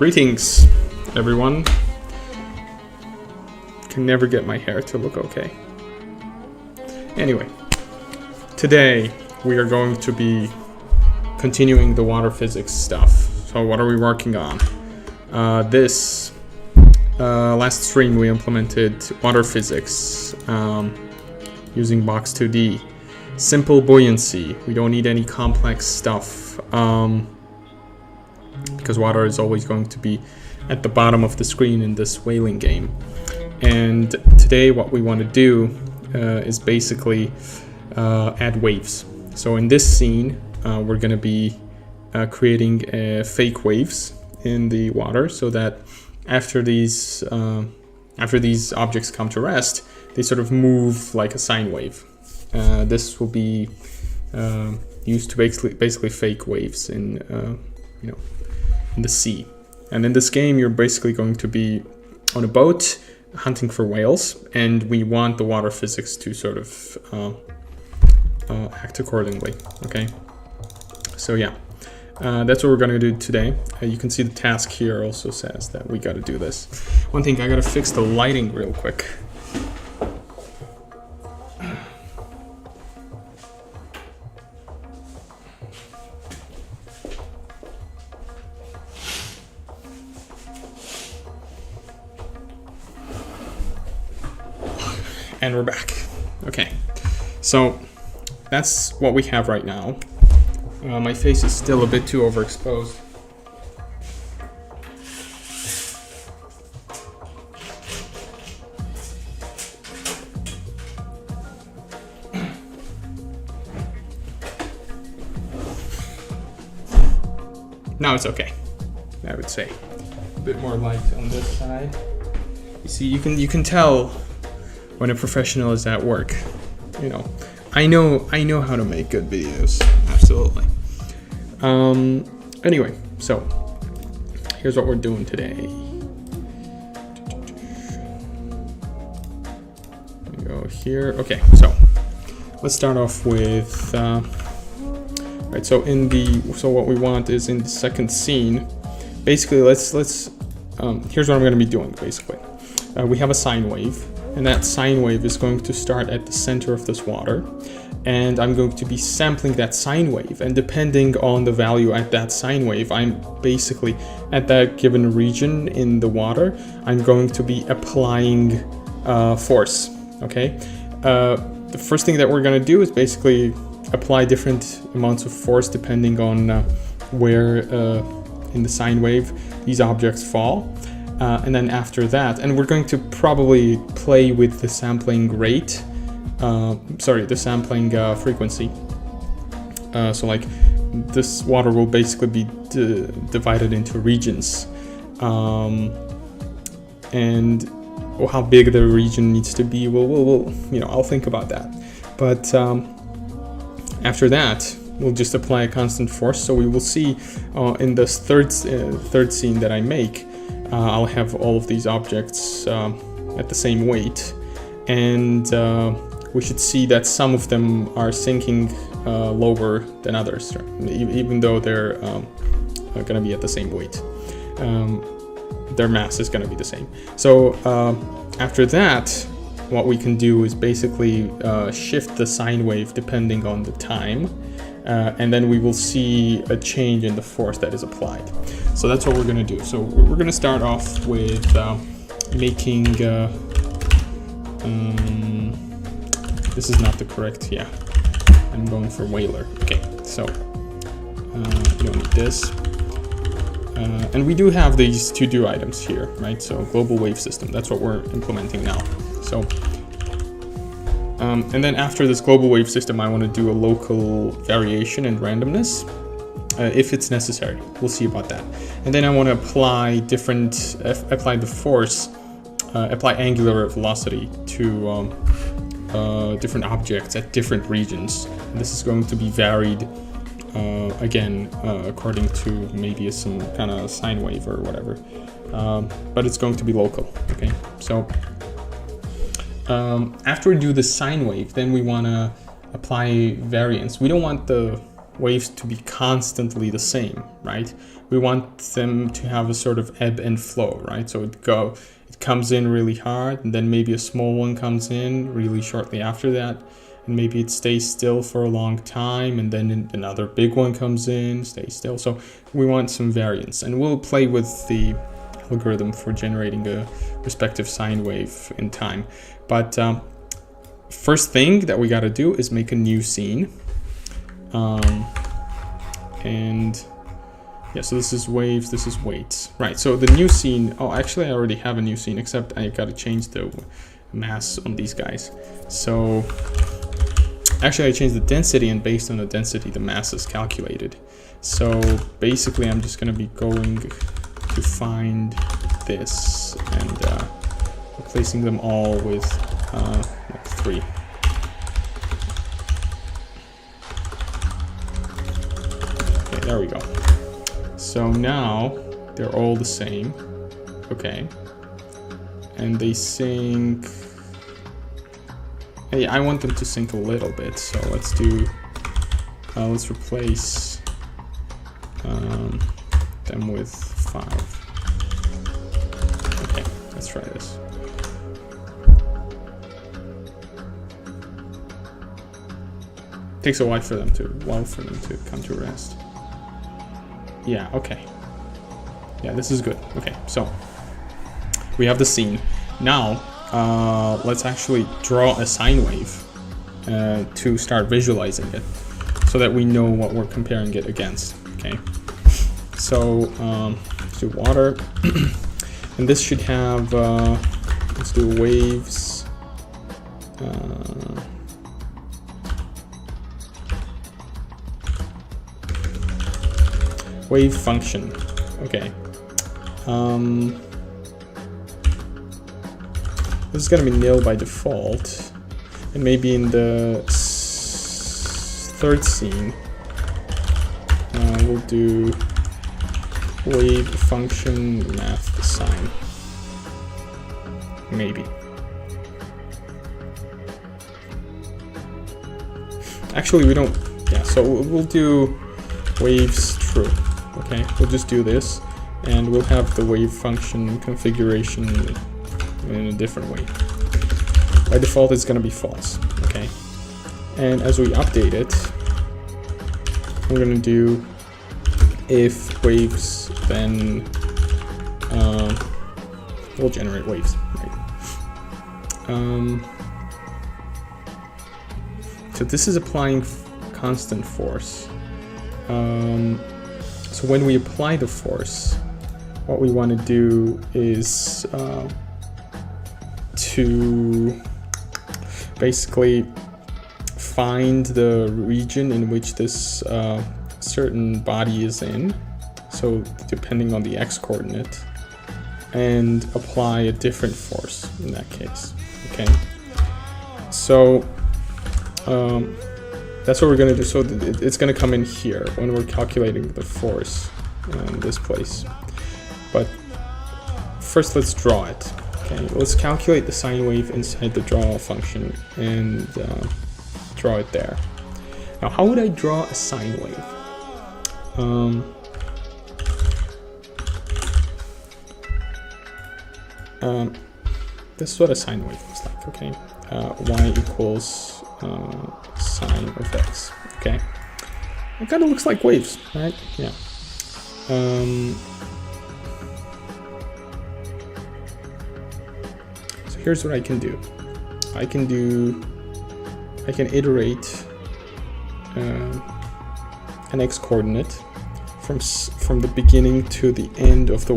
Greetings, everyone. Can never get my hair to look okay. Anyway, today we are going to be continuing the water physics stuff. So what are we working on? Last stream we implemented water physics using Box2D. Simple buoyancy. We don't need any complex stuff because water is always going to be at the bottom of the screen in this whaling game. And today what we want to do is basically add waves. So in this scene we're going to be creating fake waves in the water so that after these objects come to rest, they sort of move like a sine wave. This will be used to basically fake waves in in the sea. And in this game, you're basically going to be on a boat hunting for whales, and we want the water physics to sort of act accordingly. Okay, so yeah, that's what we're gonna do today. You can see the task here also says that we got to do this. One thing, I gotta fix the lighting real quick. And we're back. Okay, so that's what we have right now. My face is still a bit too overexposed. Now it's okay, I would say. A bit more light on this side. You see, you can tell when a professional is at work. You know, I know how to make good videos. Absolutely. Anyway, so here's what we're doing today. We go here. Okay, so let's start off with right. So what we want is in the second scene. Basically, let's here's what I'm going to be doing. Basically, we have a sine wave. And that sine wave is going to start at the center of this water, and I'm going to be sampling that sine wave, and depending on the value at that sine wave, I'm basically at that given region in the water, I'm going to be applying force. Okay, the first thing that we're going to do is basically apply different amounts of force depending on where in the sine wave these objects fall. And then after that, and we're going to probably play with the sampling rate, the sampling frequency. So like this water will basically be divided into regions, and how big the region needs to be, we'll I'll think about that. But after that, we'll just apply a constant force. So we will see in this third scene that I make. I'll have all of these objects at the same weight, and we should see that some of them are sinking lower than others, even though they're going to be at the same weight. Their mass is going to be the same. So after that, what we can do is basically shift the sine wave depending on the time, and then we will see a change in the force that is applied. So that's what we're going to do. So we're going to start off with making, this is not the correct, yeah, I'm going for whaler. Okay, so you don't need this. And we do have these to-do items here, right? So global wave system, that's what we're implementing now. So, and then after this global wave system, I want to do a local variation and randomness. If it's necessary, we'll see about that. And then I want to apply the force, apply angular velocity to different objects at different regions. And this is going to be varied, again, according to maybe some kind of sine wave or whatever. But it's going to be local, okay? So after we do the sine wave, then we want to apply variance. We don't want the waves to be constantly the same, right? we want them to have a sort of ebb and flow, right? So it comes in really hard, and then maybe a small one comes in really shortly after that, and maybe it stays still for a long time, and then another big one comes in, stays still. So we want some variance, and we'll play with the algorithm for generating a respective sine wave in time. But first thing that we got to do is make a new scene. And yeah, so this is waves, this is weights. Right, so the new scene, oh, actually I already have a new scene, except I got to change the mass on these guys. So actually I changed the density, and based on the density, the mass is calculated. So basically I'm just going to be going to find this and replacing them all with like 3. Okay, there we go. So now they're all the same. Okay. And they sync. Hey, I want them to sync a little bit, so let's do, let's replace them with 5. Okay, let's try this. Takes a while for them to come to rest. Yeah, okay. Yeah, this is good. Okay, so we have the scene. Now, let's actually draw a sine wave to start visualizing it so that we know what we're comparing it against, okay? So, let's do water. And this should have, let's do waves. Wave function, okay. This is gonna be nil by default, and maybe in the third scene, we'll do wave function math sine, maybe. Actually, we don't, yeah, so we'll do waves true. Okay, we'll just do this, and we'll have the wave function configuration in a different way. By default, it's going to be false. Okay, and as we update it, we're going to do if waves, then we'll generate waves. Right? So this is applying constant force. So when we apply the force, what we want to do is to basically find the region in which this certain body is in, so depending on the x-coordinate, and apply a different force in that case, okay? So that's what we're going to do. So it's going to come in here when we're calculating the force in this place. But first, let's draw it. Okay, let's calculate the sine wave inside the draw function and draw it there. Now, how would I draw a sine wave? This is what a sine wave looks like. Okay, y equals sine of x. Okay, it kind of looks like waves, right? Yeah. So here's what I can do. I can iterate an x-coordinate from the beginning to the end of the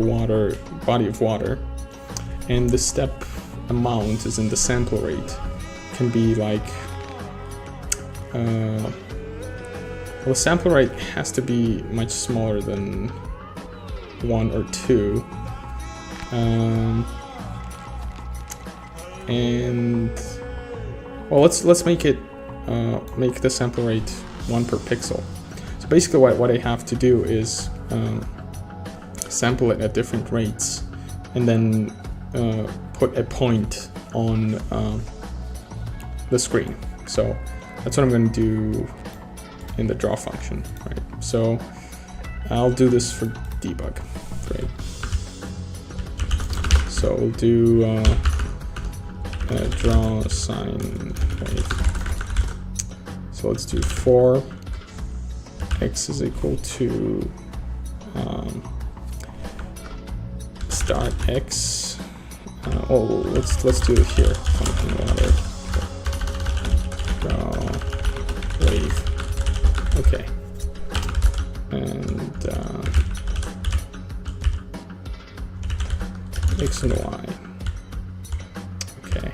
body of water, and the step amount is in the sample rate. Can be like well, the sample rate has to be much smaller than 1 or 2, and well, let's make it make the sample rate 1 per pixel. So basically, what I have to do is sample it at different rates, and then put a point on the screen. So that's what I'm going to do in the draw function, right? So I'll do this for debug. Great. So we'll do draw sine wave. So let's do for x is equal to start x. Let's do it here. Draw wave. Okay. And x and y. Okay.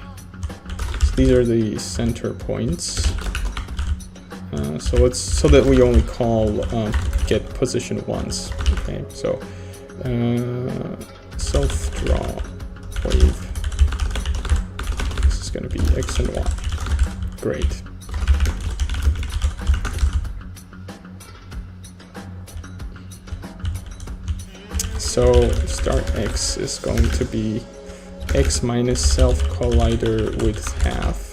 So these are the center points. So that we only call get position once. Okay. So self draw wave. This is going to be x and y. Great. So start x is going to be x minus self collider width half.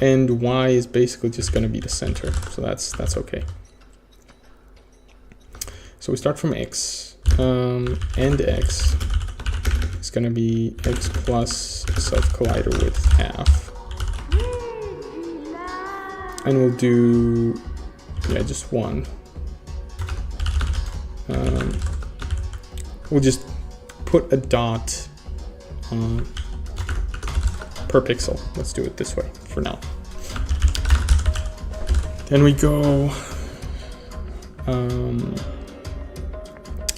And y is basically just going to be the center. So that's okay. So we start from x, and x is going to be x plus self collider width half. And we'll do, just one. We'll just put a dot per pixel. Let's do it this way for now. Then we go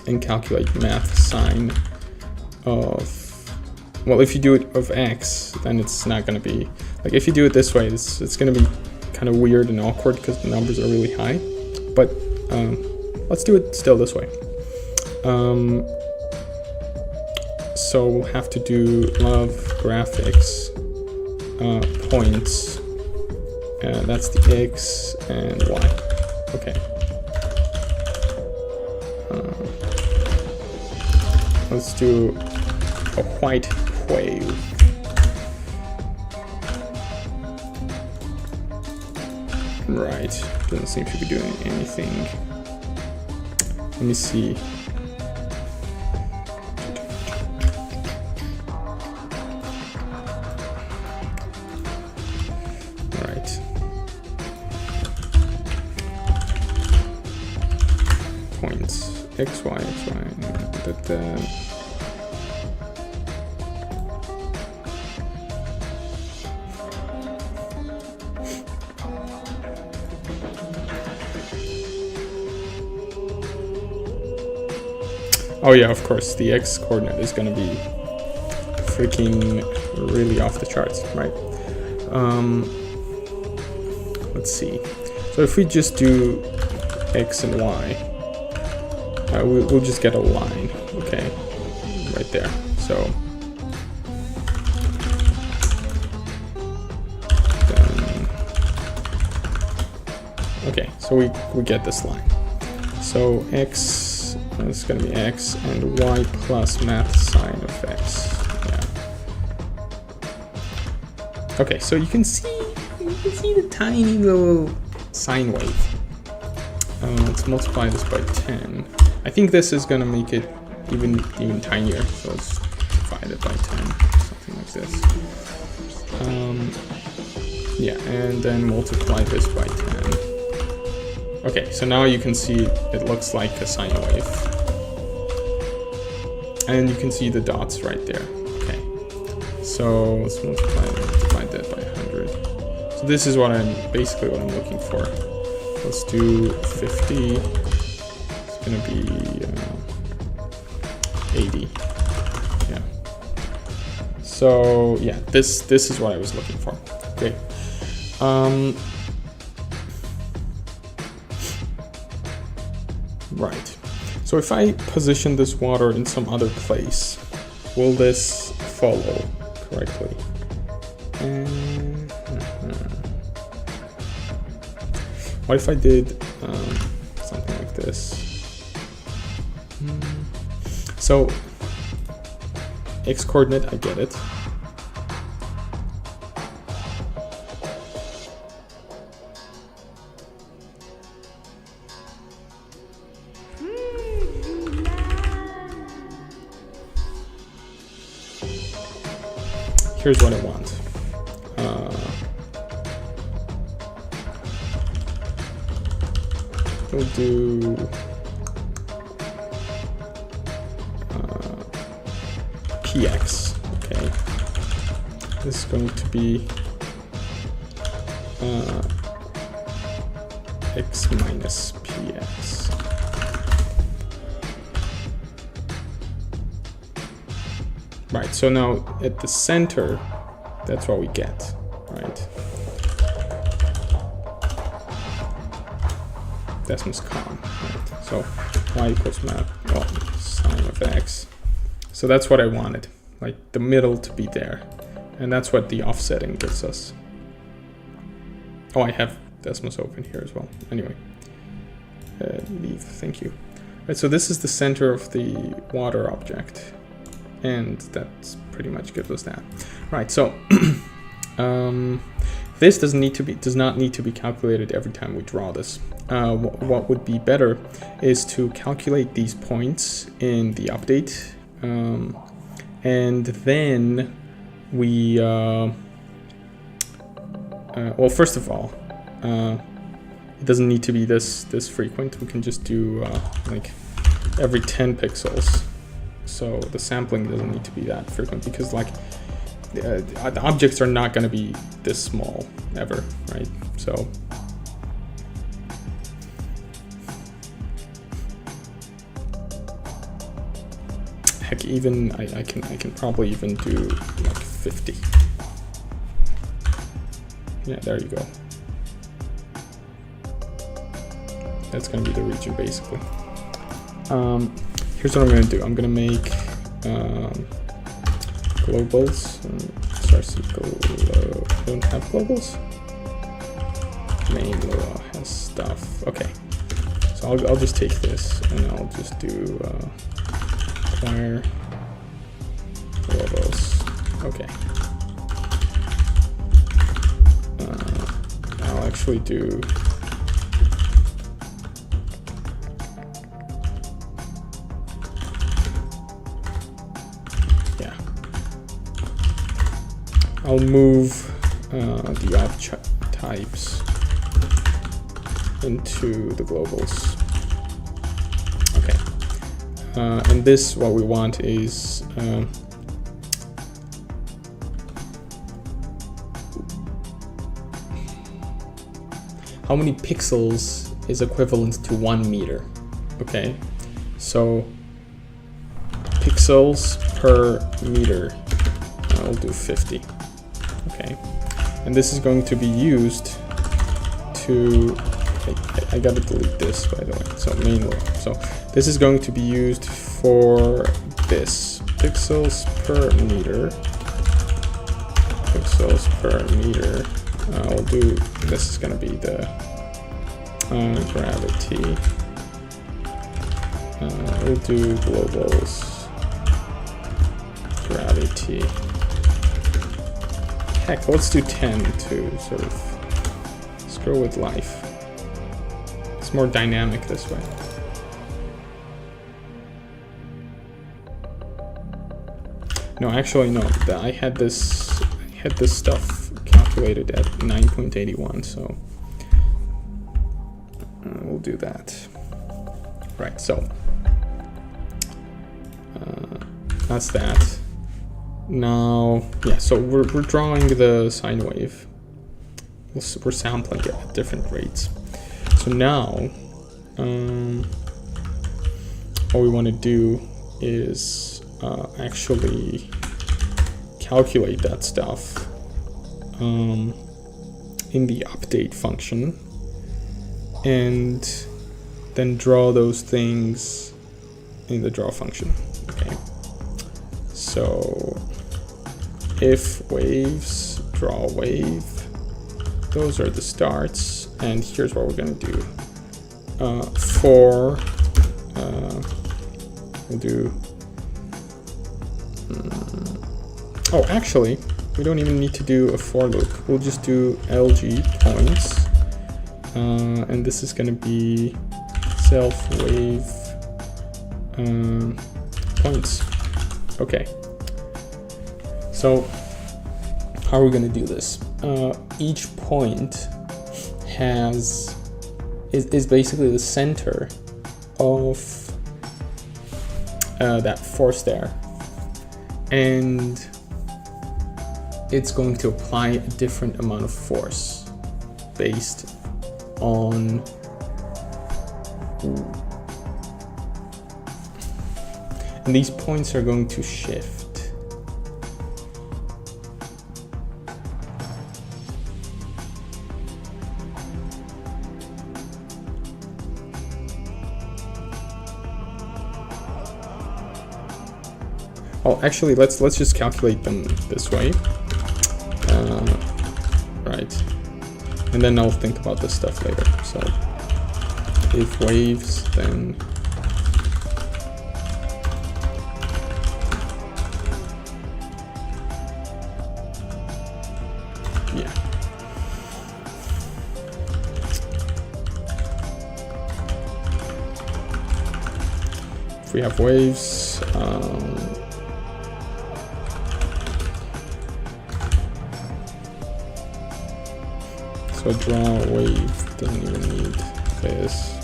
and calculate math sine of, well, if you do it of x, then it's not going to be, like if you do it this way, it's going to be kind of weird and awkward because the numbers are really high. But let's do it still this way. So we'll have to do love graphics points. That's the x and y. Okay. Let's do a white wave. Right. Doesn't seem to be doing anything. Let me see. All right. Points x, y, x, y. Oh yeah, of course, the x coordinate is going to be freaking really off the charts, right? Let's see. So if we just do x and y, we'll just get a line, okay, right there. So then, okay, so we get this line. So x. It's going to be x and y plus math sine of x. Yeah. Okay, so you can see the tiny little sine wave. Let's multiply this by 10. I think this is going to make it even tinier. So let's divide it by 10, something like this. Yeah, and then multiply this by 10. Okay, so now you can see it looks like a sine wave. And you can see the dots right there. Okay, so let's divide that by 100. So this is basically what I'm looking for. Let's do 50. It's gonna be 80. Yeah. So yeah, this is what I was looking for. Great. Right. So if I position this water in some other place, will this follow correctly? What if I did something like this? So x coordinate, I get it. here's what I want. We'll do px. Okay, this is going to be x minus px. Right, so now at the center, that's what we get, right? Desmos com, right? So y equals map, well, sine of x. So that's what I wanted, like the middle to be there. And that's what the offsetting gives us. Oh, I have Desmos open here as well. Anyway, leave, thank you. Right, so this is the center of the water object. And that's pretty much gives us that. Right, so this does not need to be calculated every time we draw this. What would be better is to calculate these points in the update, and then we well, first of all, it doesn't need to be this frequent. We can just do like every 10 pixels. So the sampling doesn't need to be that frequent, because like the objects are not going to be this small ever, right? So heck, even I can probably even do like 50. Yeah, there you go. That's going to be the region basically. Here's what I'm going to do. I'm going to make globals. I don't have globals. Main Lua has stuff. Okay, so I'll just take this and I'll just do acquire globals. Okay. I'll actually do. I'll move the object types into the globals. Okay, and this, what we want is how many pixels is equivalent to 1 meter. Okay, so pixels per meter, I'll do 50. Okay, and this is going to be used to, I gotta delete this by the way, so main row. So this is going to be used for this, pixels per meter, pixels per meter. I'll do, this is gonna be the gravity. We'll do globals, gravity. Heck, let's do 10 to sort of screw with life. It's more dynamic this way. No, actually no. I had this stuff calculated at 9.81, so we'll do that. Right, so that's that. Now, yeah, so we're drawing the sine wave. We're sampling it at different rates. So now, what we want to do is actually calculate that stuff in the update function, and then draw those things in the draw function. Okay, so if waves, draw wave, those are the starts, and here's what we're going to do. We'll do, oh, actually, we don't even need to do a for loop. We'll just do LG points, and this is going to be self wave points. Okay. So how are we going to do this? Each point is basically the center of that force there, and it's going to apply a different amount of force based on and these points are going to shift. Oh, actually, let's just calculate them this way. Right. And then I'll think about this stuff later. So if waves, then yeah. If we have waves, so draw a wave, doesn't even need this.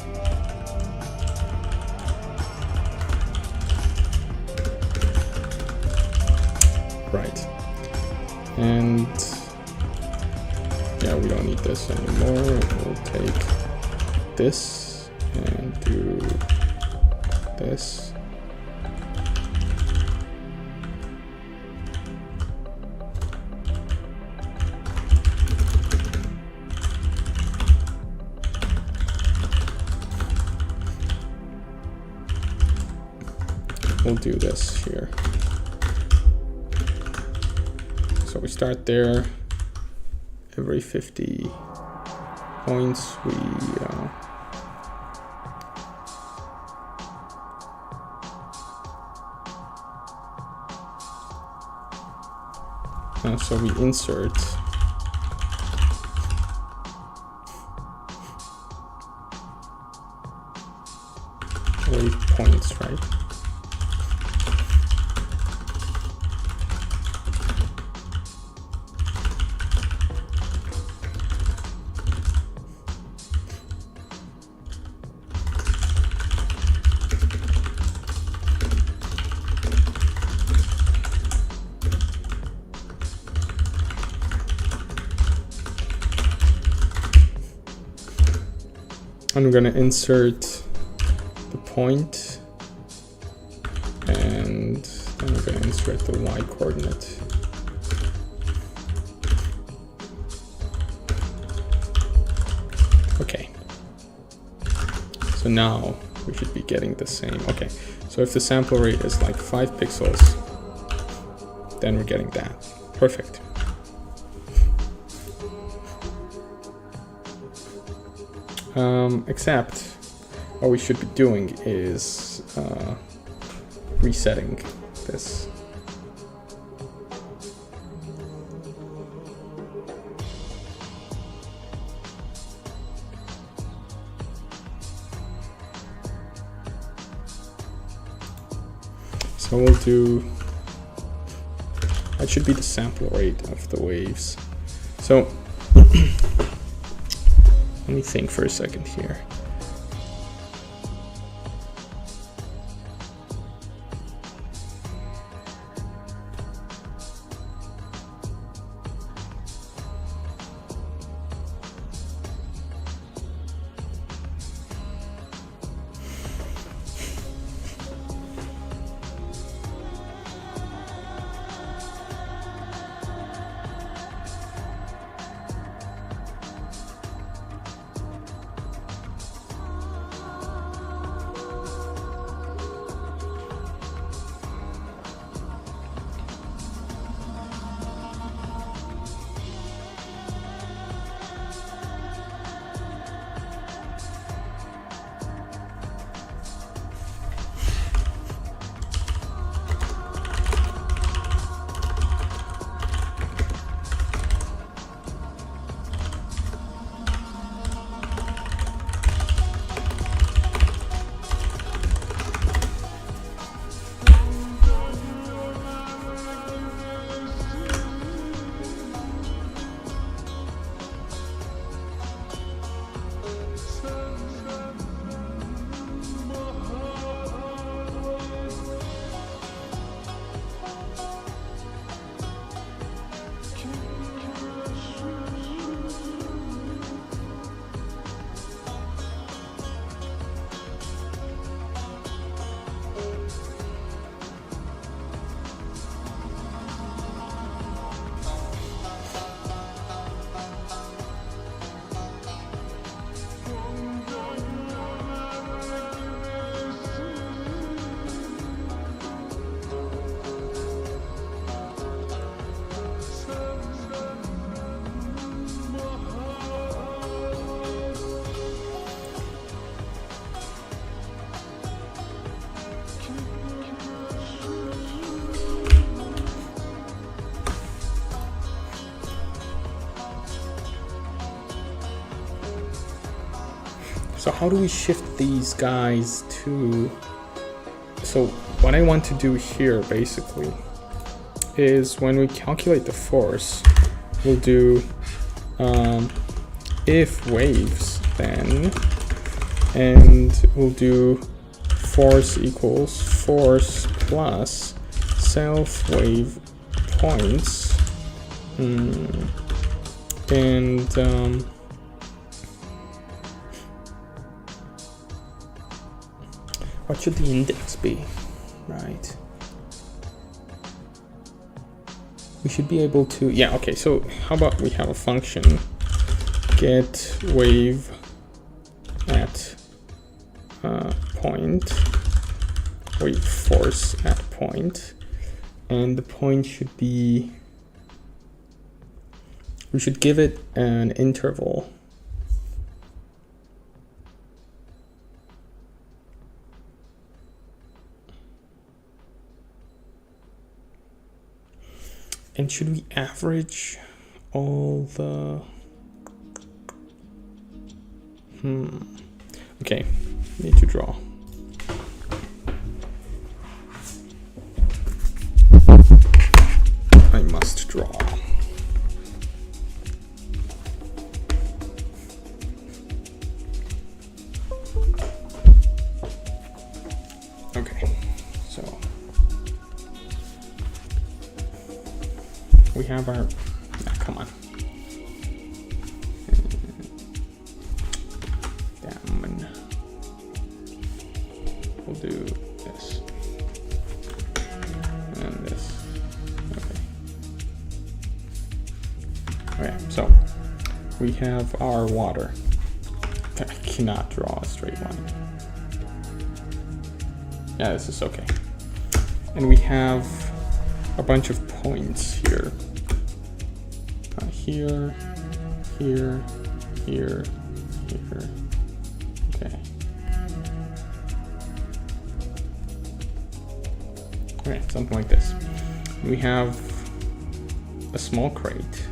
Right. And yeah, we don't need this anymore. We'll take this and do this. We'll do this here. So we start there. Every 50 points, we so we insert wave points, right? I'm going to insert the point, and then I'm going to insert the y coordinate. Okay. So now we should be getting the same. Okay. So if the sample rate is like 5 pixels, then we're getting that. Perfect. Except what we should be doing is resetting this. So we'll do, that should be the sample rate of the waves. So let me think for a second here. So how do we shift these guys to... So what I want to do here basically is when we calculate the force, we'll do if waves then, and we'll do force equals force plus self wave points, and what should the index be, right? We should be able to, yeah, okay, so how about we have a function get wave at point, wave force at point, and the point should be, we should give it an interval. And should we average all the... Okay, need to draw. I must draw. Okay, so we have our, come on. Damn. We'll do this. And this. Okay. Okay, so we have our water. I cannot draw a straight line. Yeah, this is okay. And we have a bunch of points here. Here, here, here, here. Okay. Okay, something like this. We have a small crate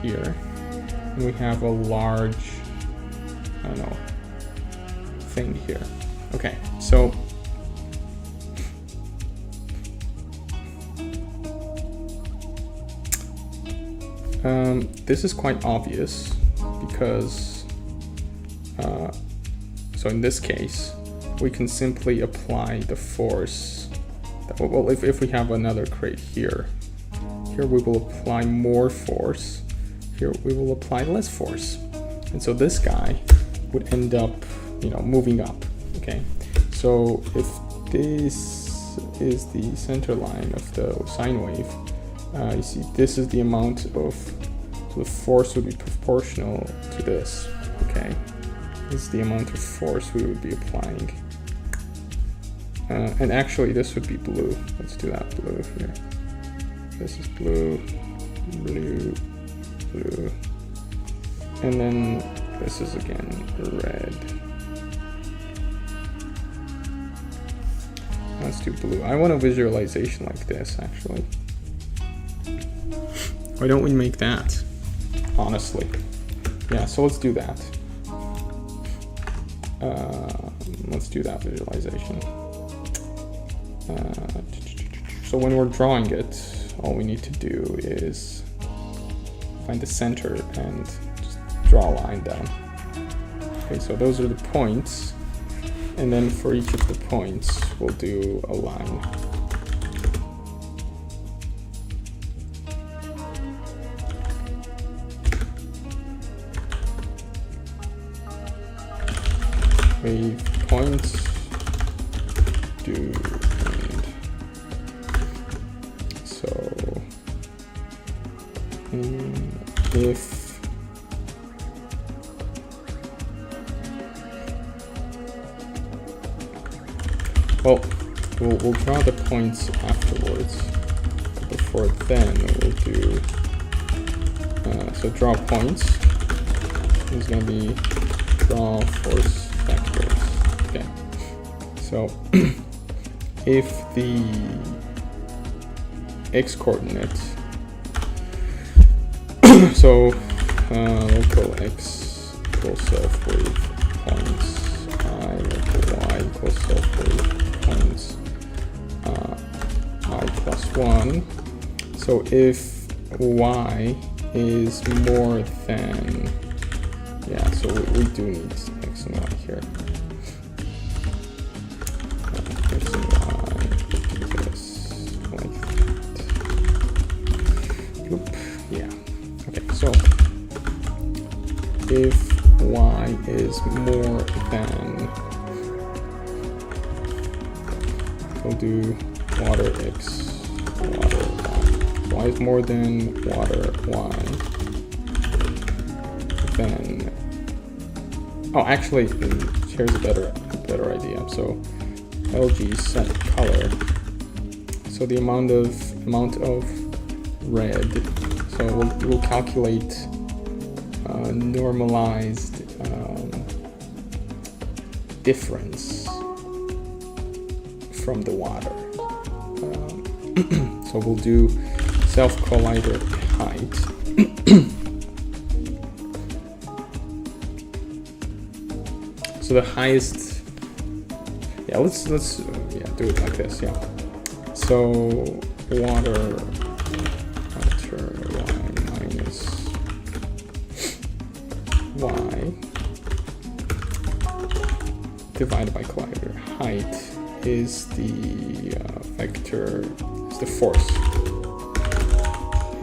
here, and we have a large, I don't know, thing here. Okay, so this is quite obvious because, so in this case, we can simply apply the force. Well, if we have another crate here, here we will apply more force. Here we will apply less force. And so this guy would end up, you know, moving up, okay? So if this is the center line of the sine wave, you see this is the amount of, so the force would be proportional to this, okay? This is the amount of force we would be applying. And actually this would be blue. Let's do that blue here. This is blue, blue, blue. And then this is again red. Let's do blue. I want a visualization like this actually. Why don't we make that? Honestly. Yeah, so let's do that. Let's do that visualization. So when we're drawing it, all we need to do is find the center and just draw a line down. Okay, so those are the points. And then for each of the points, we'll do a line. Wave points, do, and so if well, we'll draw the points afterwards. But before then, we'll do so draw points is going to be draw force vectors. Okay, so if the x coordinate, so local x equals self wave points I local y equals self-wave points I plus 1. So if y is more than, yeah, so we do need x and y here. X and y, do this like that. Oop, yeah. Okay, so if y is more than, we'll do water x, water y. Y is more than water y, then, oh, actually, here's a better idea. So LG set color. So the amount of red. So we'll calculate normalized difference from the water. So we'll do self-collider height. So the highest, yeah, let's do it like this, yeah. So water y minus y divided by collider height is the vector, is the force.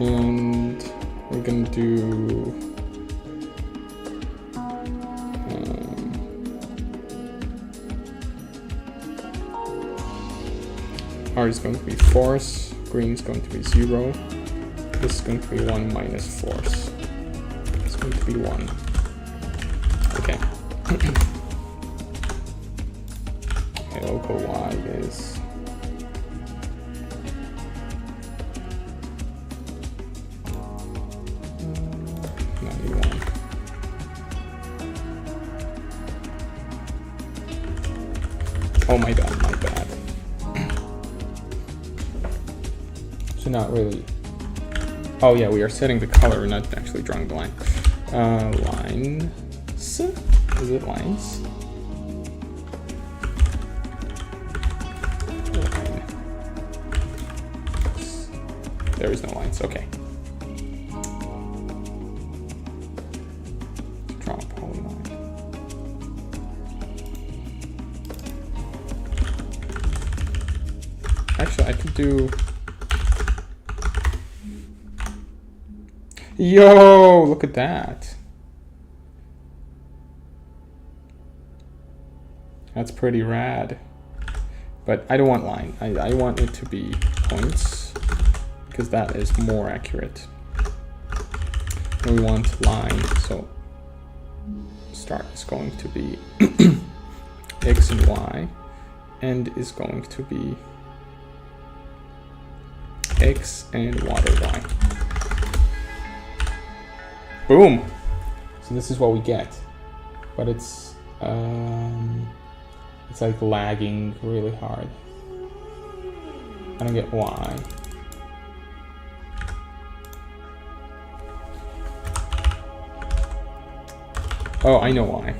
And we're gonna do R is going to be force, green is going to be 0, this is going to be 1 minus force. It's going to be 1. Okay. Okay, local y is oh my god, my bad. So not really. Oh yeah, we are setting the color, we're not actually drawing the line. Lines. Is it lines? Line. There is no lines, okay. Draw a polyline. Actually, I could do... Yo, look at that. That's pretty rad. But I don't want line. I want it to be points, because that is more accurate. And we want line, so start is going to be x and y, end is going to be x and water y. Boom! So this is what we get, but it's like lagging really hard. I don't get why. Oh, I know why.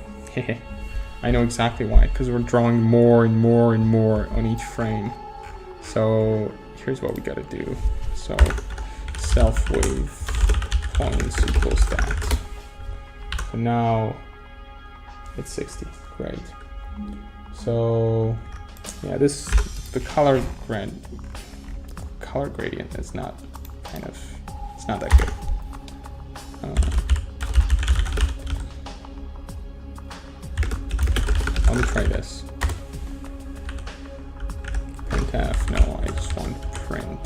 I know exactly why, because we're drawing more and more and more on each frame. So here's what we gotta do. So self-wave points equals that. So now it's 60. Great. So yeah, the color gradient is not it's not that good. Let me try this. Printf, no, I just want print.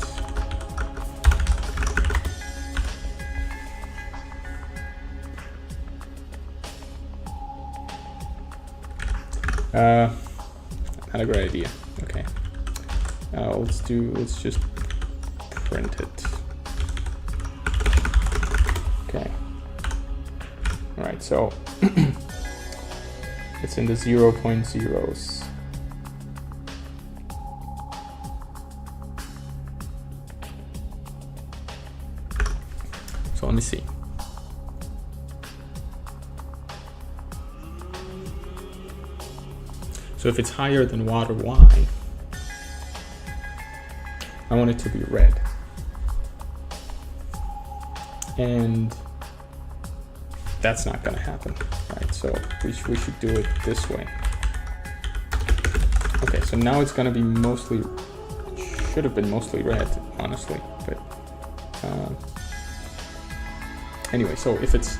Not a great idea. Okay. Let's just print it. Okay. All right, so it's in the 0.0s. So let me see. So if it's higher than water y, I want it to be red. And that's not gonna happen, right? So we should do it this way. Okay, so now it's gonna be mostly, should have been mostly red, honestly, but anyway, so if it's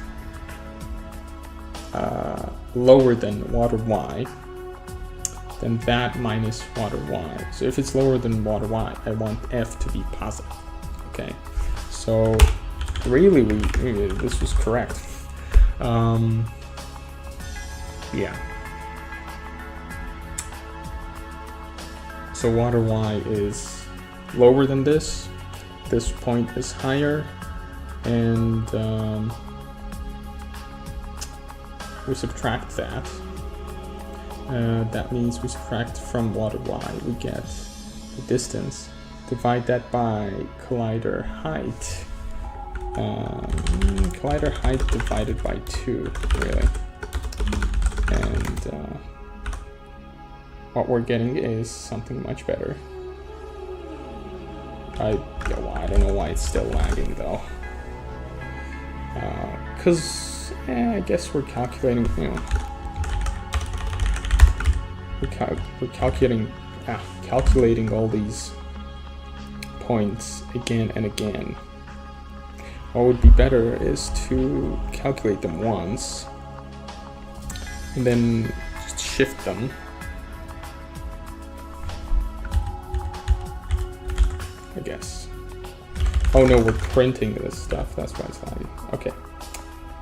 lower than water y, then that minus water y. So if it's lower than water y, I want f to be positive, okay? So really, this was correct. Yeah. So water y is lower than this. This point is higher, and we subtract that. That means we subtract from water y, we get the distance. Divide that by collider height. Collider height divided by 2, really. And what we're getting is something much better. I don't know why it's still lagging though. Because I guess we're calculating, you know, we're calculating all these points again and again. What would be better is to calculate them once and then just shift them. I guess. Oh no, we're printing this stuff, that's why it's lagging. Okay,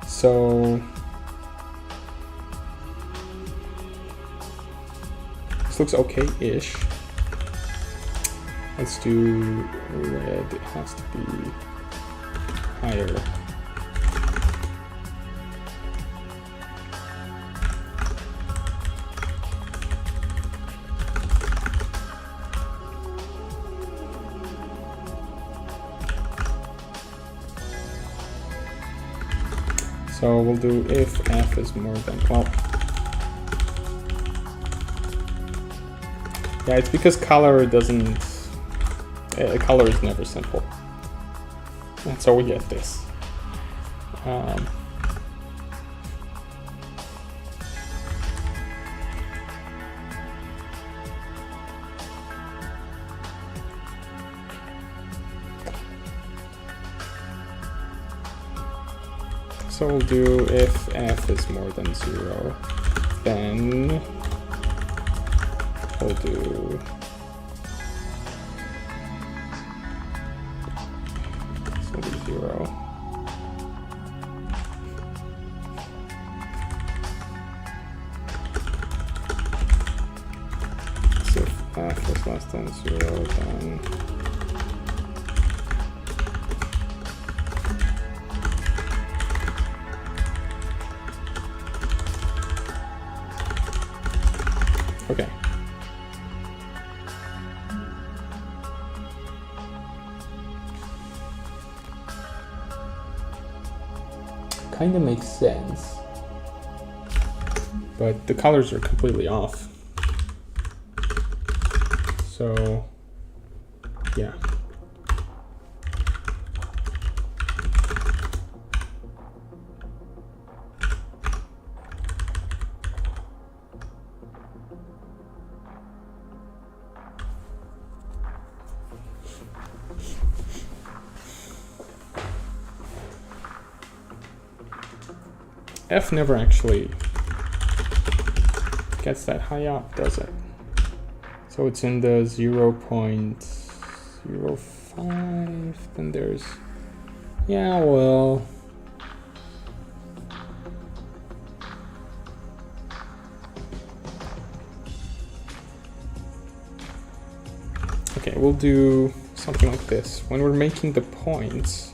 so this looks okay-ish. Let's do red, it has to be higher. So we'll do if f is more than, well, yeah, it's because color doesn't, color is never simple. And so we get this. So we'll do if f is more than 0, then we'll do so 0. So if f is less than 0, then okay. Kind of makes sense, but the colors are completely off. So, yeah. F never actually gets that high up, does it? So it's in the 0.05, then there's, yeah, well, okay, we'll do something like this. When we're making the points,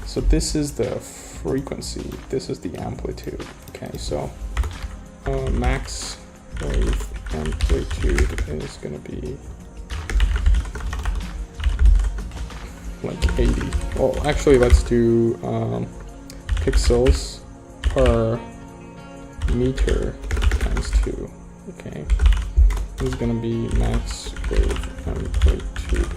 so this is the frequency, this is the amplitude. Okay, so max wave amplitude is going to be like 80. Well, actually, let's do pixels per meter times 2. Okay, is going to be max with amplitude.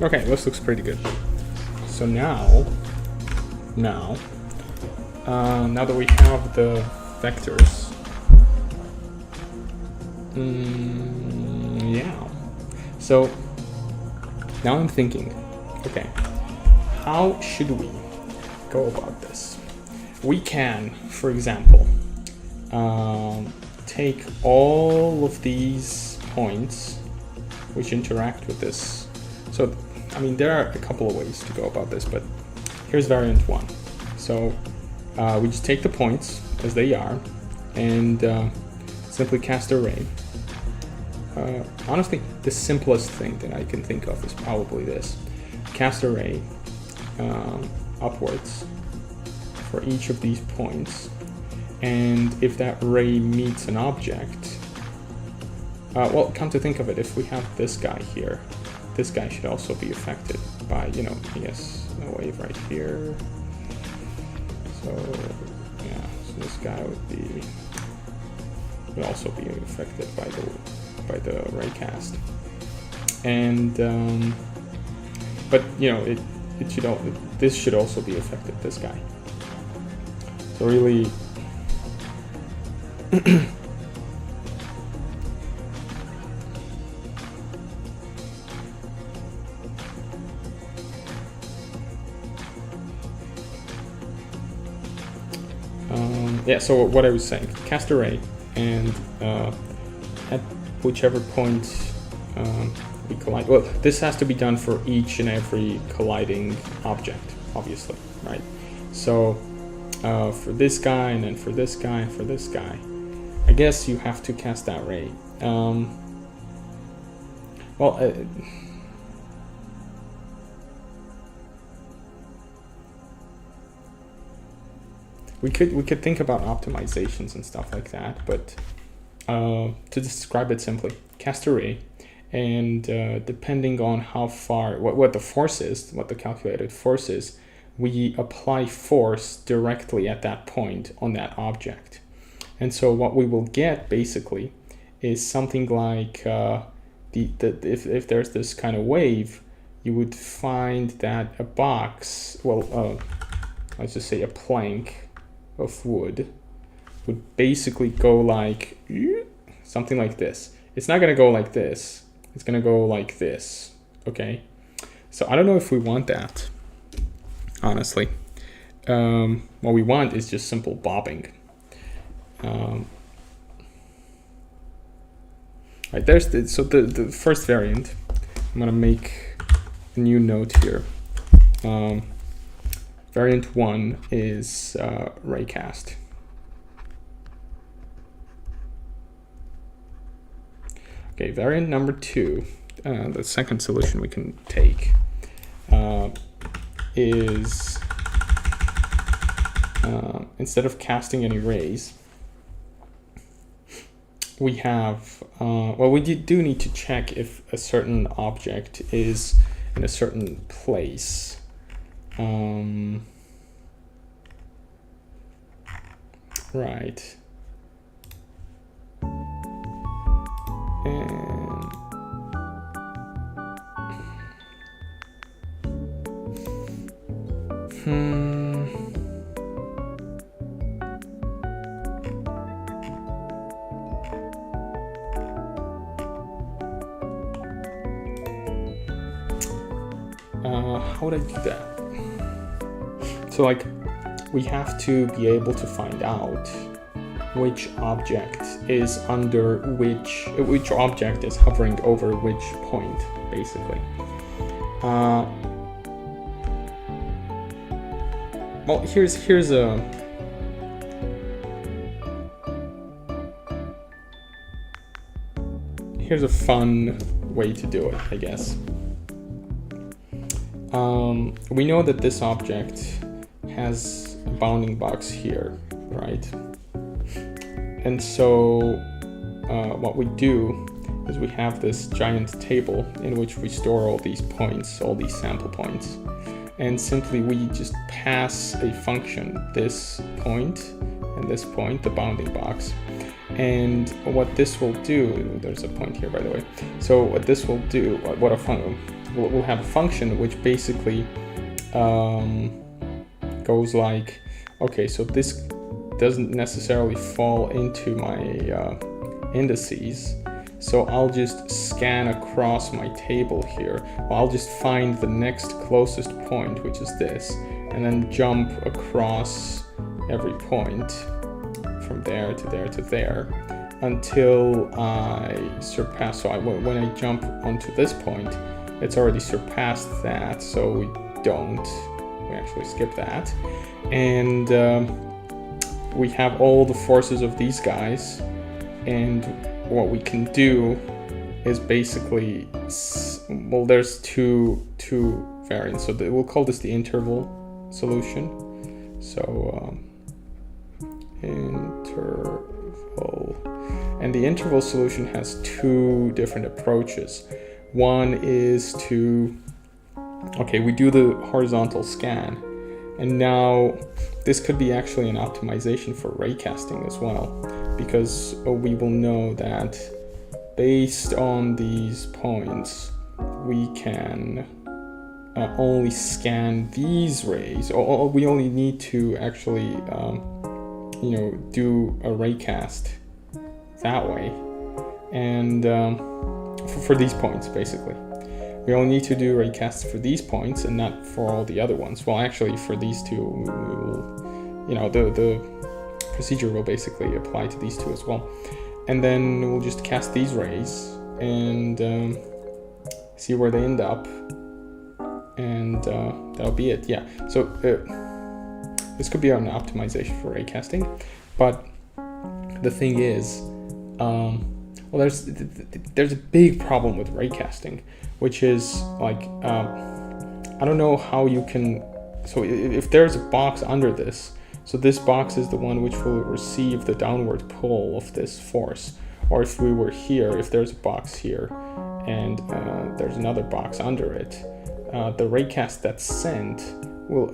Okay, this looks pretty good. So now that we have the vectors, yeah. So now I'm thinking, okay, how should we go about this? We can, for example, take all of these points which interact with this. So, I mean, there are a couple of ways to go about this, but here's variant one. So we just take the points as they are and simply cast array. Honestly, the simplest thing that I can think of is probably this. Cast array upwards for each of these points. And if that array meets an object, well, come to think of it, if we have this guy here, this guy should also be affected by, you know, I guess a wave right here. So yeah, so this guy would also be affected by the raycast. And but you know, this should also be affected, this guy. So really yeah, so what I was saying, cast array, and at whichever point we collide, well, this has to be done for each and every colliding object, obviously, right? So for this guy, and then for this guy, and for this guy, I guess you have to cast that array. We could think about optimizations and stuff like that, but to describe it simply, cast array, and depending on how far, what the force is, what the calculated force is, we apply force directly at that point on that object. And so what we will get basically is something like if there's this kind of wave, you would find that a box, well, let's just say a plank of wood would basically go like something like this. It's not going to go like this. It's going to go like this. Okay. So I don't know if we want that, honestly. What we want is just simple bobbing. Right, there's the first variant. I'm gonna make a new note here. Variant 1 is raycast. Okay, variant number 2, the second solution we can take, is instead of casting any rays, we have, well, we do need to check if a certain object is in a certain place. Right. And how would I do that? So like, we have to be able to find out which object is under which object is hovering over which point, basically. Well, here's a fun way to do it, I guess. We know that this object has a bounding box here, right? And so what we do is we have this giant table in which we store all these points, all these sample points. And simply we just pass a function, this point and this point, the bounding box. And what this will do, there's a point here, by the way. So what this will do, we'll have a function which basically goes like, okay, so this doesn't necessarily fall into my indices, so I'll just scan across my table here. Well, I'll just find the next closest point, which is this, and then jump across every point from there to there to there until I surpass. So when I jump onto this point, it's already surpassed that, so we actually skip that. And we have all the forces of these guys, and what we can do is basically, well, there's two variants, so we'll call this the interval solution. So interval, and the interval solution has two different approaches. One is to, okay, we do the horizontal scan, and now this could be actually an optimization for raycasting as well, because we will know that based on these points, we can only scan these rays, or we only need to actually, do a raycast that way, and for these points, basically. We only need to do raycasts for these points and not for all the other ones. Well, actually, for these two, we will, the procedure will basically apply to these two as well. And then we'll just cast these rays and see where they end up. And that'll be it, yeah. So this could be an optimization for raycasting. But the thing is, well, there's a big problem with raycasting, which is like, I don't know how you can, so if there's a box under this, so this box is the one which will receive the downward pull of this force. Or if we were here, if there's a box here and there's another box under it, the raycast that's sent will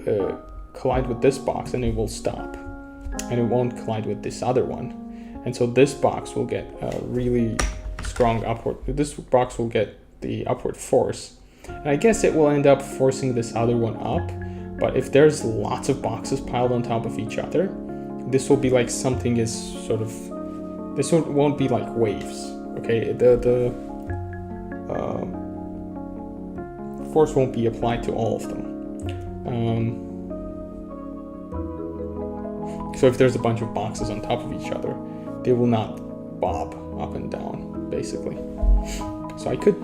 collide with this box and it will stop. And it won't collide with this other one. And so this box will get a really strong upward, this box will get the upward force. And I guess it will end up forcing this other one up. But if there's lots of boxes piled on top of each other, this will be like something is sort of, this won't be like waves, okay? The force won't be applied to all of them. So if there's a bunch of boxes on top of each other, they will not bob up and down. basically. So I could,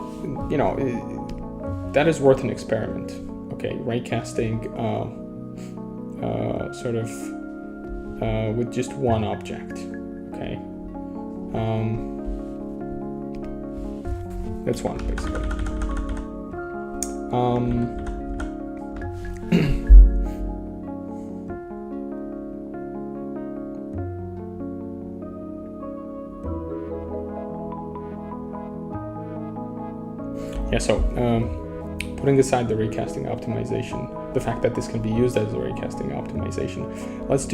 you know, that is worth an experiment. Okay, raycasting sort of with just one object. Okay, that's one basically. Yeah, so putting aside the raycasting optimization, the fact that this can be used as a raycasting optimization, let's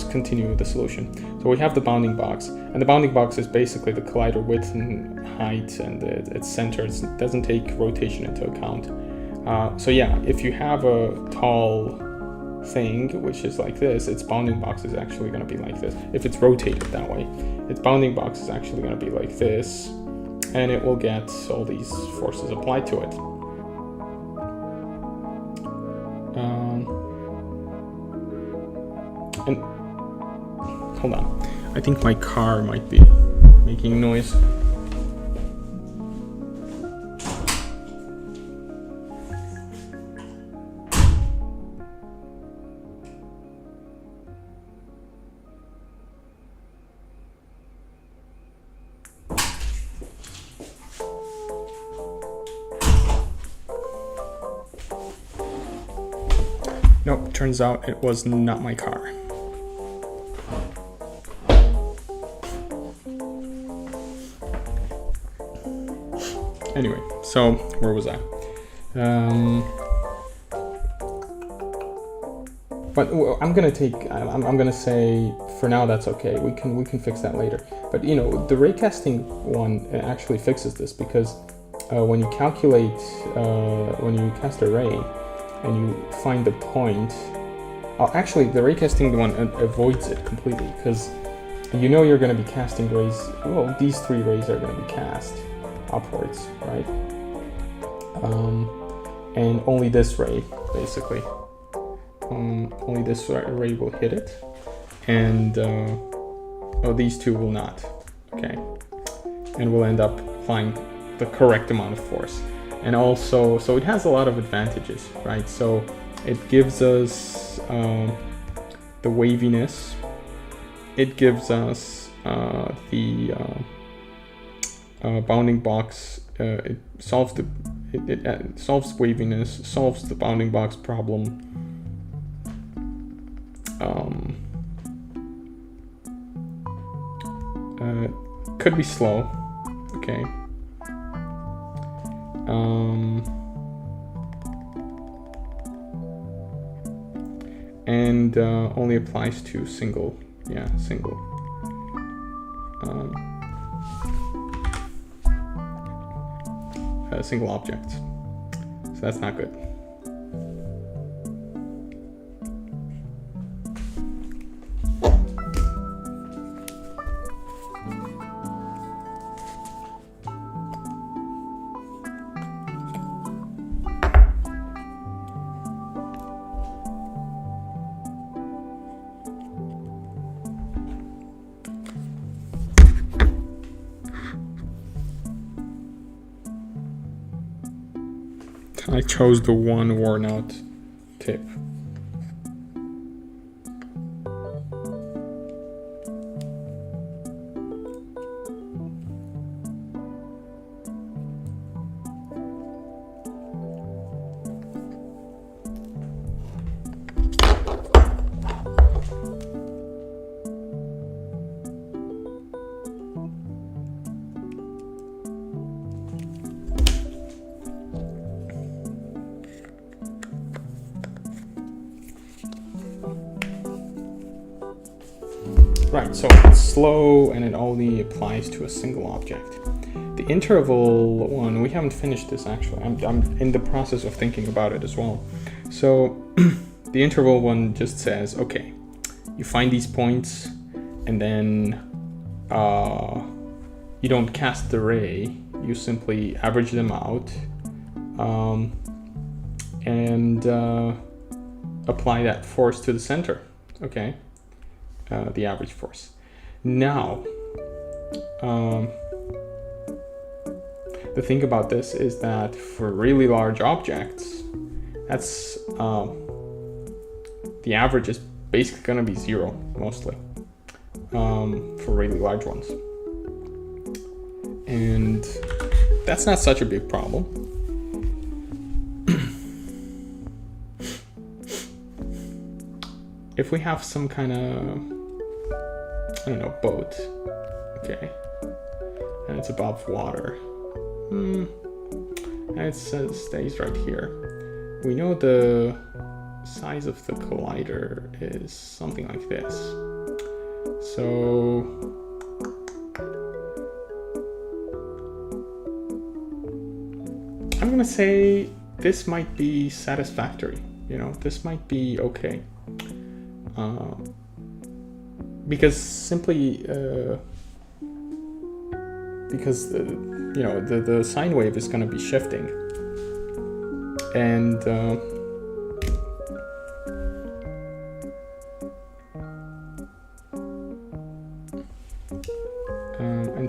continue with the solution. So we have the bounding box, and the bounding box is basically the collider width and height, and its center. It doesn't take rotation into account. So yeah, if you have a tall thing, which is like this, its bounding box is actually going to be like this. If it's rotated that way, its bounding box is actually going to be like this, and it will get all these forces applied to it. And hold on, I think my car might be making noise. Nope, turns out it was not my car. Anyway, so where was I? But I'm gonna say for now that's okay. We can fix that later. But you know, the raycasting one actually fixes this, because when you calculate, when you cast a ray and you find the point, actually the raycasting one avoids it completely, because you know you're going to be casting rays. Well, these three rays are going to be cast upwards, right? And only this ray, basically, only this ray will hit it, and these two will not. Okay, and we'll end up applying the correct amount of force. And also, so it has a lot of advantages, right? So it gives us the waviness. It gives us the bounding box. It solves it solves waviness, solves the bounding box problem. Could be slow, okay. And only applies to single objects. So that's not good. I chose the one worn out tip. Right, so it's slow and it only applies to a single object. The interval one, we haven't finished this actually. I'm in the process of thinking about it as well. So the interval one just says, okay, you find these points and then you don't cast the ray, you simply average them out and apply that force to the center, okay? The average force. Now, the thing about this is that for really large objects, that's the average is basically going to be 0 mostly for really large ones, and that's not such a big problem. If we have some kind of, I don't know, boat, okay, and it's above water, and it stays right here. We know the size of the collider is something like this. So I'm gonna say this might be satisfactory. You know, this might be okay. Because simply because the sine wave is going to be shifting, and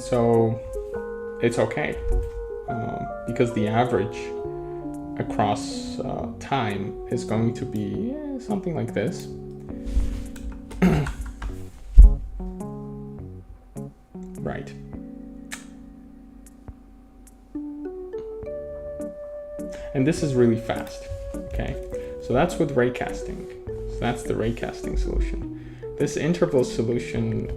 so it's okay because the average across time is going to be something like this. Right. And this is really fast. Okay. So that's with raycasting. So that's the raycasting solution. This interval solution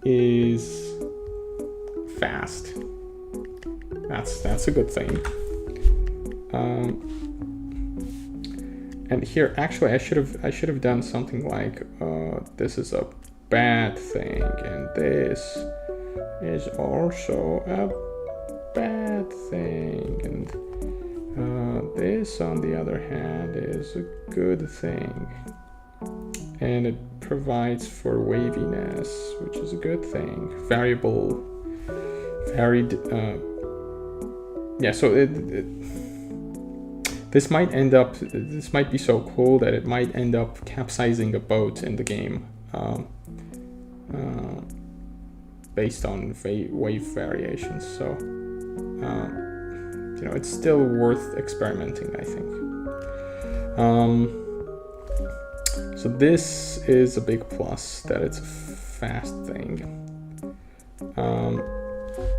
is fast. That's a good thing. And here, actually, I should have done something like this is a bad thing, and this is also a bad thing, and this, on the other hand, is a good thing, and it provides for waviness, which is a good thing. Varied. Yeah. So this might be so cool that it might end up capsizing a boat in the game based on wave variations. So, it's still worth experimenting, I think. So this is a big plus, that it's a fast thing.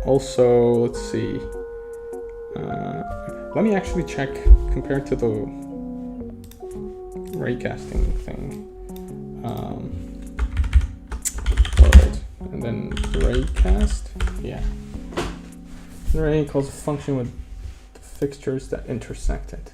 Also, let's see. Let me actually check compared to the raycasting thing. Alright, and then raycast, yeah. The ray calls a function with the fixtures that intersect it.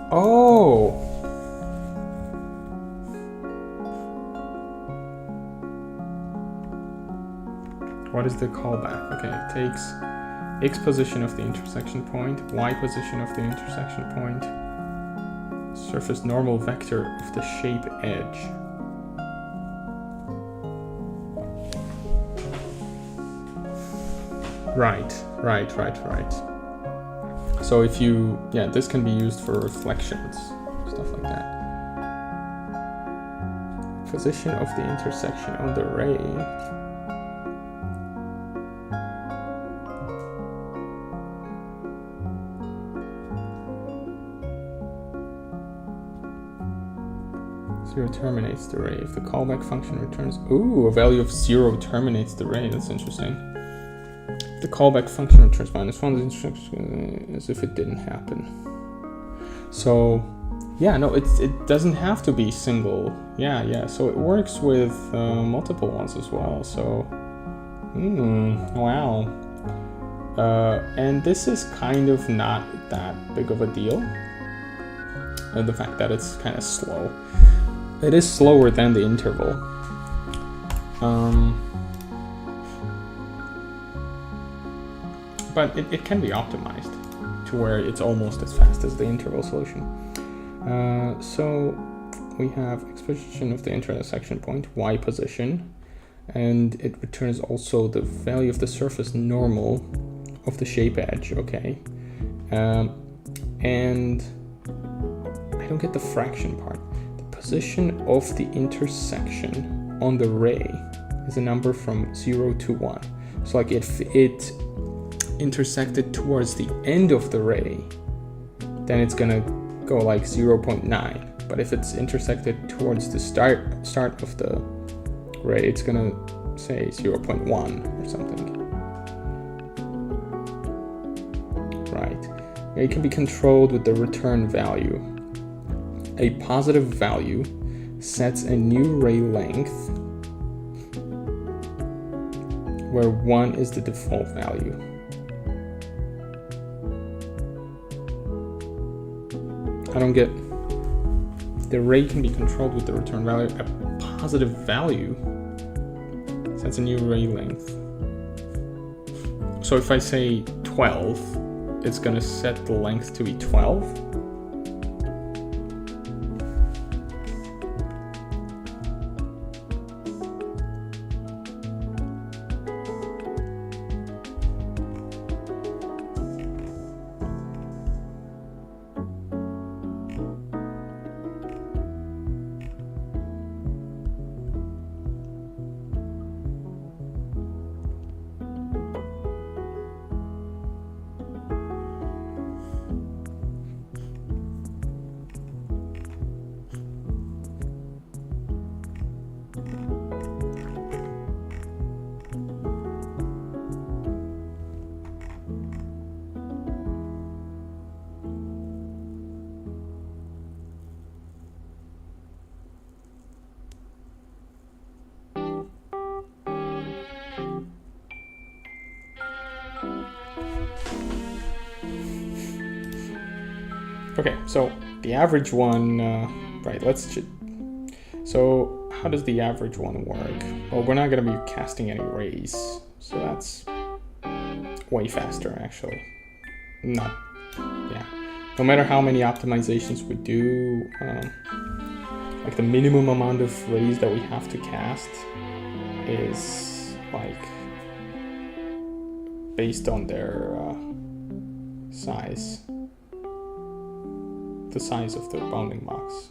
Oh! What is the callback? Okay, it takes X position of the intersection point, Y position of the intersection point, surface normal vector of the shape edge. Right. So if you, this can be used for reflections, stuff like that. Position of the intersection on the ray. Zero terminates the ray. If the callback function returns, a value of 0 terminates the ray. That's interesting. The callback function returns -1, the instruction as if it didn't happen. So, it doesn't have to be single. So it works with multiple ones as well. So, wow. And this is kind of not that big of a deal. The fact that it's kind of slow. It is slower than the interval. But it can be optimized to where it's almost as fast as the interval solution. So we have exposition of the intersection point, y position, and it returns also the value of the surface normal of the shape edge, okay? And I don't get the fraction part. The position of the intersection on the ray is a number from 0 to 1. So like if it intersected towards the end of the ray, then it's gonna go like 0.9. But if it's intersected towards the start of the ray, it's gonna say 0.1 or something. Right. It can be controlled with the return value. A positive value sets a new ray length where 1 is the default value. I don't get. The ray can be controlled with the return value. A positive value sets a new ray length. So if I say 12, it's going to set the length to be 12. Okay, so the average one, right, so how does the average one work? Well, we're not going to be casting any rays, so that's way faster, actually. No matter how many optimizations we do, like the minimum amount of rays that we have to cast is like based on their size. The size of the bounding box.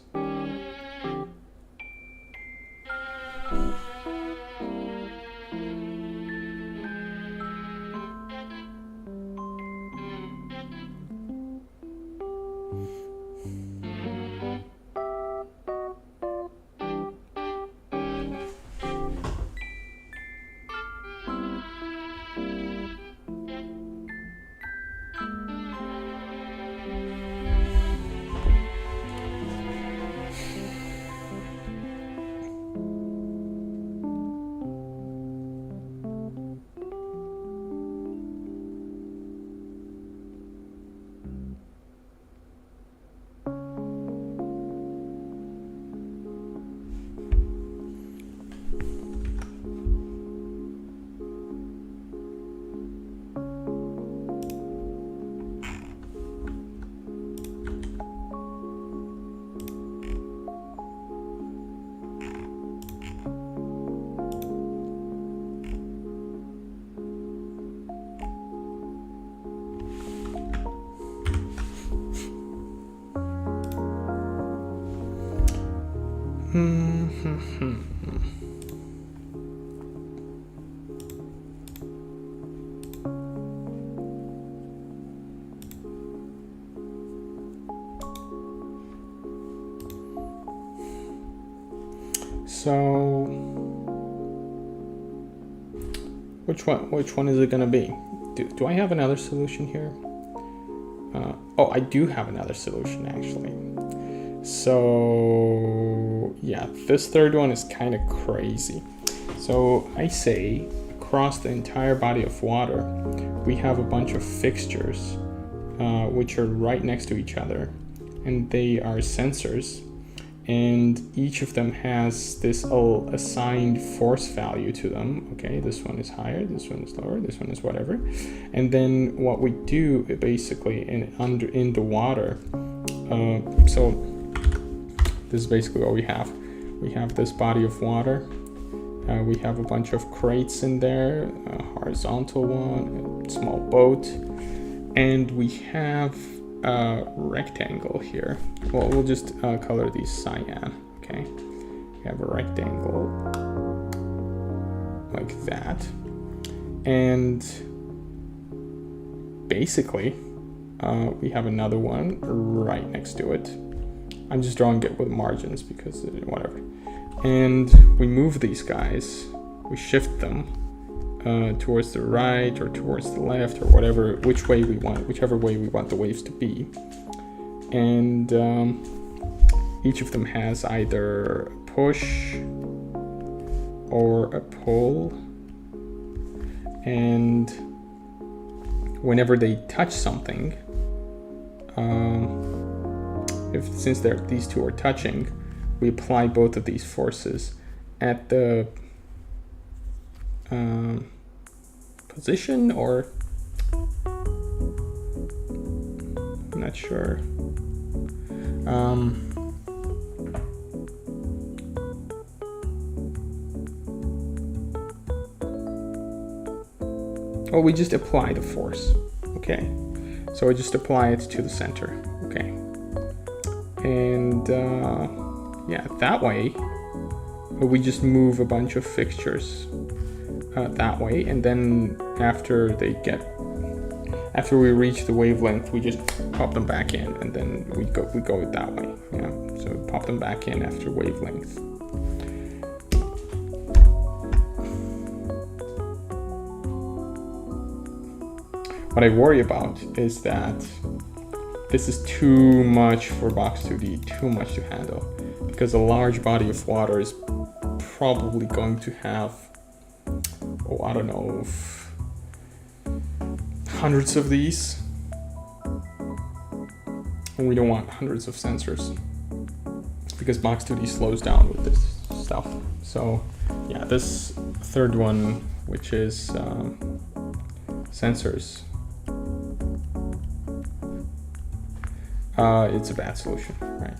So which one is it gonna be? Do I have another solution here? Oh, I do have another solution actually. So yeah, this third one is kind of crazy. So I say across the entire body of water, we have a bunch of fixtures which are right next to each other, and they are sensors, and each of them has this assigned force value to them. Okay, this one is higher, this one is lower, this one is whatever. And then what we do basically in the water, so this is basically what we have. We have this body of water. We have a bunch of crates in there, a horizontal one, a small boat, and we have a rectangle here. Well, we'll just color these cyan, okay? We have a rectangle like that. And basically, we have another one right next to it. I'm just drawing it with margins because whatever. And we move these guys, we shift them towards the right or towards the left or whatever, whichever way we want the waves to be. And each of them has either a push or a pull. And whenever they touch something, since these two are touching, we apply both of these forces at the position, or I'm not sure. Oh, we just apply the force. Okay, so we just apply it to the center. Okay, and yeah, that way we just move a bunch of fixtures that way, and then after we reach the wavelength, we just pop them back in, and then we go that way. Yeah, so we pop them back in after wavelength. What I worry about is that this is too much for Box2D, too much to handle, because a large body of water is probably going to have, oh, I don't know, hundreds of these. And we don't want hundreds of sensors, because Box2D slows down with this stuff. So yeah, this third one, which is sensors, it's a bad solution, right?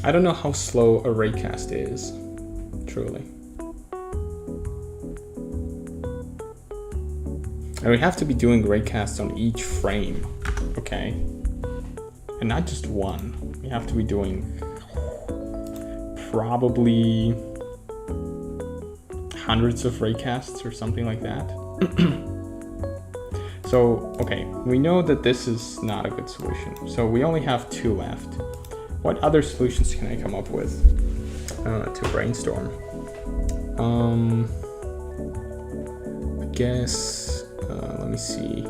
I don't know how slow a raycast is, truly. And we have to be doing raycasts on each frame, okay? And not just one. We have to be doing probably hundreds of raycasts or something like that. So, okay, we know that this is not a good solution. So we only have 2 left. What other solutions can I come up with to brainstorm? I guess, let me see.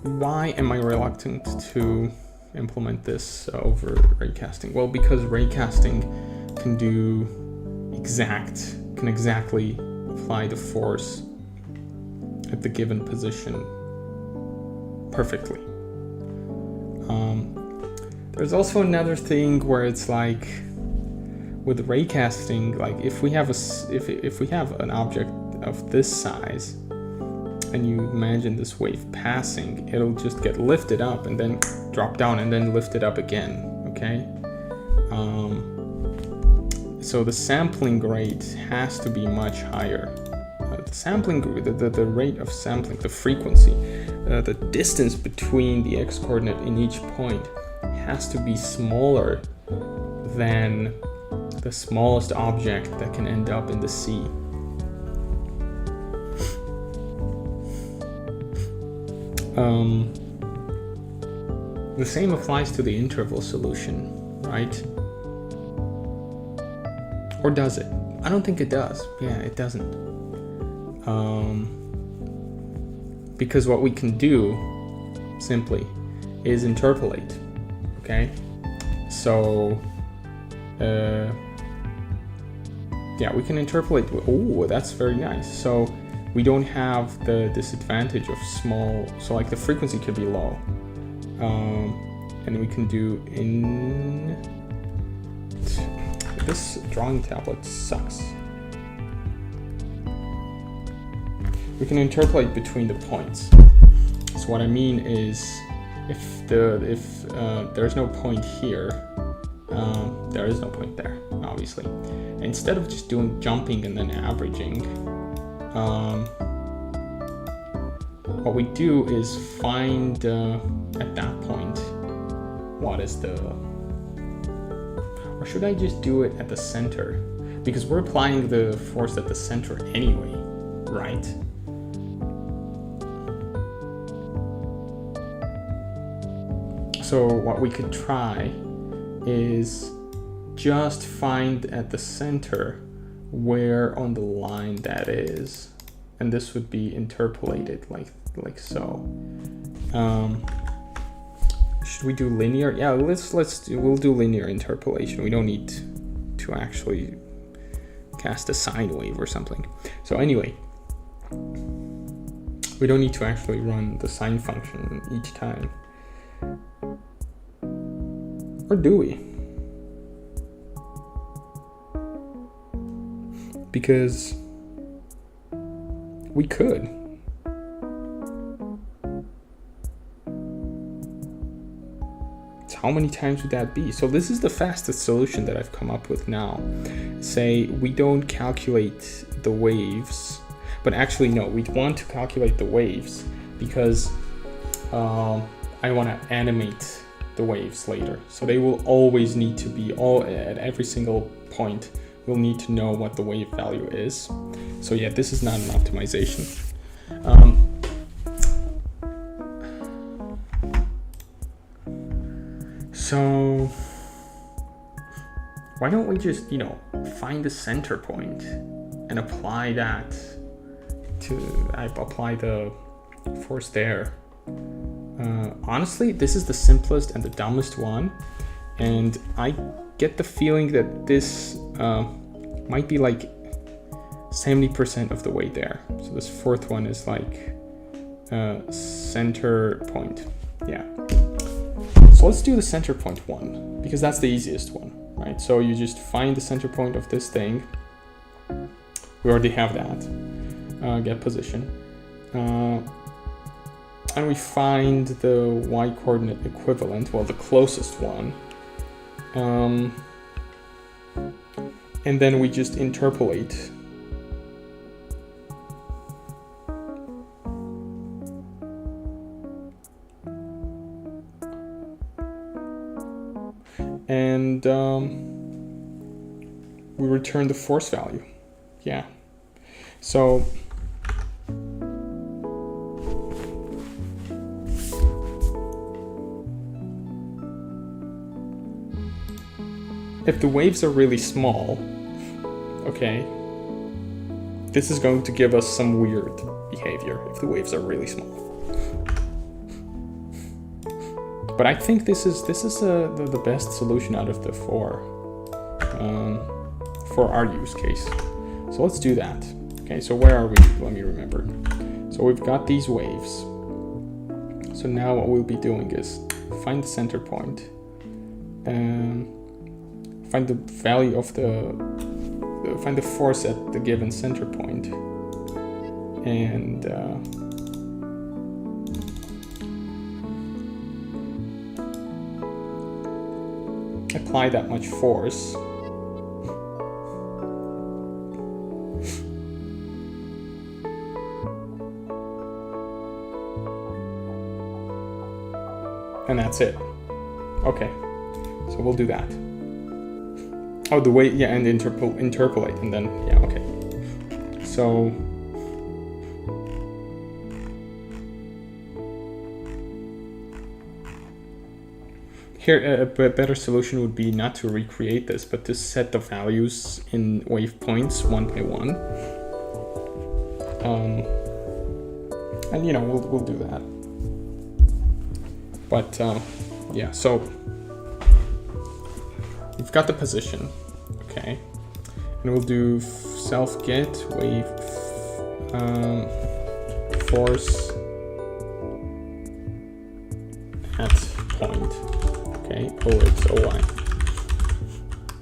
Why am I reluctant to implement this over raycasting? Well, because raycasting can exactly apply the force at the given position perfectly. There's also another thing where it's like with raycasting, like if we have an object of this size and you imagine this wave passing, it'll just get lifted up and then drop down and then lift it up again, okay? So the sampling rate has to be much higher. The rate of sampling, the frequency, the distance between the x-coordinate in each point has to be smaller than the smallest object that can end up in the sea. The same applies to the interval solution, right? Or does it? I don't think it does. Yeah, it doesn't. Because what we can do simply is interpolate, okay? So, yeah, we can interpolate. Oh, that's very nice. So we don't have the disadvantage of small, so like the frequency could be low. And we can do this drawing tablet sucks. We can interpolate between the points. So what I mean is, if there's no point here, there is no point there, obviously. Instead of just doing jumping and then averaging, what we do is find at that point what is the, or should I just do it at the center? Because we're applying the force at the center anyway, right? So what we could try is just find at the center where on the line that is, and this would be interpolated like so. Should we do linear? Yeah, we'll do linear interpolation. We don't need to actually cast a sine wave or something. So anyway, we don't need to actually run the sine function each time. Or do we? Because we could. So how many times would that be? So this is the fastest solution that I've come up with now. Say we don't calculate the waves, but actually no, we want to calculate the waves because I want to animate the waves later. So they will always need to be at every single point. We'll need to know what the wave value is. So yeah, this is not an optimization. So why don't we just, find the center point and apply that I apply the force there. Honestly, this is the simplest and the dumbest one. And I get the feeling that this might be like 70% of the way there. So this fourth one is like center point. Yeah. So let's do the center point one, because that's the easiest one, right? So you just find the center point of this thing. We already have that. Get position. And we find the y coordinate equivalent, well, the closest one. And then we just interpolate. And we return the force value. Yeah. So if the waves are really small, okay, this is going to give us some weird behavior if the waves are really small. But I think this is the best solution out of the four for our use case. So let's do that. Okay, so where are we? Let me remember. So we've got these waves. So now what we'll be doing is find the center point and find the value of find the force at the given center point, and apply that much force. And that's it. Okay, so we'll do that. Oh, the way, yeah, and interpolate, and then, yeah, okay. So, Here, a better solution would be not to recreate this, but to set the values in wave points one by one. And you know, we'll do that. But yeah, so we've got the position, okay, and we'll do self get wave force at point, okay, OX, OY.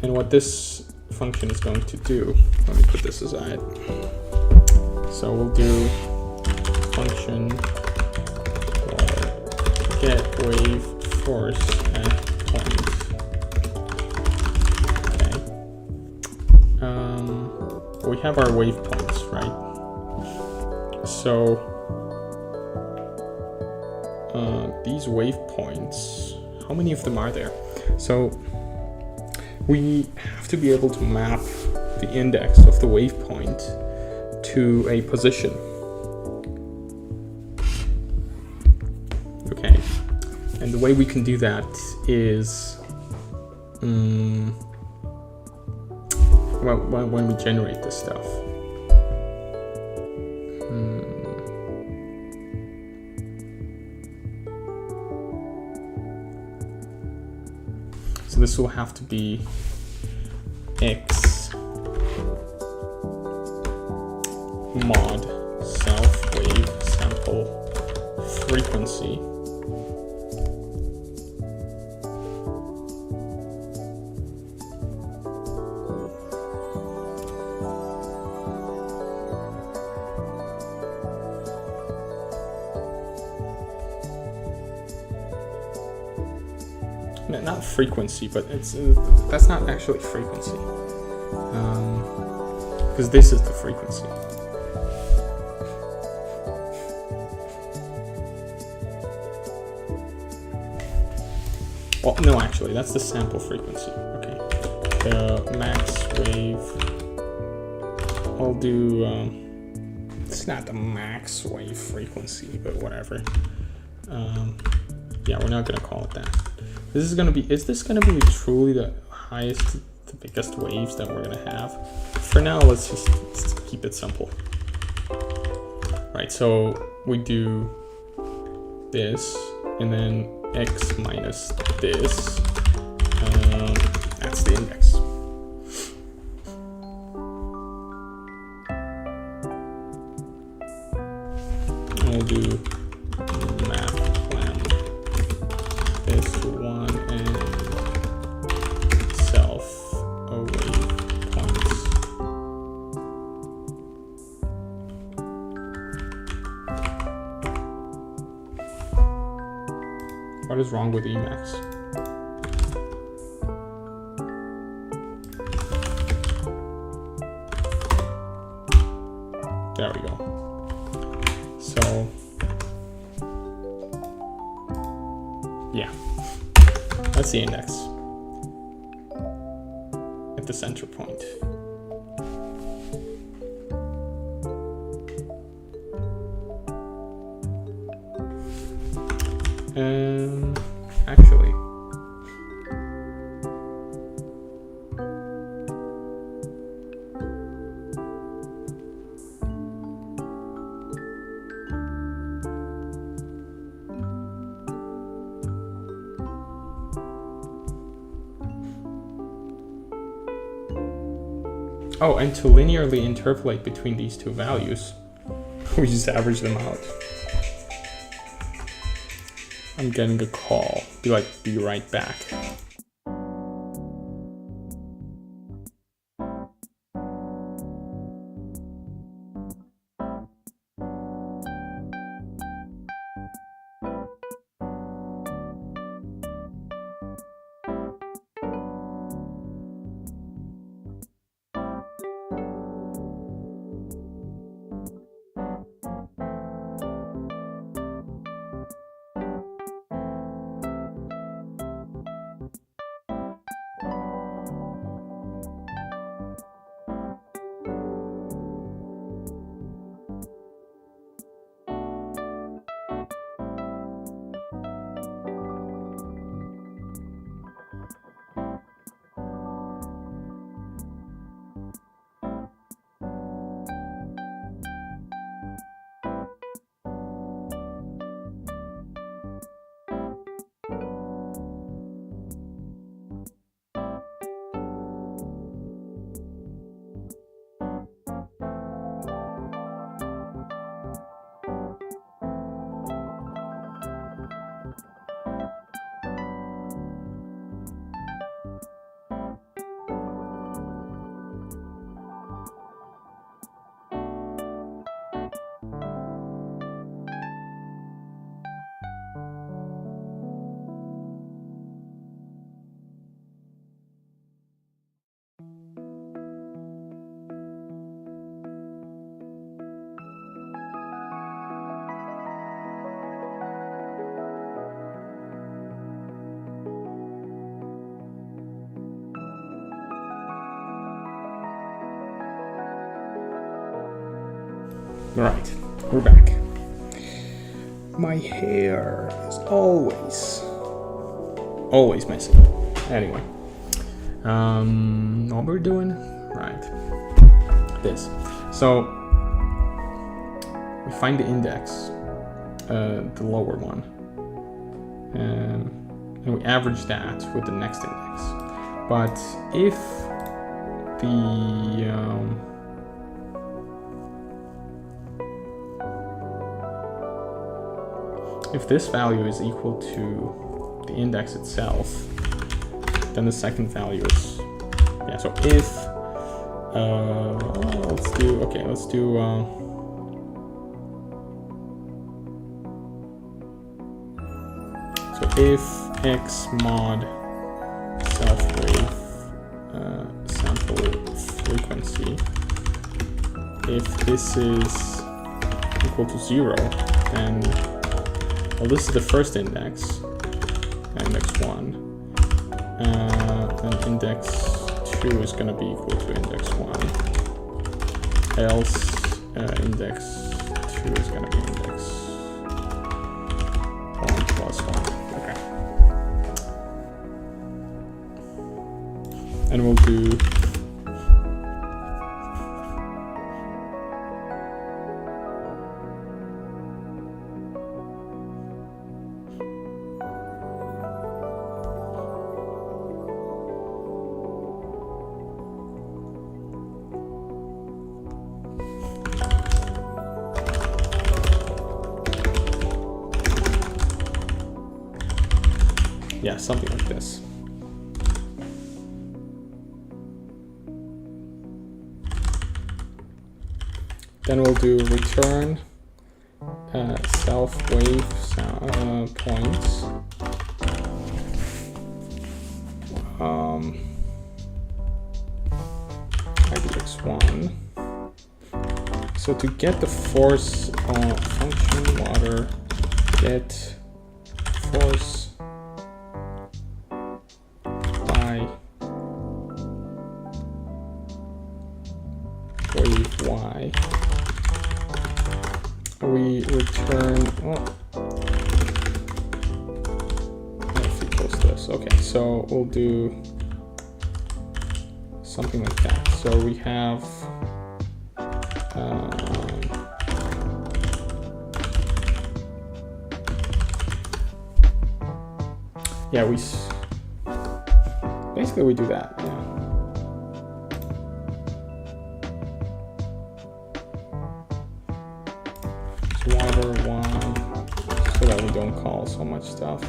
And what this function is going to do, let me put this aside. So we'll do function for get wave force at point. Okay. We have our wave points, right? So these wave points, how many of them are there? So we have to be able to map the index of the wave point to a position. Okay, and the way we can do that is well, when we generate this stuff. So this will have to be x mod self wave sample frequency not frequency, but it's that's not actually frequency, because this is the frequency. Well, no, actually, that's the sample frequency. Okay, the max wave. I'll do. It's not the max wave frequency, but whatever. Yeah, we're not gonna call it that. This is gonna be. Is this gonna be truly the highest, the biggest waves that we're gonna have? For now, let's just keep it simple. Right. So we do this, and then x minus this. That's the index. And we'll do map plan this one and self away points. What is wrong with Emacs? There we go. So, yeah, that's the index at the center point. Actually, oh, and to linearly interpolate between these two values, we just average them out. I'm getting a call. Be right back. Right, we're back. My hair is always messy. Anyway, what we're doing, right? This. So we find the index, the lower one, and we average that with the next index. But if this value is equal to the index itself, then the second value is, yeah, so if, let's do so if x mod self-wave sample frequency, if this is equal to 0, then, well, this is the first index, index 1, then index 2 is going to be equal to index 1, else index 2 is going to be index 1 plus 1. Okay. And we'll do yeah, something like this. Then we'll do return self-wave points. IDX1. So to get the force function water, get force by wave y. We return, if equals this. Okay, so we'll do something like that. So we have yeah, basically we do that, yeah. Water one, so that we don't call so much stuff.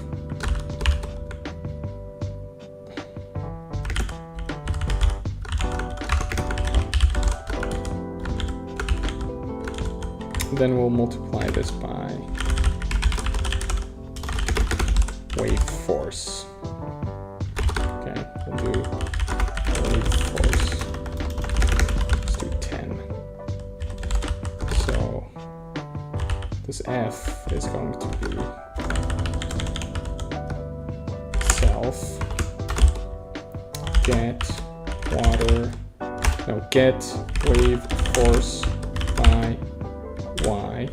Then we'll multiply this by wave force. Okay, we'll do wave force. Let's do 10. So this F is going to be self get wave force by y.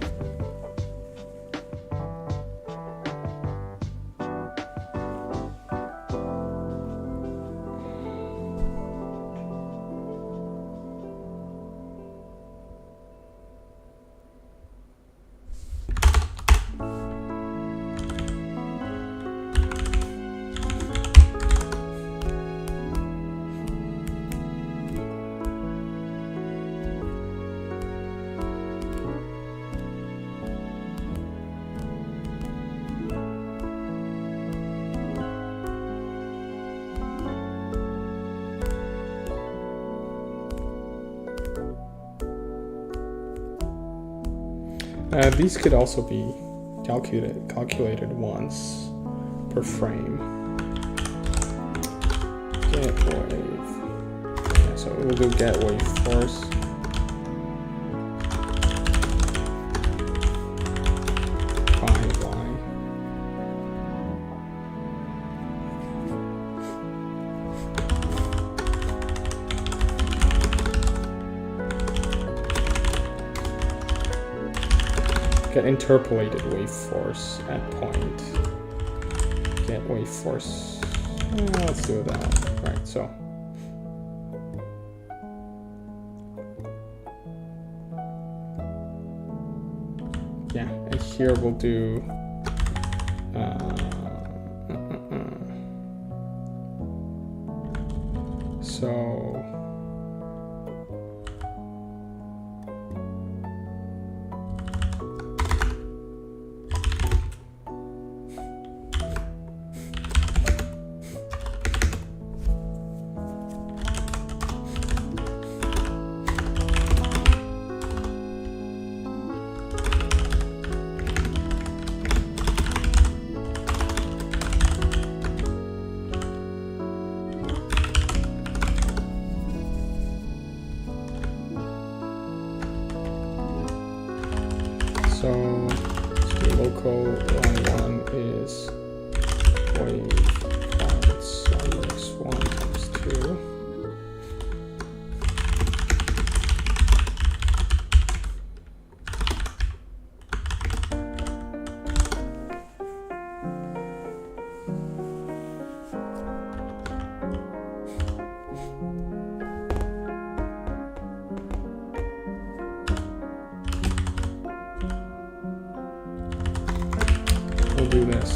These could also be calculated once per frame. Get wave. Yeah, so we'll do get wave force. Get interpolated wave force at point. Get wave force. Let's do that. Right, so. Yeah, and here we'll do. So. So the local line 1 is wave points x1 times 2. We'll do this.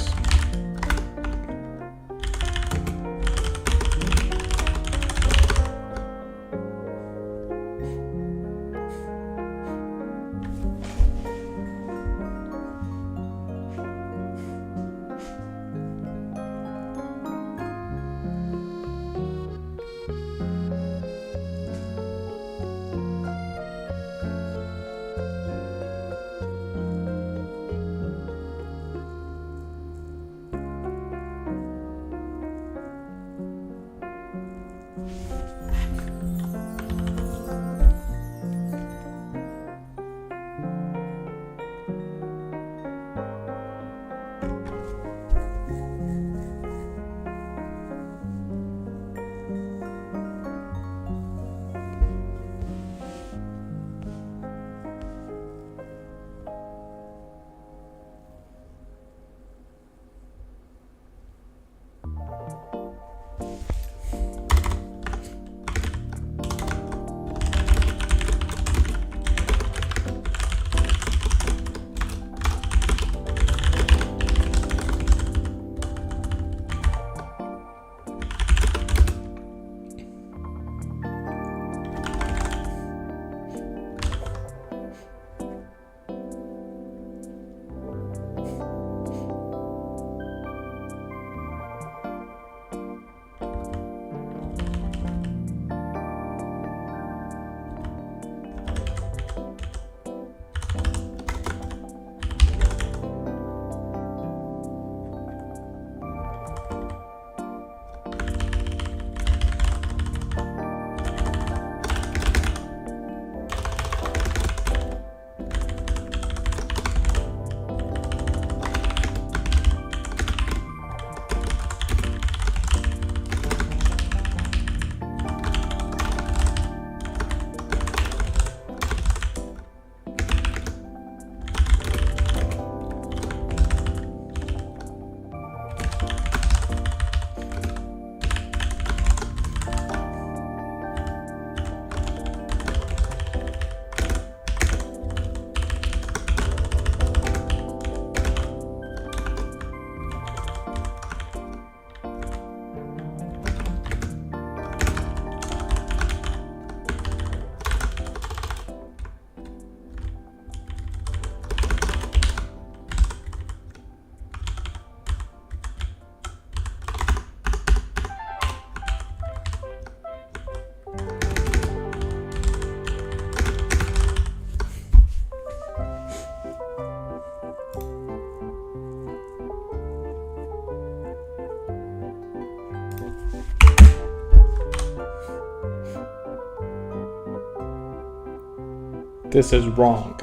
This is wrong.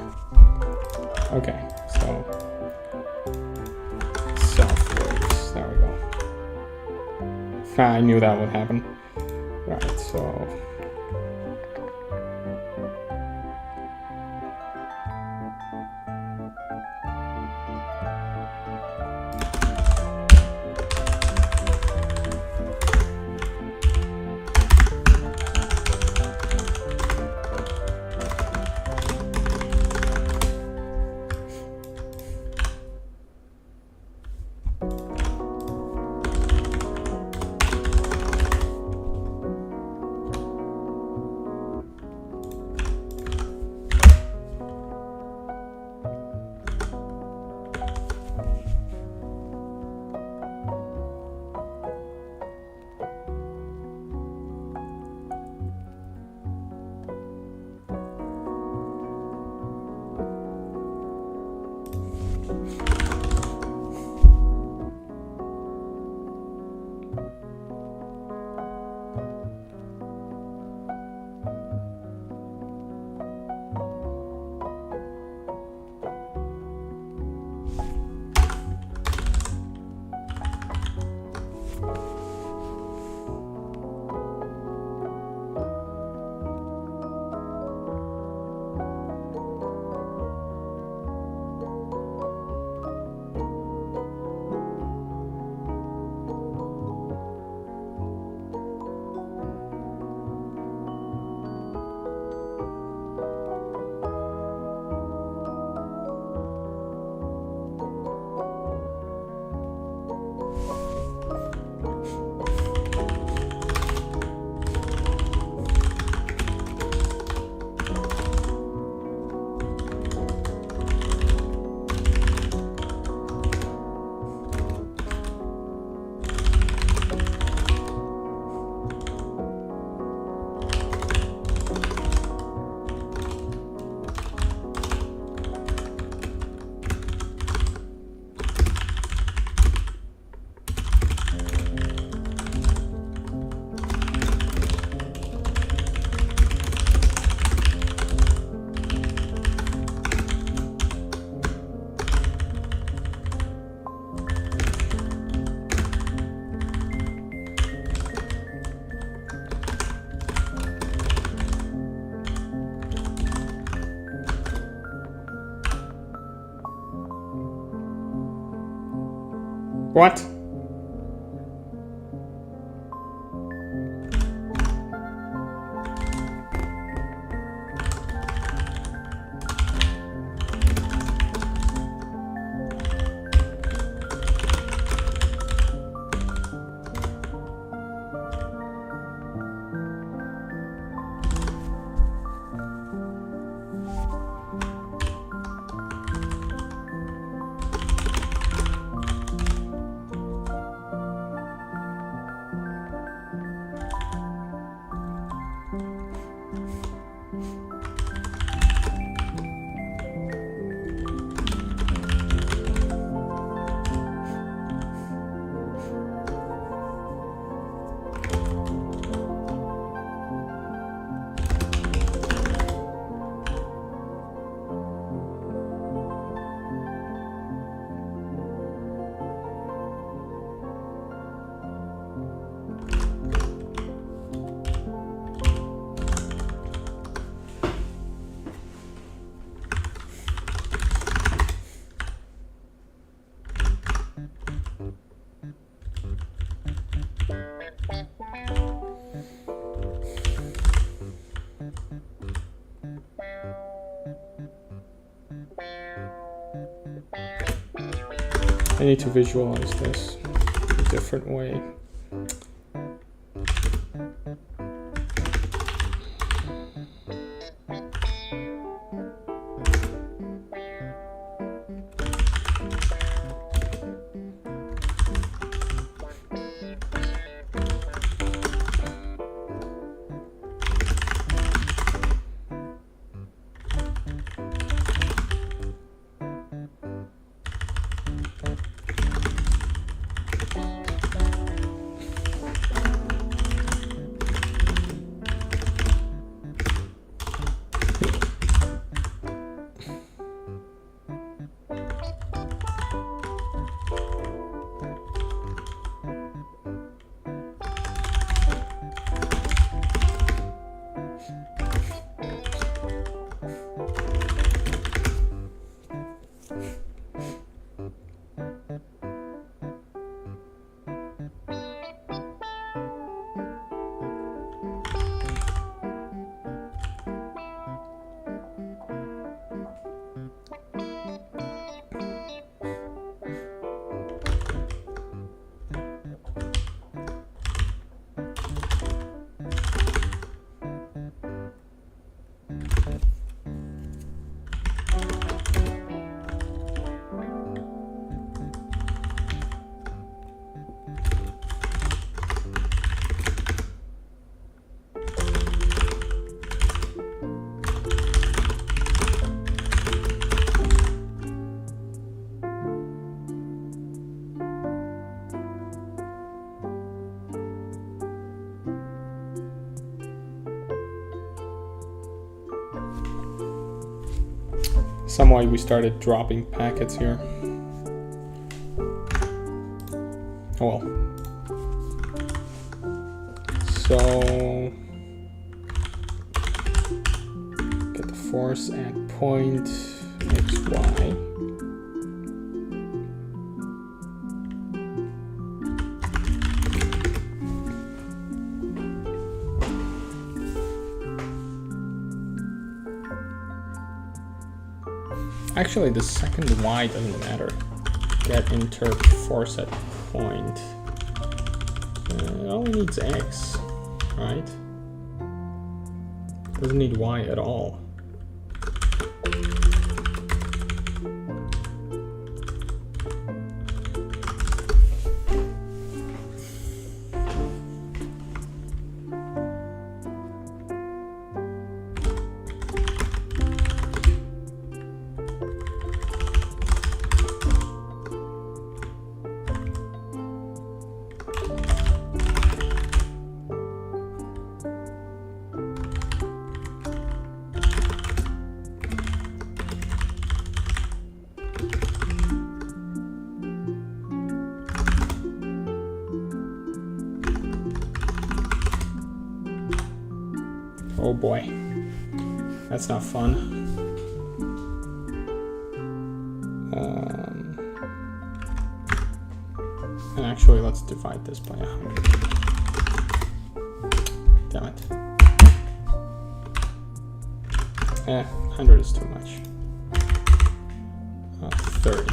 Okay, so southwards. There we go. I knew that would happen. Right, so What? I need to visualize this a different way. Some way we started dropping packets here. Oh well. So get the force at point xy. Actually, the second y doesn't matter. Get interp force at point. It only needs x, right? Doesn't need y at all. Oh boy, that's not fun. Actually, let's divide this by 100. Damn it. 100 is too much. 30.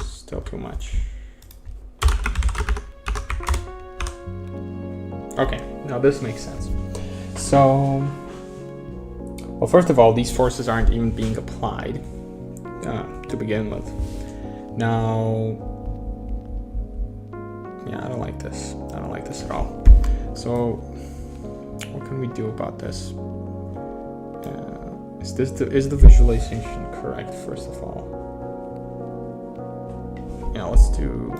Still too much. Okay, now this makes sense. So, well, first of all, these forces aren't even being applied to begin with. Now, yeah, I don't like this. I don't like this at all. So, what can we do about this? Is the visualization correct, first of all? Yeah, let's do...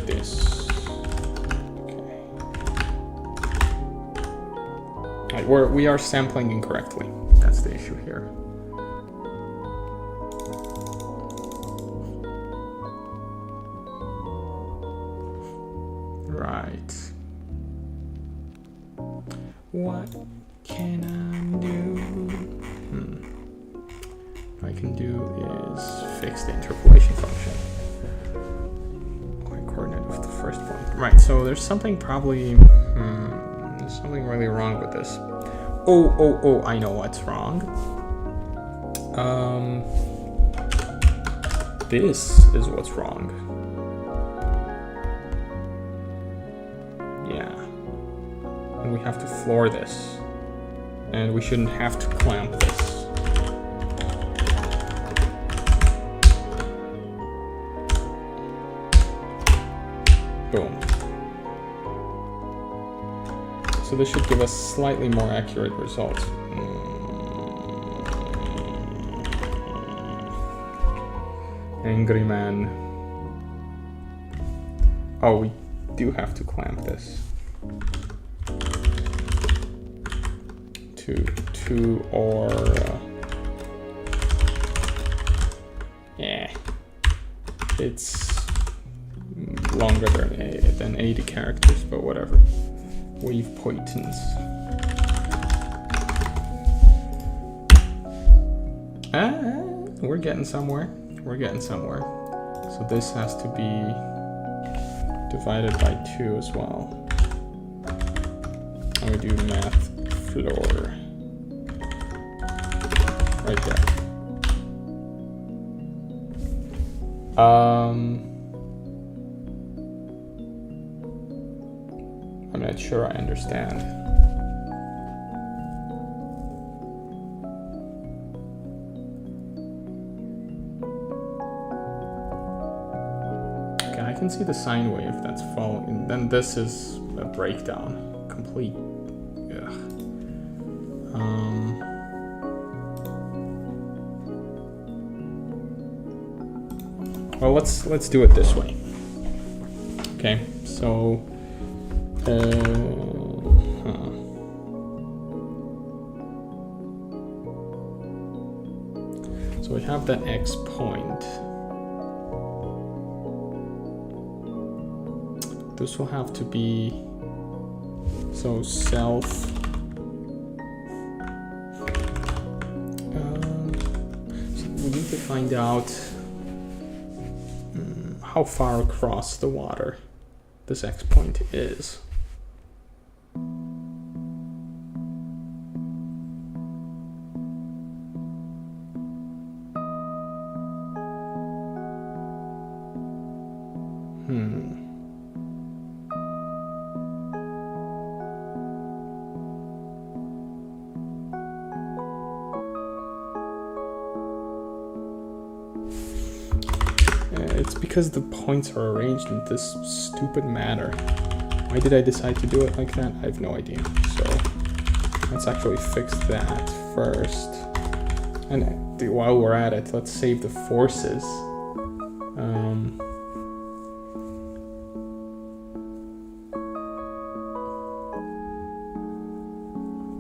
this. Okay. Right, we are sampling incorrectly. That's the issue here. Right. What can I do? What I can do is fix the interpolation function. Coordinate with the first point. Right, so there's something probably... there's something really wrong with this. Oh, I know what's wrong. This is what's wrong. Yeah. And we have to floor this. And we shouldn't have to clamp this. Boom. So this should give us slightly more accurate results. Angry man. Oh, we do have to clamp this. To or... yeah. It's longer than 80 characters, but whatever. Weave poitons. We're getting somewhere. We're getting somewhere. So this has to be divided by 2 as well. And we do math floor. Right there. I'm not sure I understand. Okay, I can see the sine wave that's following. Then this is a breakdown. Complete. Ugh. Well, let's do it this way. Okay, so so we have that X point. This will have to be so self. So we need to find out how far across the water this X point is. It's because the points are arranged in this stupid manner. Why did I decide to do it like that? I have no idea. So let's actually fix that first. And while we're at it, let's save the forces.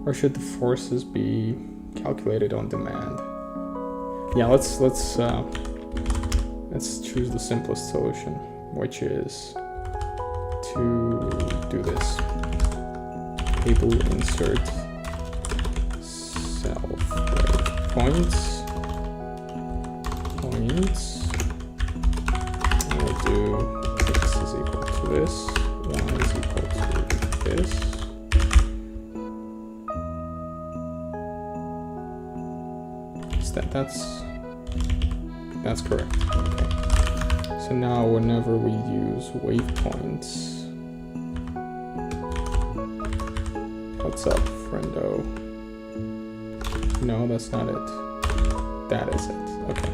Or should the forces be calculated on demand? Yeah, let's choose the simplest solution, which is to do this. Table insert self wave. points. We'll do x is equal to this, y is equal to this. That's correct. Okay. So now whenever we use waypoints, what's up, friendo? No, that's not it. That is it. Okay.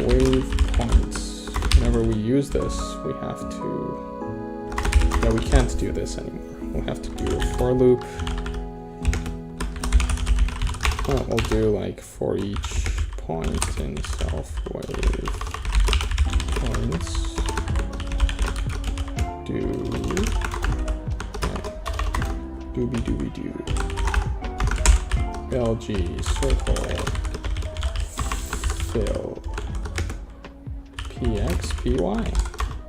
Waypoints. Whenever we use this, we have to. No, we can't do this anymore. We'll have to do a for loop. Well, we'll do like for each point in self wave points. Doobie doo. LG circle fill px py,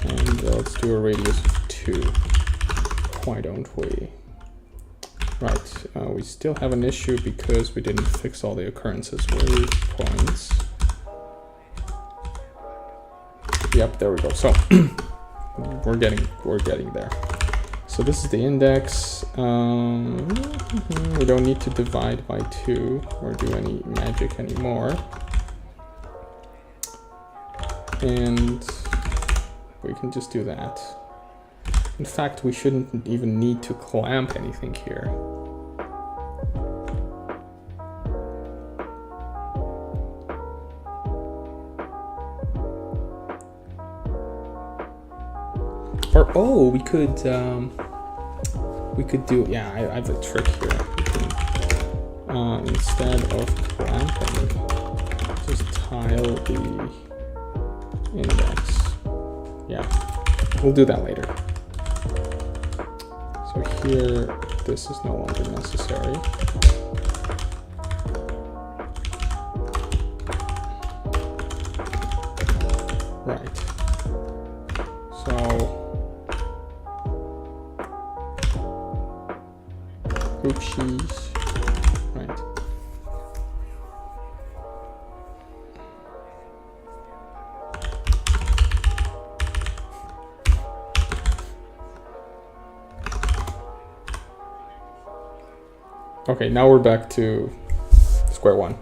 and let's do a radius of 2. Why don't we? Right, we still have an issue because we didn't fix all the occurrences. Waypoints. Yep, there we go. So we're getting there. So this is the index. We don't need to divide by 2 or do any magic anymore. And we can just do that. In fact, we shouldn't even need to clamp anything here. Or, oh, we could do, yeah, I have a trick here. We can, instead of clamping, just tile the index. Yeah, we'll do that later. So here, this is no longer necessary. Right. So oopsies. Right. Okay, now we're back to square one.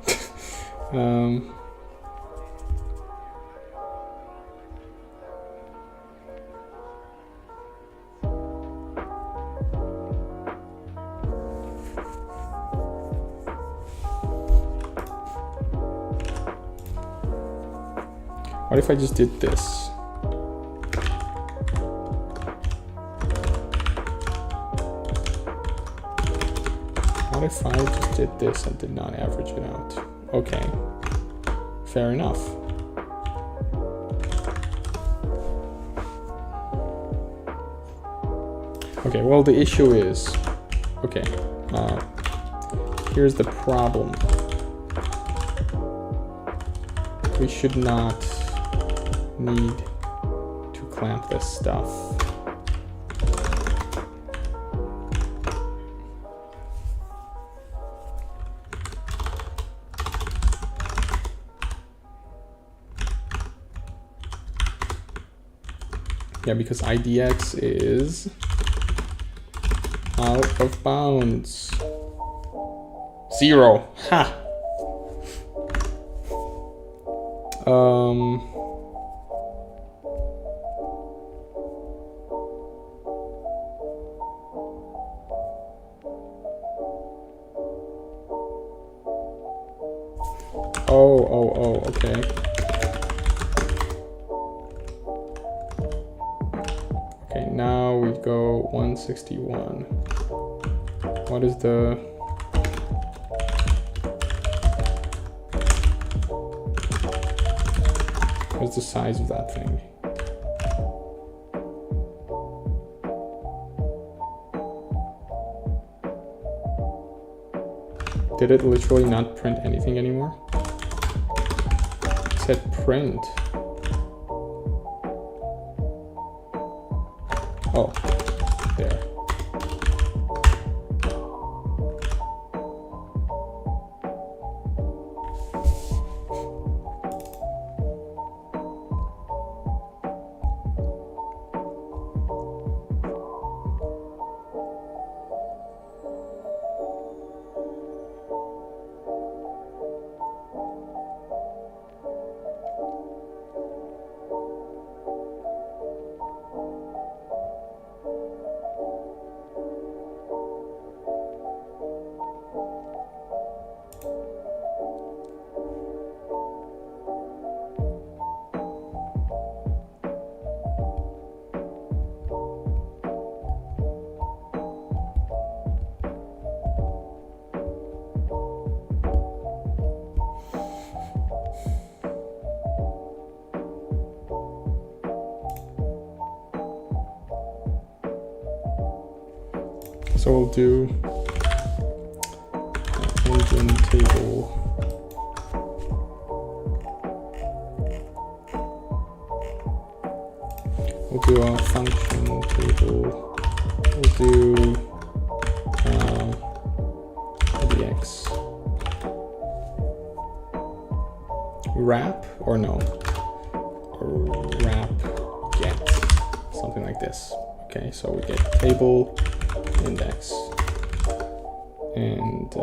What if I just did this? What if I just did this and did not average it out? Okay, fair enough. Okay, well, the issue is, okay, here's the problem. We should not need to clamp this stuff. Yeah, because IDX is out of bounds. 0. Ha! Oh, okay. Okay, now we go 161. What is the... What's the size of that thing? Did it literally not print anything anymore? It said print. Oh, there. So we'll do engine table. We'll do a function table. We'll do dx wrap, or no, wrap get, something like this. Okay, so we get table index, and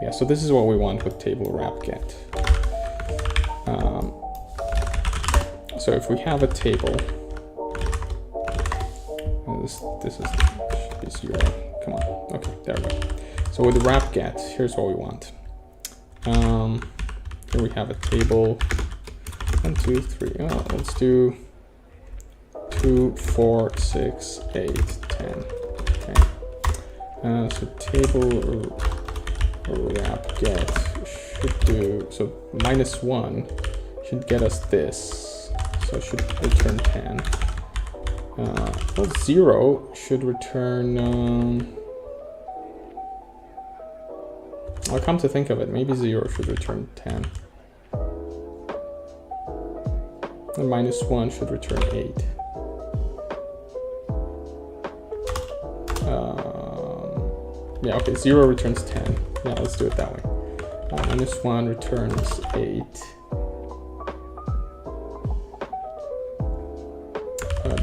yeah, so this is what we want with table wrap get. So if we have a table, this should be 0. Come on. Okay, there we go. So with the wrap get, here's what we want. Here we have a table. 1, 2, 3. Oh, let's do 2, 4, 6, 8, 10. Okay. So table wrap get should do, so -1 should get us this. So it should return 10. Well, 0 should return. I'll come to think of it, maybe 0 should return 10. And -1 should return 8. Yeah, okay, 0 returns 10. Yeah, let's do it that way. -1 returns 8.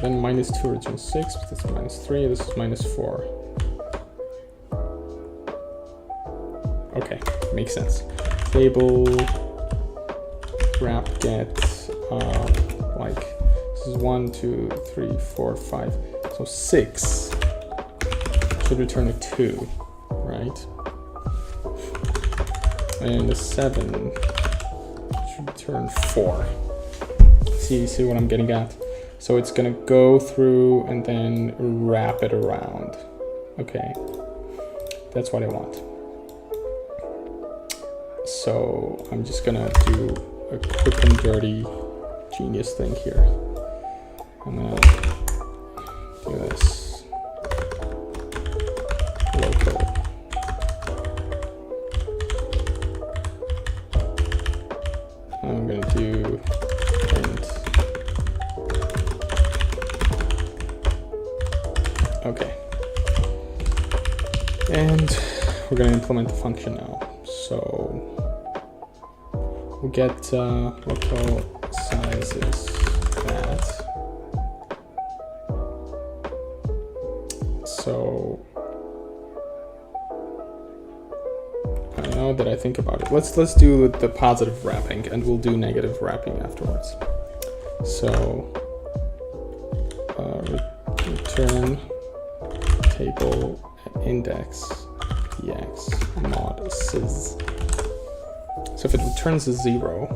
Then -2 returns 6, but that's -3, this is -4. Okay, makes sense. Table wrap get, like, this is 1, 2, 3, 4, 5, so 6 should return a 2, right? And a 7 should return 4. See what I'm getting at? So it's gonna go through and then wrap it around. Okay, that's what I want. So I'm just gonna do a quick and dirty genius thing here. I'm gonna do this local. I'm gonna do print. Okay, and we're going to implement the function now. So we'll get local size is that. So now that I think about it, let's do the positive wrapping, and we'll do negative wrapping afterwards. So return table index dx mod sys. So if it returns a 0,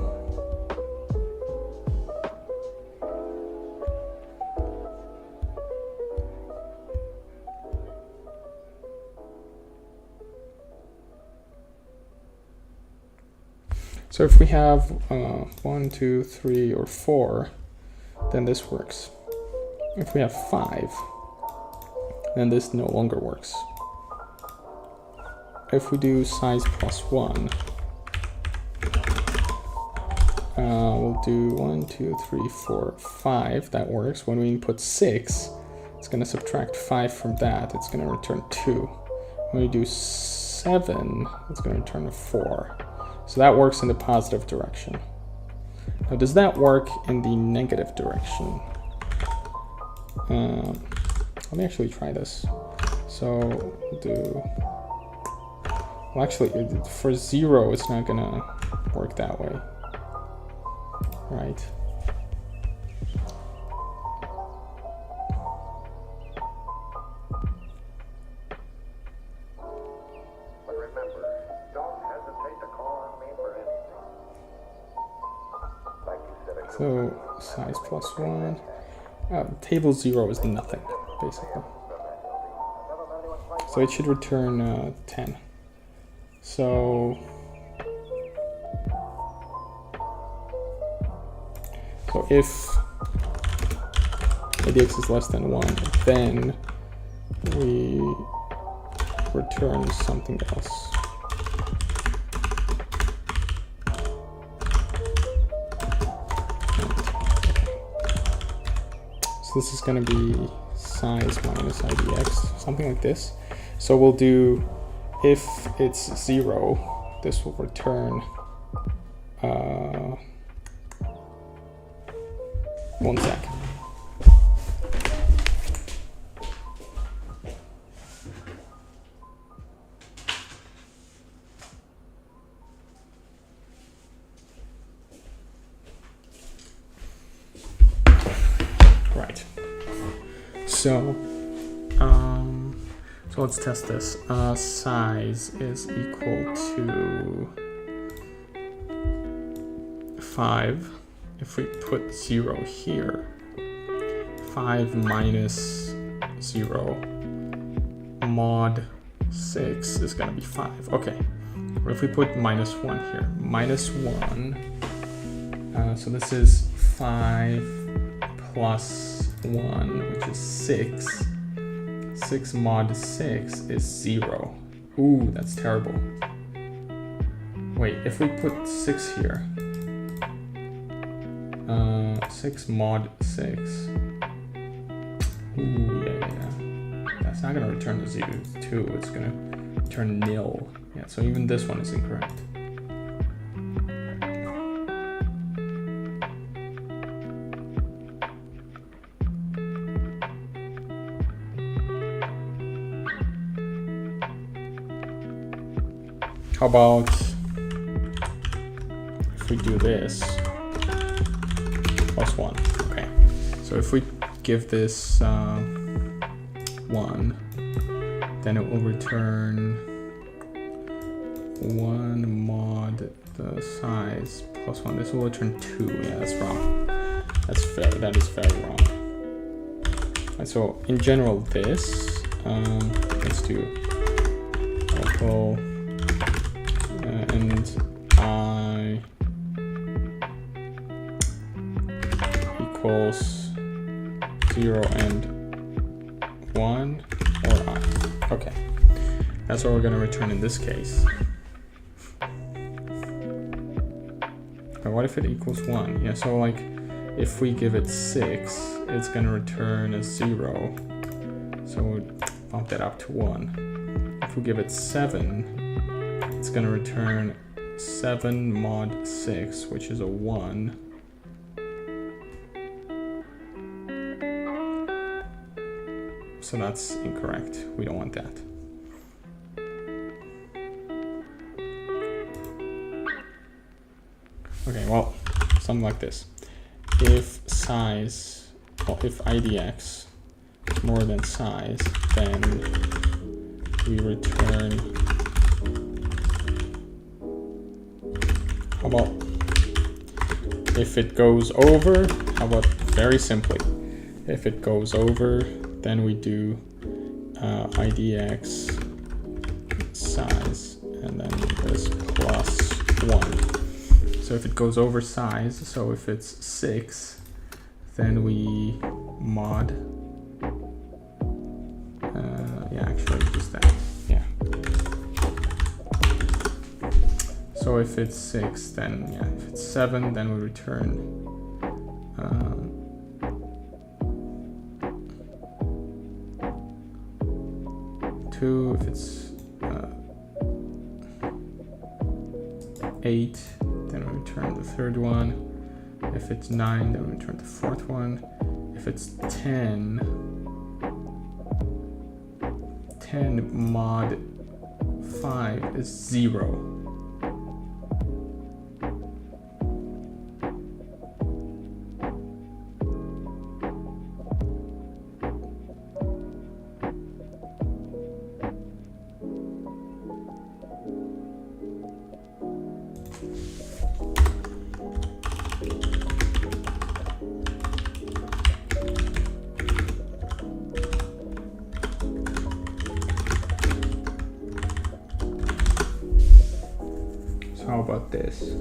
so if we have 1, 2, 3, or 4, then this works. If we have 5, then this no longer works. If we do size +1, we'll do 1, 2, 3, 4, 5. That works. When we input 6, it's going to subtract 5 from that. It's going to return 2. When we do 7, it's going to return a 4. So that works in the positive direction. Now, does that work in the negative direction? Let me actually try this. So we'll do, well, actually for 0, it's not gonna work that way, right? But remember, don't hesitate to call on me for anything. Like you said, So size +1. Table 0 is nothing, basically. So it should return 10. So if ADX is less than 1, then we return something else. So this is going to be size minus idx, something like this. So we'll do, if it's 0, this will return 1 sec. Right. So let's test this. Size is equal to 5. If we put 0 here, 5 minus 0 mod 6 is going to be 5. Okay. What if we put minus 1 here? Minus 1. So this is 5 plus 1, which is 6. 6 mod 6 is 0. Ooh, that's terrible. Wait, if we put 6 here, 6 mod 6. Ooh, yeah. That's not gonna return the 0 2, it's gonna return nil. Yeah, so even this one is incorrect. How about if we do this, plus 1, okay. So if we give this 1, then it will return 1 mod the size plus 1. This will return 2, yeah, that's wrong. That is very wrong. And so in general this, let's do local and I equals 0 and 1 or I. Okay, that's what we're going to return in this case. But what if it equals 1? Yeah, so like if we give it 6, it's going to return a 0. So we'll bump that up to 1. If we give it 7, it's going to return 7 mod 6, which is a 1. So that's incorrect. We don't want that. Okay, well, something like this. If size, well, if idx is more than size, then we return. How about if it goes over? How about very simply, if it goes over, then we do idx size and then this plus 1. So if it goes over size, so if it's 6, then we mod. Yeah, actually just that. Yeah. So if it's 6, then yeah. If it's 7, then we return 2. If it's 8, then we return the third one. If it's 9, then we return the fourth one. If it's 10 mod 5 is 0. How about this?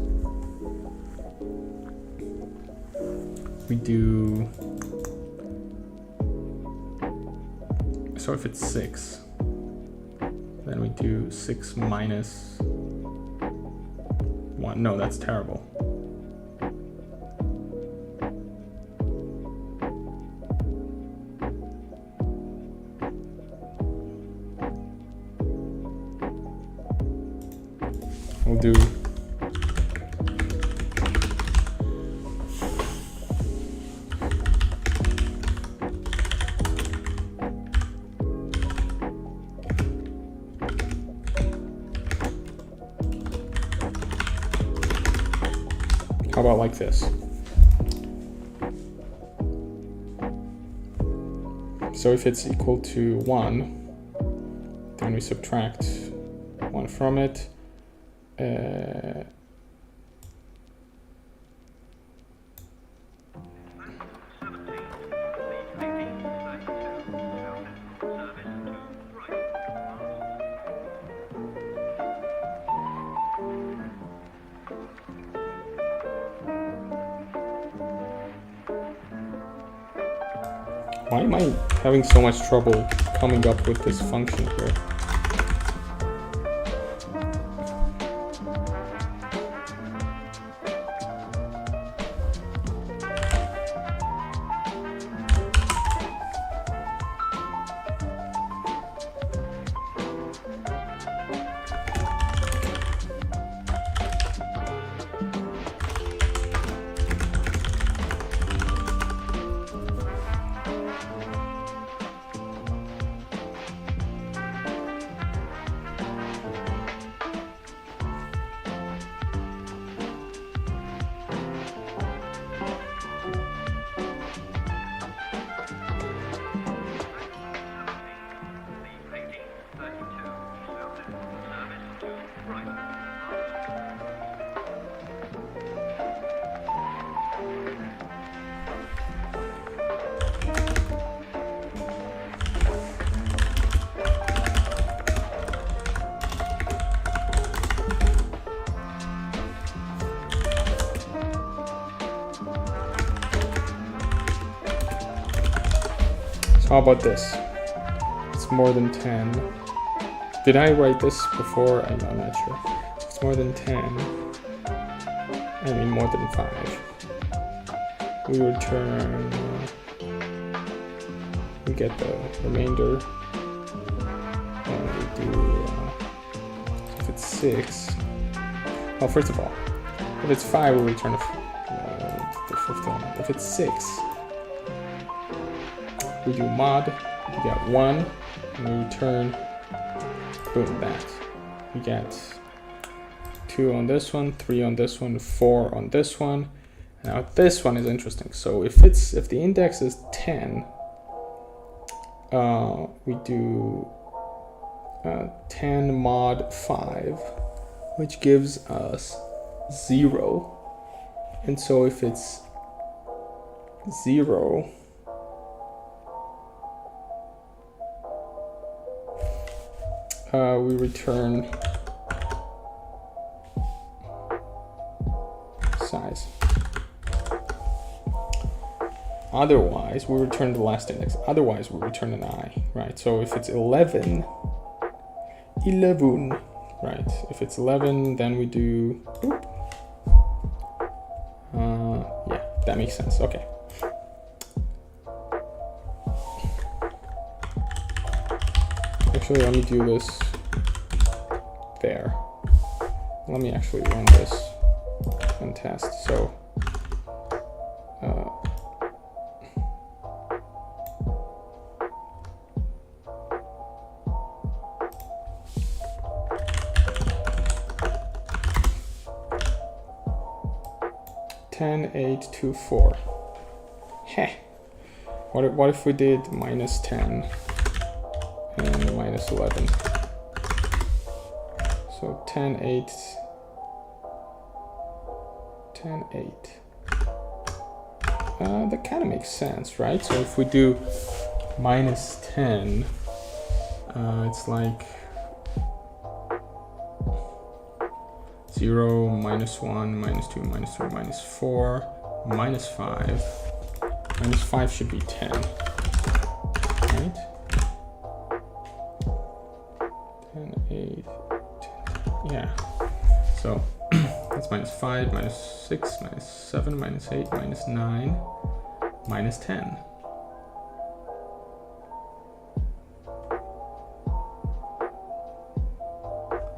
We do, so so if it's 6, then we do 6 minus 1. No, that's terrible. We'll do how about like this? So if it's equal to 1, then we subtract 1 from it. Why am I having so much trouble coming up with this function here? How about this? It's more than 10. Did I write this before? I'm not sure. It's more than 10. I mean more than 5. We return, we get the remainder. And we do, if it's 6. Well, first of all, if it's 5, we return the fifth element. If it's 6, we do mod, we get 1, and we return, boom, that. We get 2 on this one, 3 on this one, 4 on this one. Now this one is interesting. So if the index is 10, we do 10 mod 5, which gives us 0. And so if it's 0, we return size. Otherwise, we return the last index. Otherwise, we return an I, right? So if it's 11, right? If it's 11, then we do, yeah, that makes sense. Okay. Actually, let me do this there. Let me actually run this and test. So, 10, 8, 2, 4. Heh. What if we did minus 10 and minus 11? So 10, 8, 10, 8. That kind of makes sense, right? So if we do minus 10, it's like 0, minus 1, minus 2, minus 3, minus 4, minus 5. Minus 5 should be 10, right? Yeah. So that's minus 5, minus 6, minus 7, minus 8, minus 9, minus 10.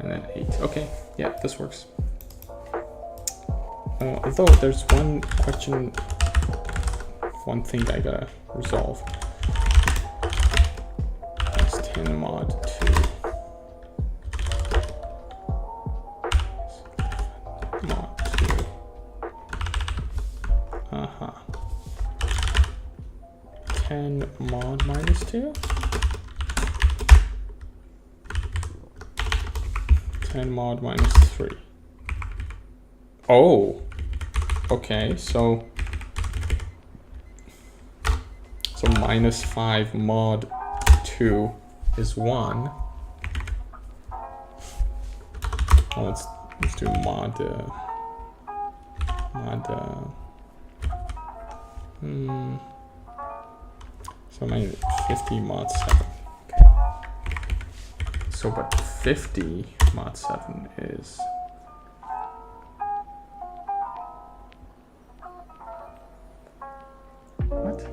And then 8. Okay, yeah, this works. Although there's one question, one thing I gotta resolve. That's 10 mod 2. Mod 2. Uh-huh. 10 mod minus 2? 10 mod minus 3. Oh, okay, so minus 5 mod 2 is 1. Well, let's do mod so minus 50 mod 7. Okay. So but 50 mod 7 is what?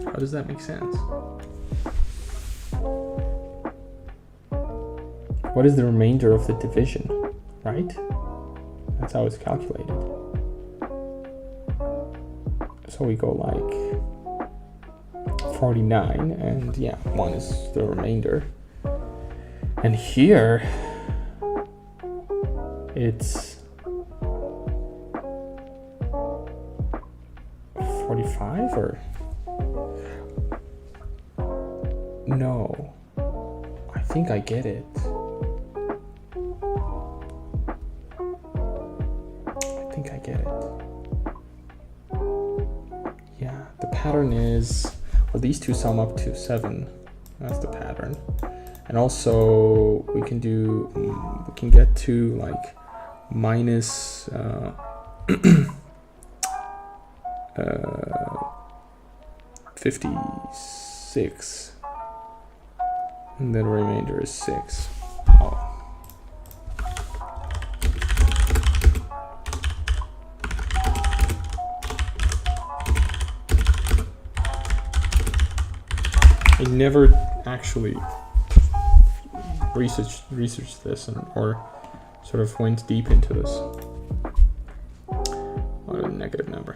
How does that make sense? What is the remainder of the division, right? That's how it's calculated. So we go like 49, and yeah, 1 is the remainder. And here, it's 45 or? No, I think I get it. Yeah, the pattern is, well, these two sum up to 7. That's the pattern. And also we can do, we can get to like minus 56, and then the remainder is 6. Oh. I never actually researched this or sort of went deep into this. What a negative number.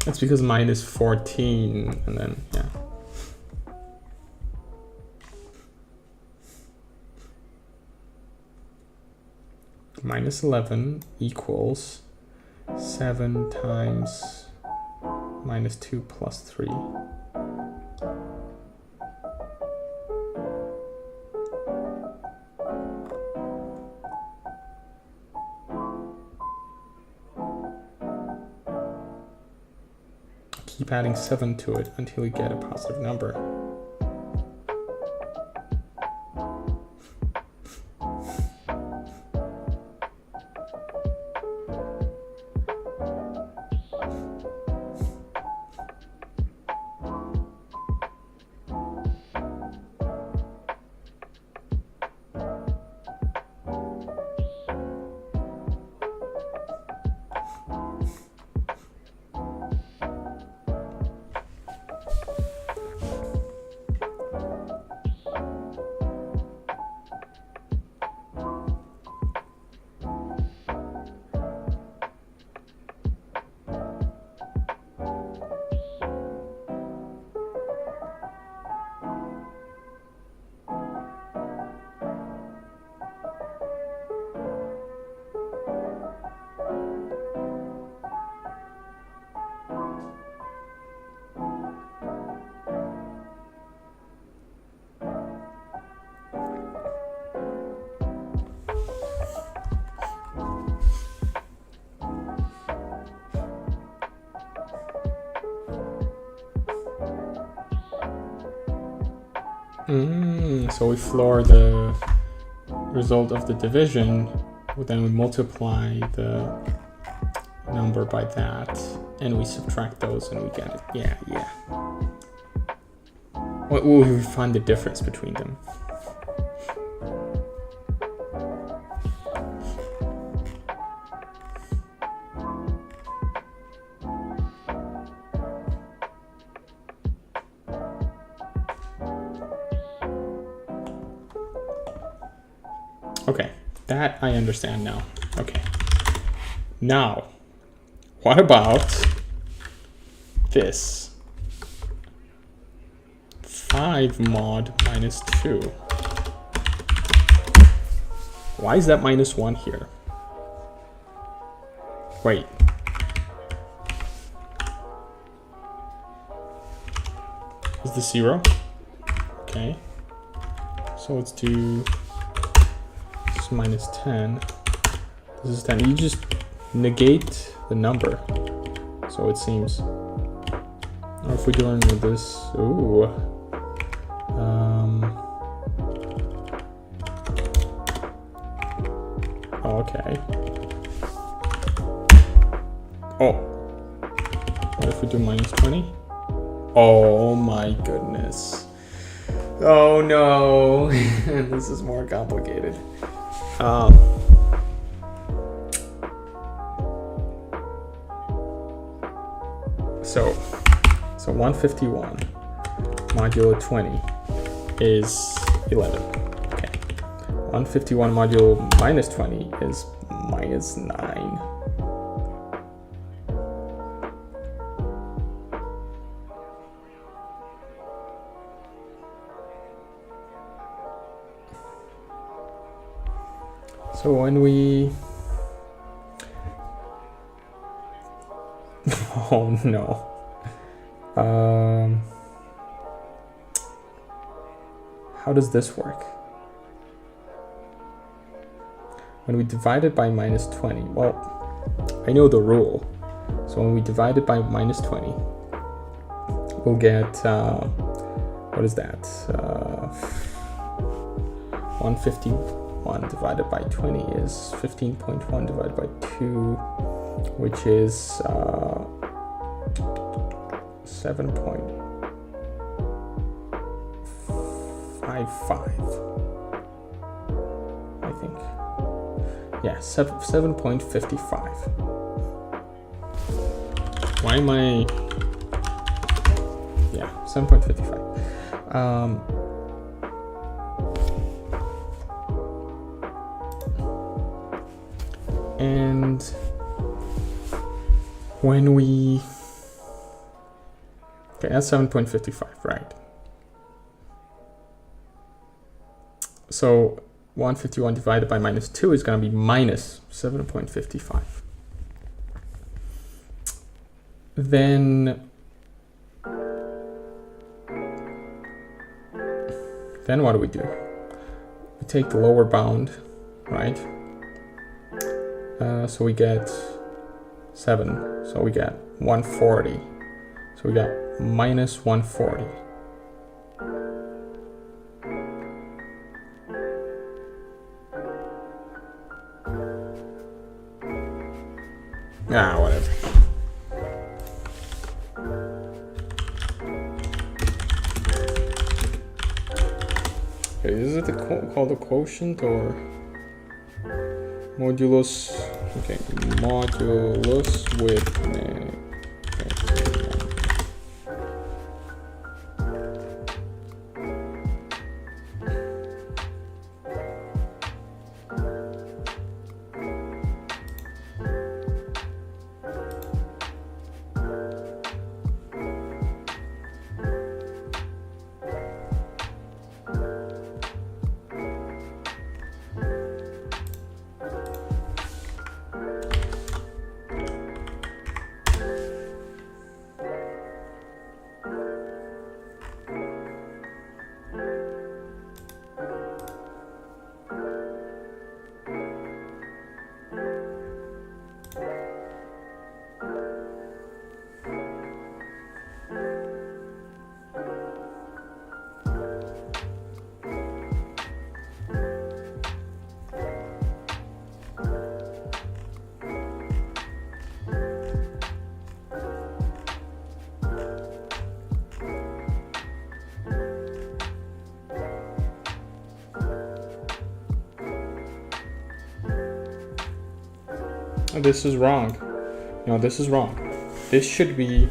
It's because minus 14 and then, yeah. Minus 11 equals 7 times minus 2 plus 3. Keep adding 7 to it until you get a positive number. So we floor the result of the division, then we multiply the number by that, and we subtract those, and we get it. Yeah. What will we find the difference between them? Okay, that I understand now. Okay. Now, what about this? 5 mod minus 2. Why is that minus 1 here? Wait. Is this 0? Okay. So let's do this minus 10. This is 10. You just negate the number. So it seems. Or if we do it with this, ooh. Okay. Oh. What if we do minus 20? Oh my goodness. Oh no. This is more complicated. So 151 modulo 20 is 11. Okay. 151 modulo minus 20 is minus 9. So when we... Oh no. How does this work? When we divide it by minus 20, well, I know the rule. So when we divide it by minus 20, we'll get, what is that? 151 divided by 20 is 15.1 divided by 2, which is 7.55, I think. Yeah, 7.55. Why am I... Yeah, 7.55. And when we... Okay, that's 7.55, right? So 151 divided by minus 2 is going to be minus 7.55. Then what do we do? We take the lower bound, right? So we get 7, so we get 140. So we got minus 140. Ah, whatever. Okay, is it called a quotient or modulus? Okay, modulus with This is wrong. No, this is wrong. This should be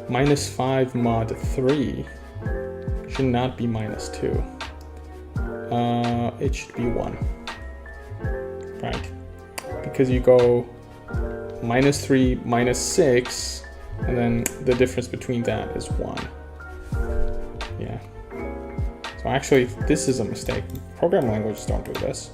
minus 5 mod 3. Should not be minus 2. It should be 1. Right? Because you go minus 3, minus 6, and then the difference between that is 1. Yeah. So actually, this is a mistake. Programming languages don't do this.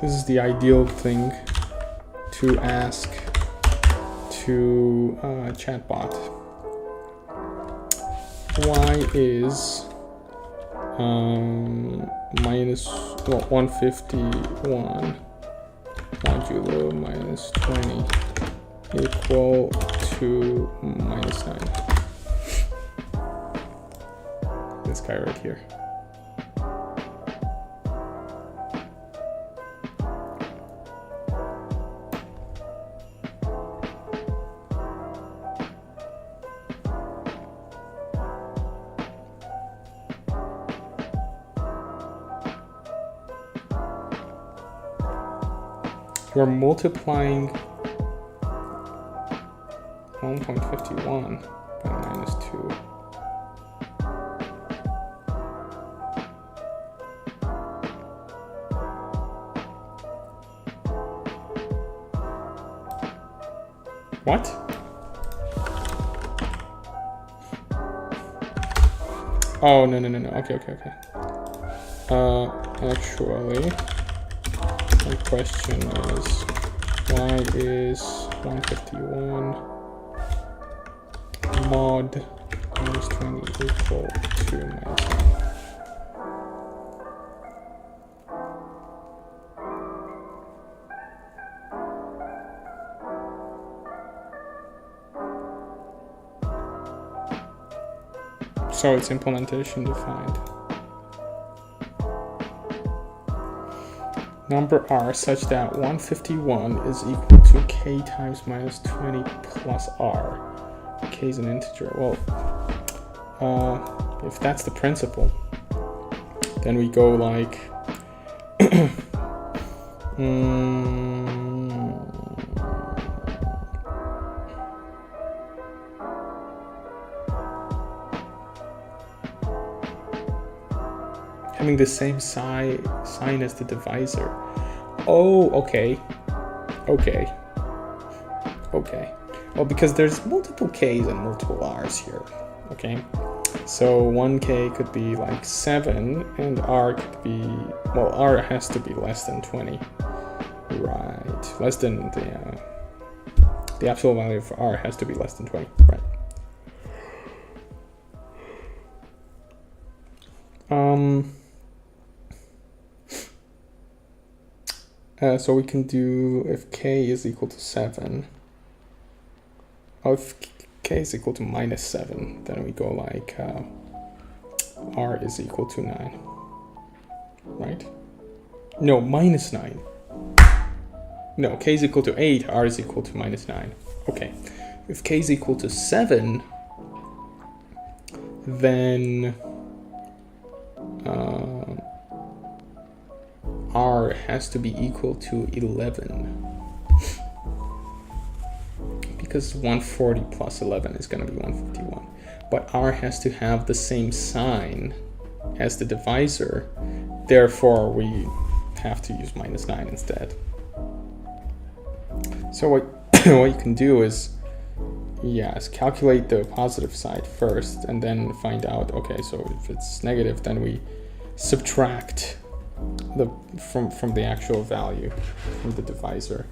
This is the ideal thing to ask to chatbot. Why is minus 151 modulo minus 20 equal to minus 9? This guy right here. You're multiplying 1.51 by minus 2. What? Oh, no. Okay. Actually, my question is, why is 151 mod minus 20 equal to minus 9? So it's implementation defined. Number r such that 151 is equal to k times minus 20 plus r. K is an integer. Well, if that's the principle, then we go like having the same sign as the divisor. Oh, okay. Well, because there's multiple k's and multiple r's here, okay? So 1k could be like 7, and r could be, well, r has to be less than 20. Right, less than the absolute value of r has to be less than 20, right? So we can do, if k is equal to 7, or if k is equal to minus 7, then we go like r is equal to 9, right? No, minus 9. No, k is equal to 8, r is equal to minus 9. Okay, if k is equal to 7, then r has to be equal to 11, because 140 plus 11 is going to be 151, but r has to have the same sign as the divisor, therefore we have to use minus 9 instead. So what you can do is, yes, calculate the positive side first and then find out, okay, so if it's negative, then we subtract the from the actual value from the divisor,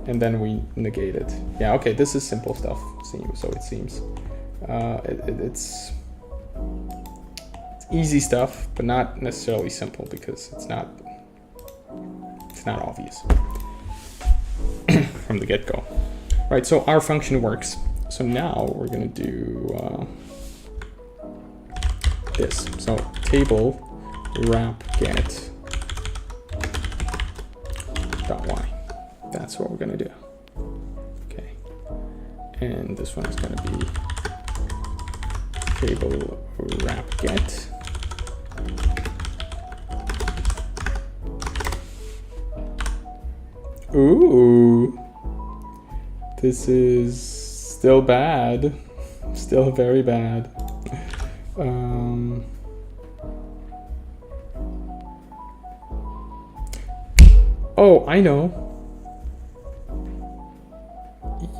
and then we negate it. Yeah, okay, this is simple stuff. So it seems it's easy stuff, but not necessarily simple because it's not obvious from the get-go. Right, so our function works. So now we're gonna do this. So table wrap get dot y. That's what we're gonna do. Okay, and this one is gonna be table wrap get ooh, this is still bad, still very bad. Oh, I know.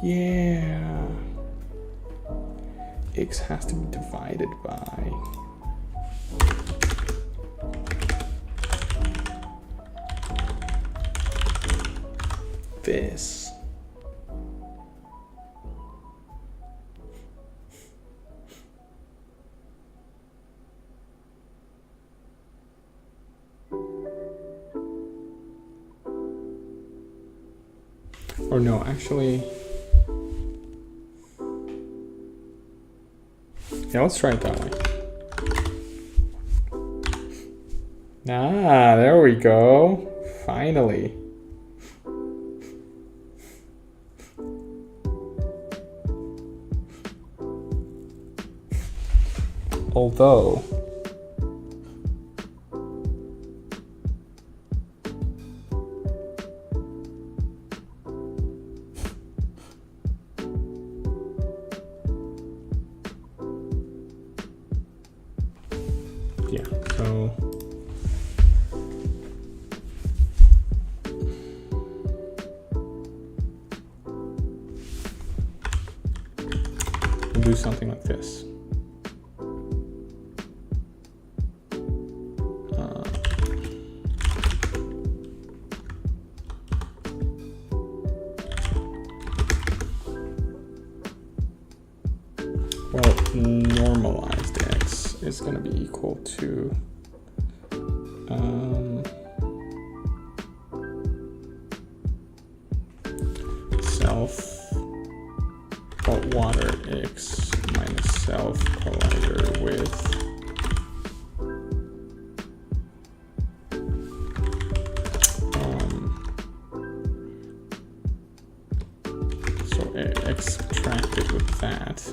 Yeah. X has to be divided by this. Or no, actually, yeah, let's try it that way. Ah, there we go. Finally. Although, yeah, so we'll do something like this. Well, normalized x is going to be equal to self water x minus self collider with so x subtracted with that,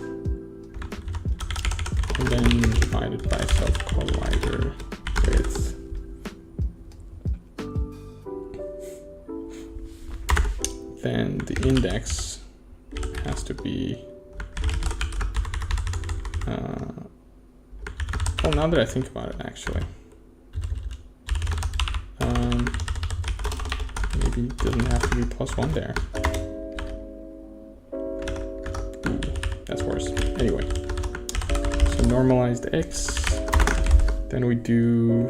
and then divided by self collider with then the index has to be well, now that I think about it, actually maybe it doesn't have to be +1 there. Ooh, that's worse. Anyway, so normalized x, then we do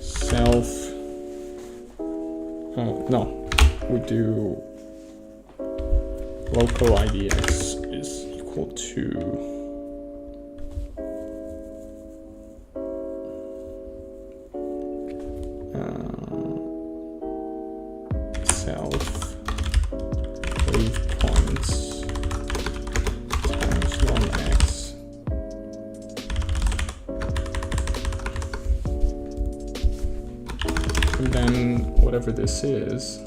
self no, we do local IDX is equal to self wave points times 1x and then whatever this is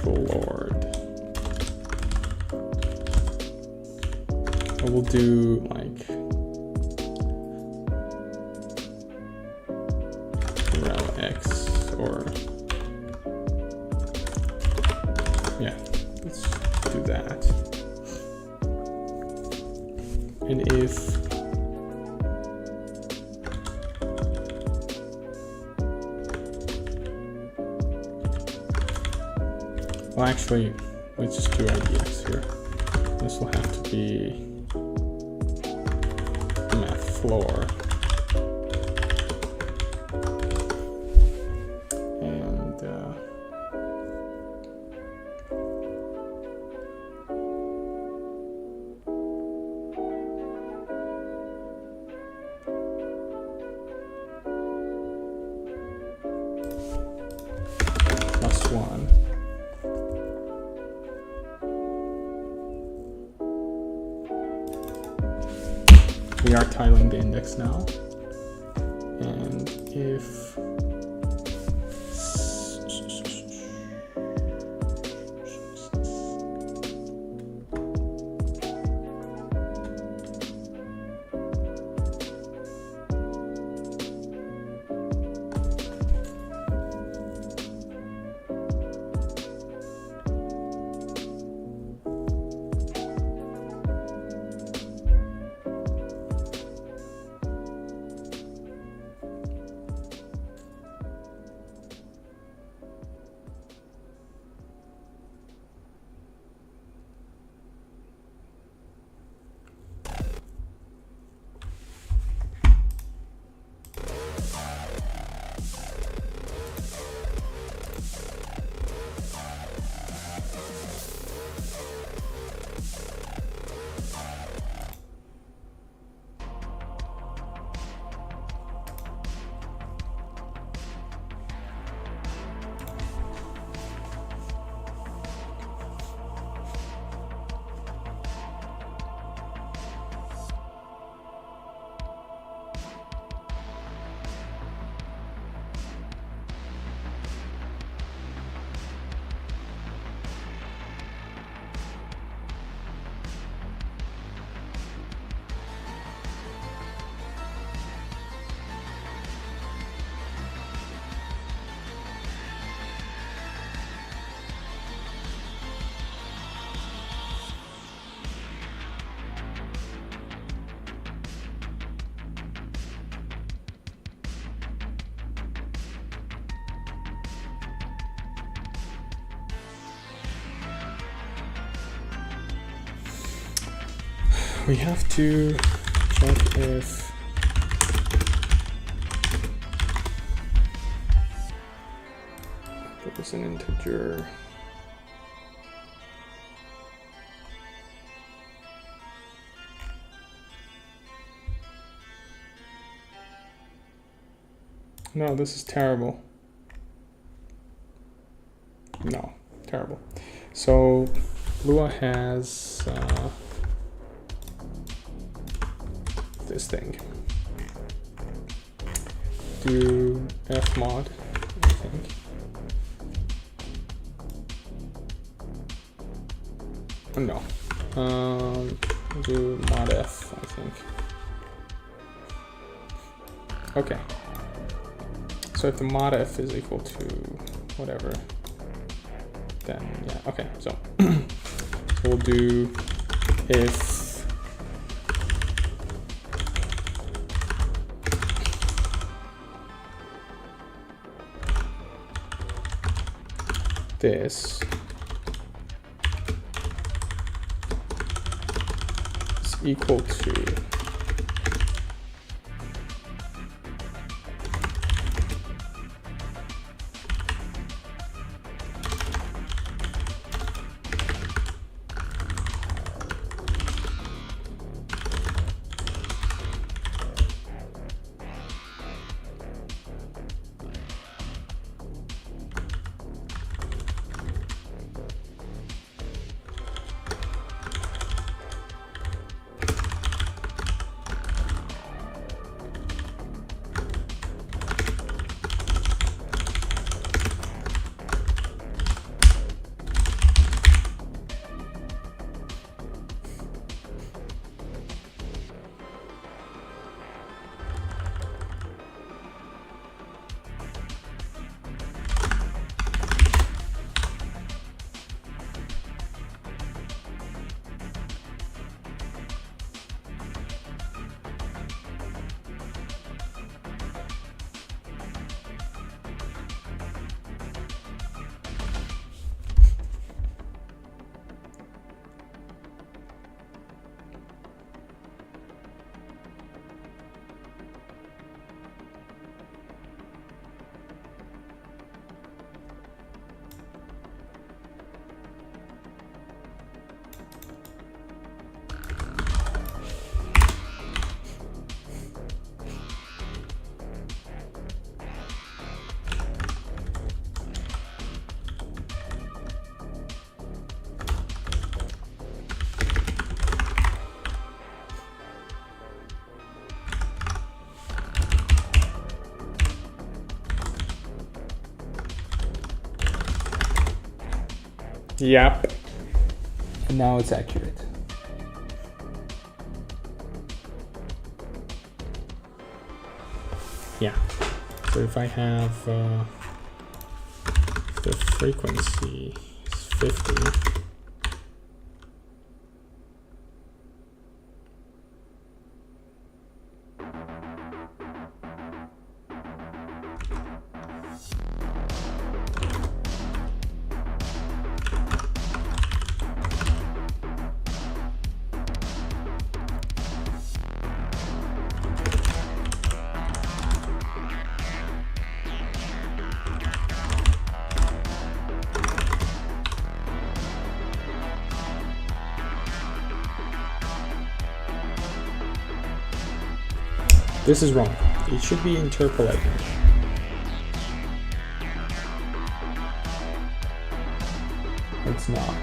Lord. And we'll do like rel x or yeah, let's do that. And if well, actually, let's just do IDX here. This will have to be math. floor. And +1. We are tiling the index now. And if we have to check if there is an integer. No, this is terrible. No, terrible. So Lua has this thing. Do fmod, I think. Oh, no. Do mod f, I think. Okay. So if the mod f is equal to whatever, then yeah, okay, so, so we'll do if this is equal to Yep. And now it's accurate. Yeah. So if I have the frequency is 50. This is wrong. It should be interpolating. It's not.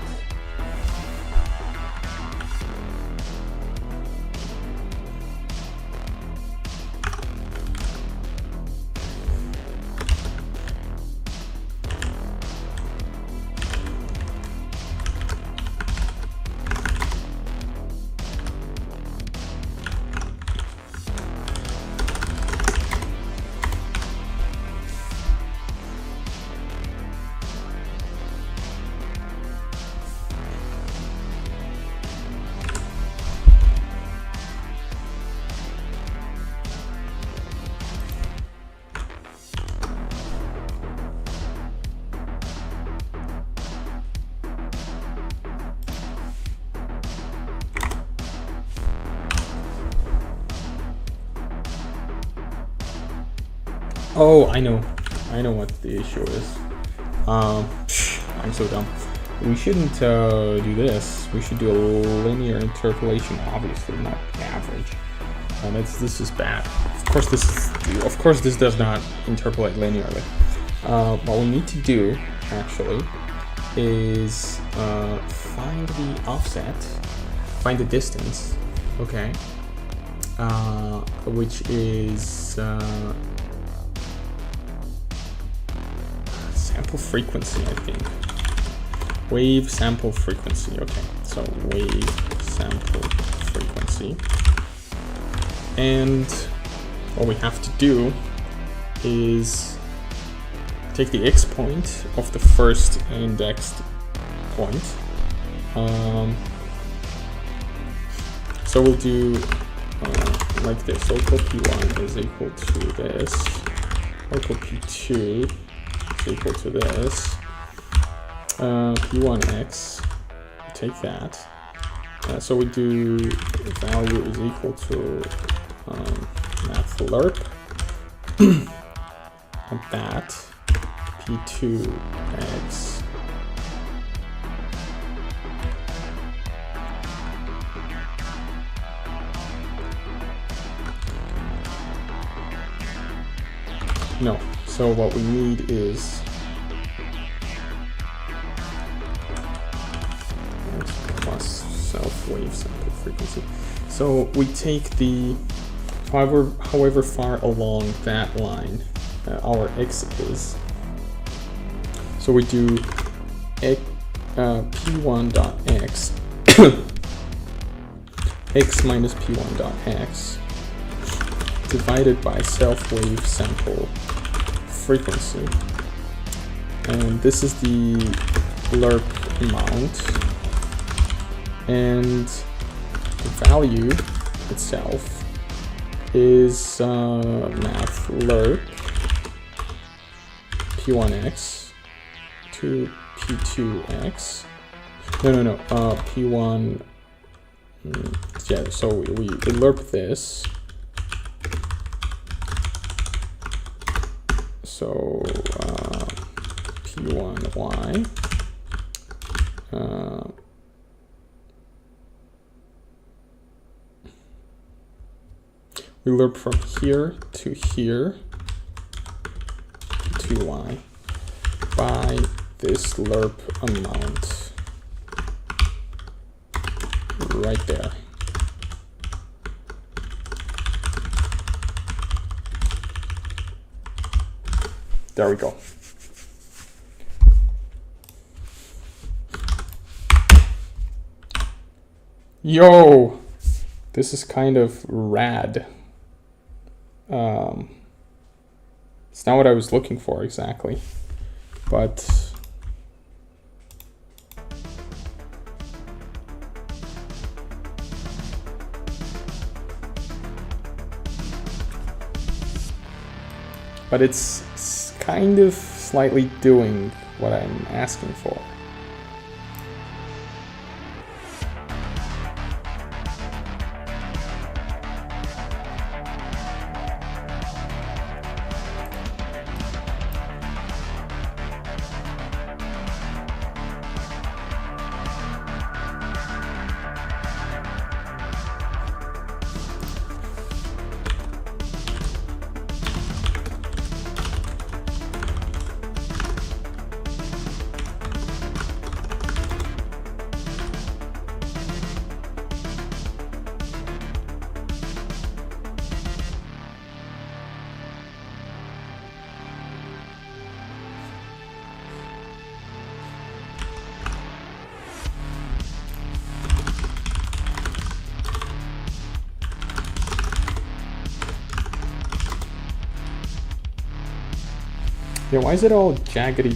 Oh, I know what the issue is. I'm so dumb. We shouldn't do this. We should do a linear interpolation, obviously, not average. This is bad. Of course, this does not interpolate linearly. What we need to do, actually, is find the offset, find the distance, okay, which is sample frequency, I think. Wave sample frequency. Okay, so wave sample frequency. And what we have to do is take the x point of the first indexed point. So we'll do like this. Local P1 is equal to this. Local P2 is equal to this. P1x, take that. So we do value is equal to math lerp and that P2x no. So what we need is self-wave sample frequency. So we take the however far along that line our x is. So we do p1.x x minus p1.x divided by self-wave sample frequency, and this is the lerp amount, and the value itself is math lerp p1x to p2x. No, p1. Yeah, so we lerp this. So p1y. We lerp from here to here to y by this lerp amount right there. There we go. Yo! This is kind of rad. It's not what I was looking for exactly, but it's kind of slightly doing what I'm asking for. Yeah, why is it all jaggedy?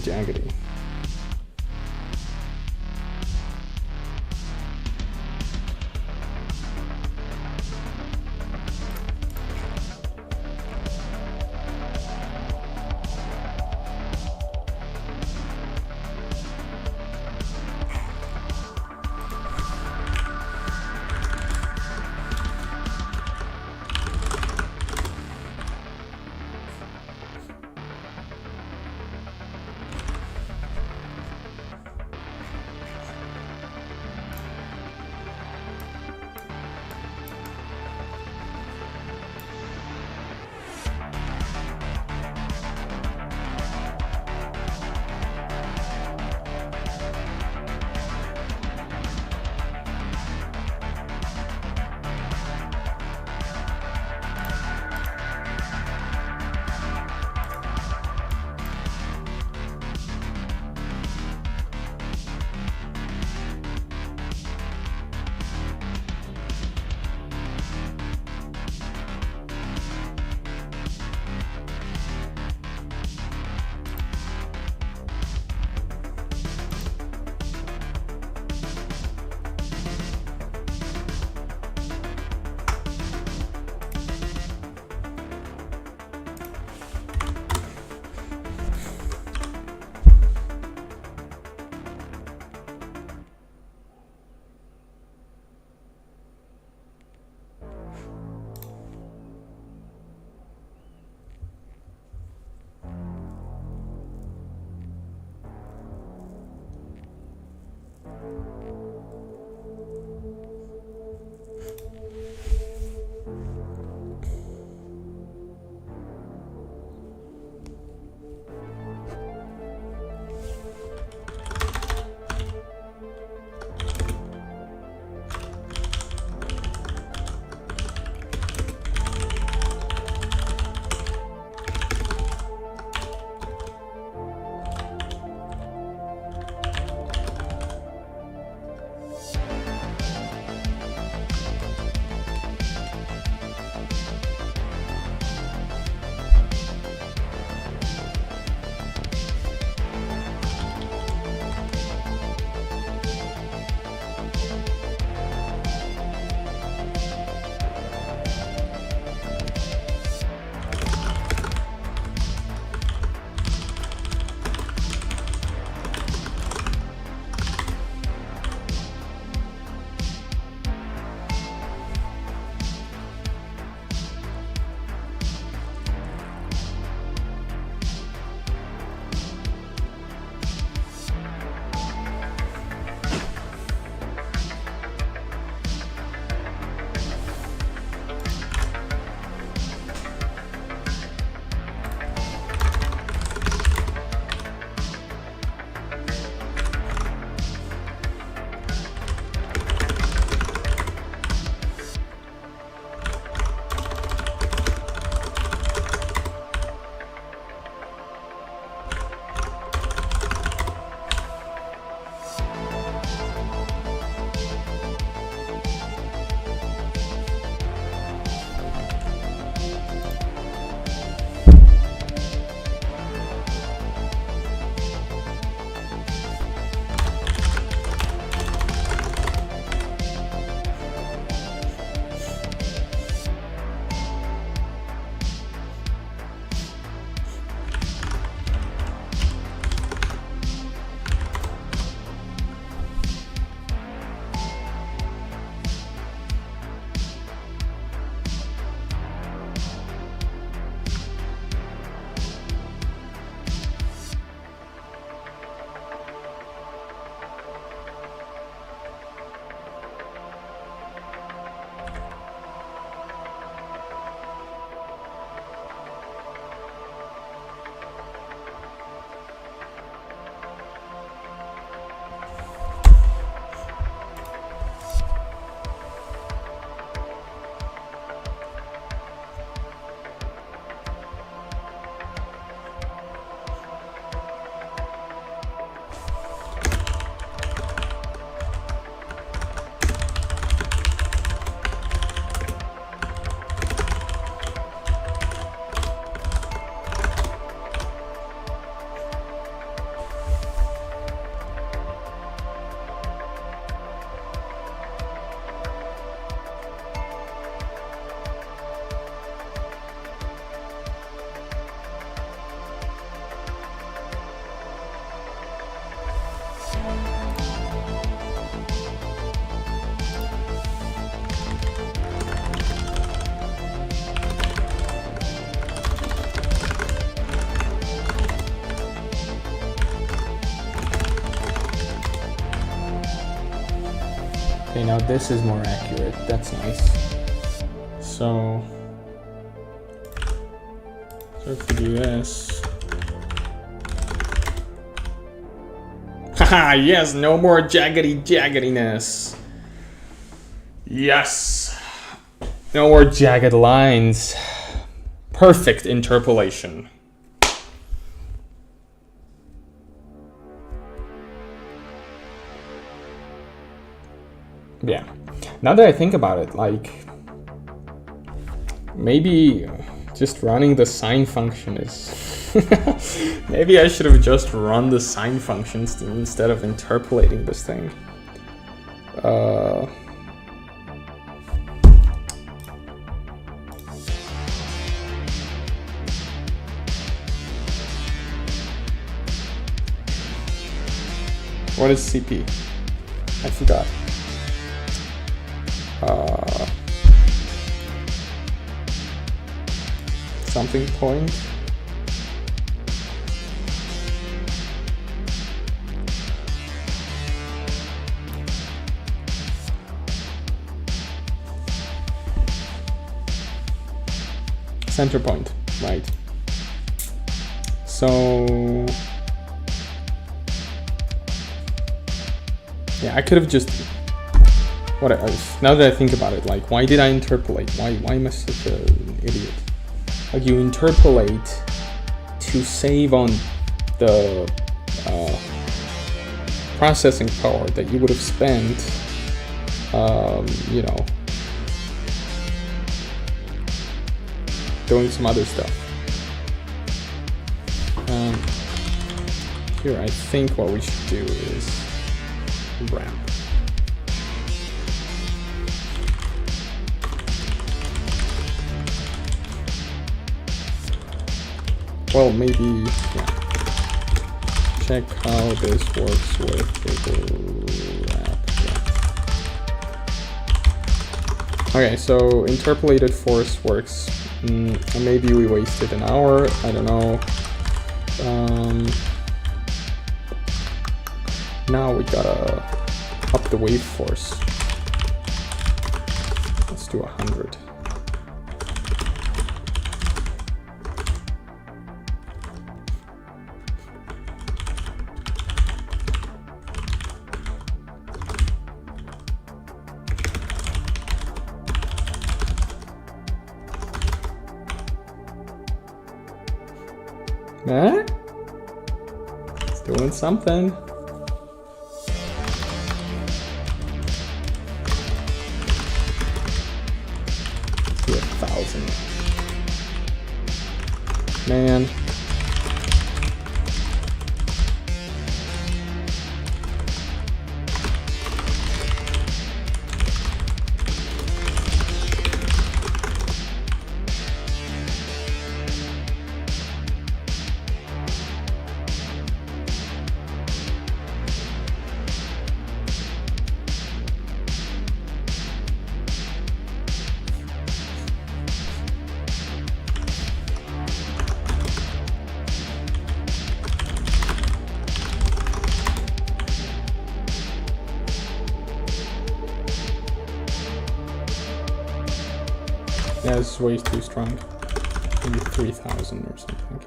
Okay, now this is more accurate. That's nice. So if we do this. Haha, yes, no more jaggediness. Yes. No more jagged lines. Perfect interpolation. Yeah. Now that I think about it, like, maybe just running the sine function is... Maybe I should have just run the sine functions instead of interpolating this thing. What is CP? I forgot. Something point. Center point, right. So yeah, I could have just now that I think about it, like, why did I interpolate? Why am I such an idiot? Like, you interpolate to save on the processing power that you would have spent, you know, doing some other stuff. Here, I think what we should do is ramp. Well, maybe, yeah. Check how this works with the wrap. Yeah. Okay, so interpolated force works. Maybe we wasted an hour, I don't know. Now we gotta up the wave force. Let's do 100. Huh? It's doing something. Let's do 1,000. Man. Yeah, this is way too strong. Maybe 3,000 or something.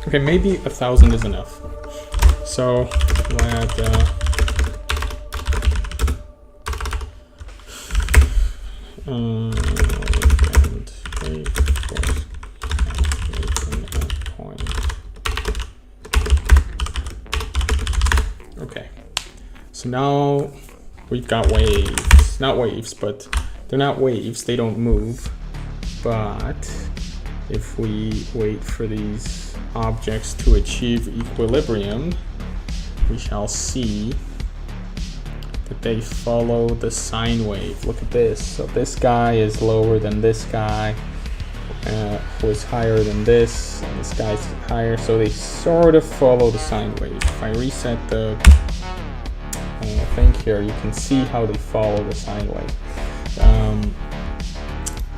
Okay, maybe 1,000 is enough. So let and wait force calculation at point. Okay. So now we've got waves, not waves, but they're not waves, they don't move. But if we wait for these objects to achieve equilibrium, we shall see that they follow the sine wave. Look at this. So this guy is lower than this guy, who is higher than this, and this guy's higher, so they sort of follow the sine wave. If I reset the thing here, you can see how they follow the sine wave.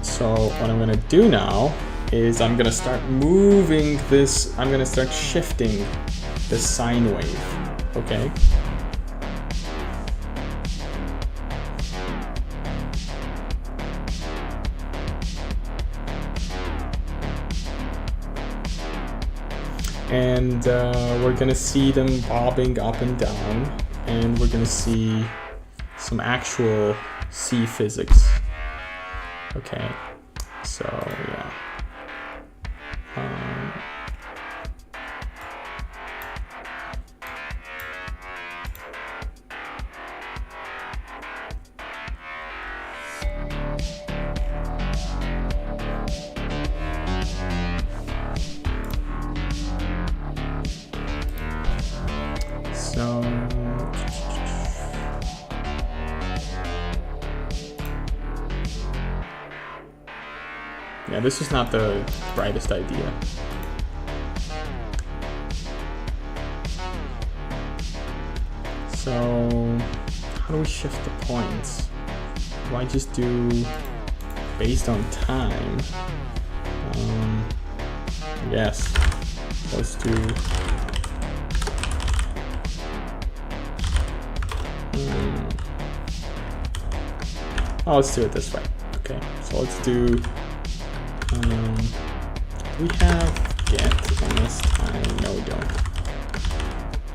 So what I'm gonna do now is I'm gonna start moving this, I'm gonna start shifting the sine wave, okay? And we're gonna see them bobbing up and down, and we're gonna see some actual sea physics. Okay, so yeah. Yeah, this is not the brightest idea. So, how do we shift the points? Do I just do based on time? Yes, let's do. Oh, let's do it this way. Okay, so let's do. We have get MS time. No, we don't.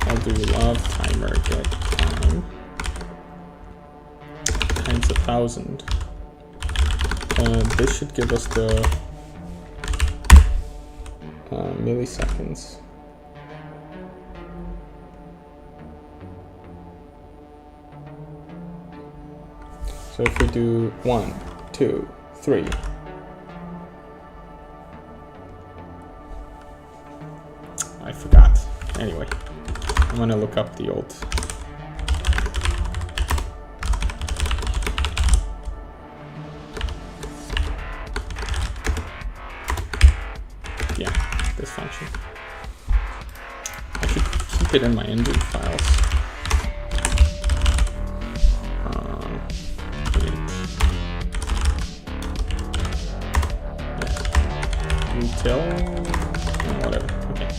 I'll do love timer get time times 1,000. This should give us the milliseconds. So if we do 1, 2, 3. I forgot. Anyway, I'm gonna look up the old. Yeah, this function. I should keep it in my engine files. Util, whatever. Okay.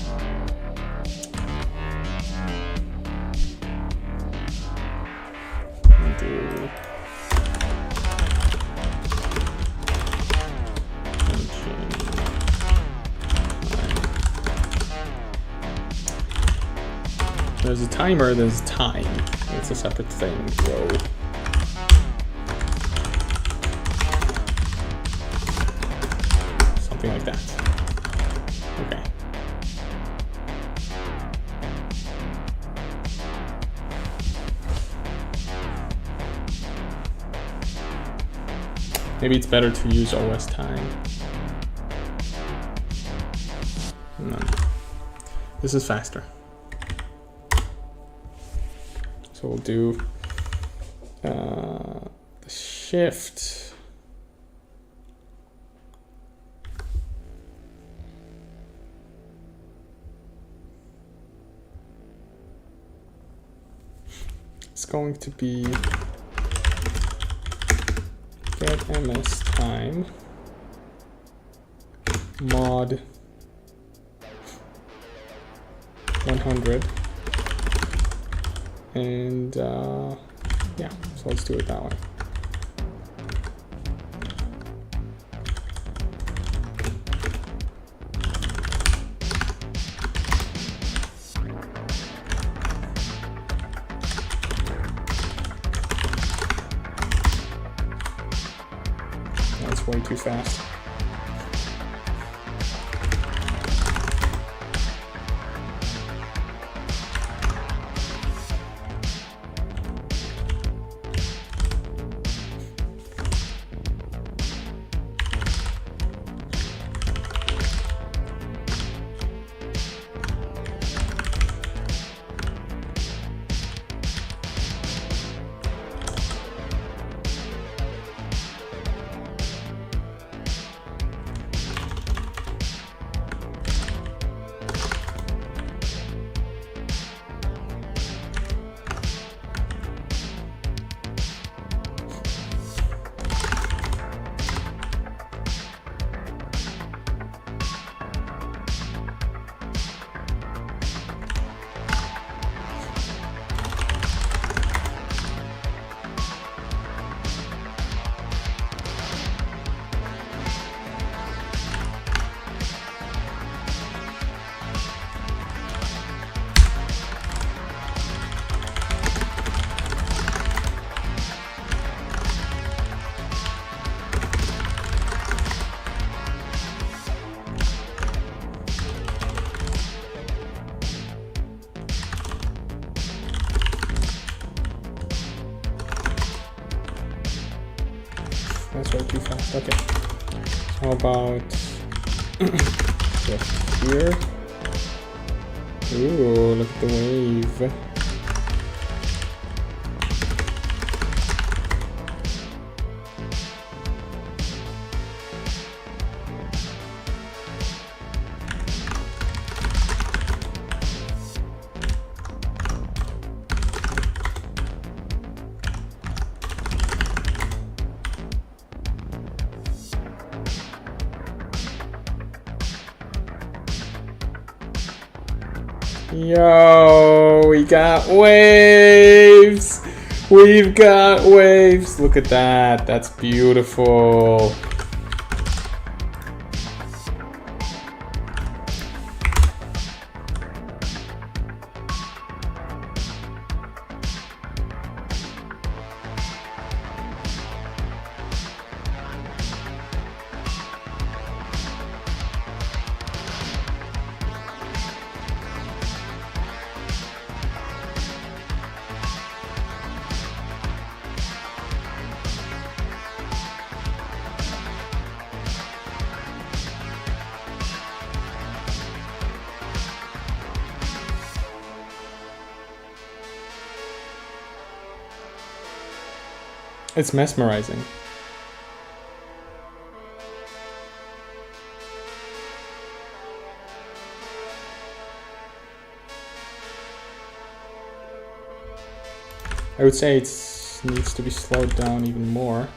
There's a timer, there's time. It's a separate thing, so. Something like that. Okay. Maybe it's better to use OS time. No. This is faster. So we'll do the shift. It's going to be get MS time mod 100. And yeah, so let's do it that way. That's way too fast. fast. Okay. How about just here? Ooh, look at the wave. Yo, we got waves! We've got waves! Look at that, that's beautiful. It's mesmerizing. I would say it needs to be slowed down even more.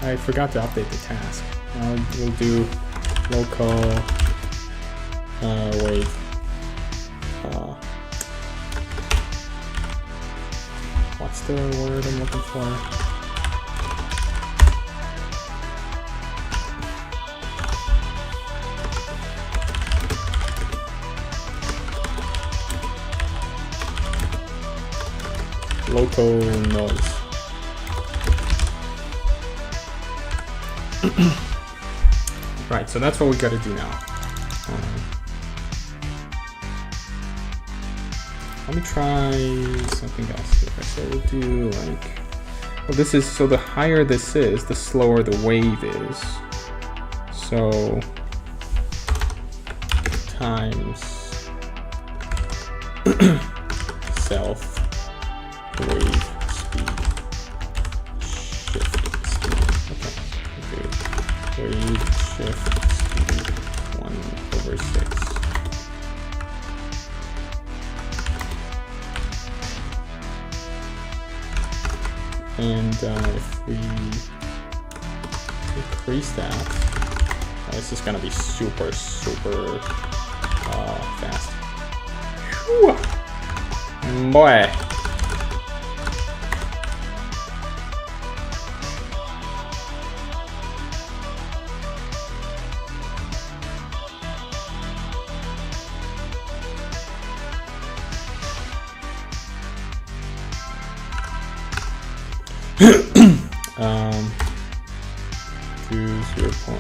I forgot to update the task. We'll do local wave. What's the word I'm looking for? Local noise. Right, so that's what we gotta do now. Let me try something else here. So we'll do like, well, this is, so the higher this is, the slower the wave is. So times self wave speed shift speed. Okay, good. Wave shift speed 1/6. And if we increase that, it's just gonna be super fast. Whew. Boy. To 0.2.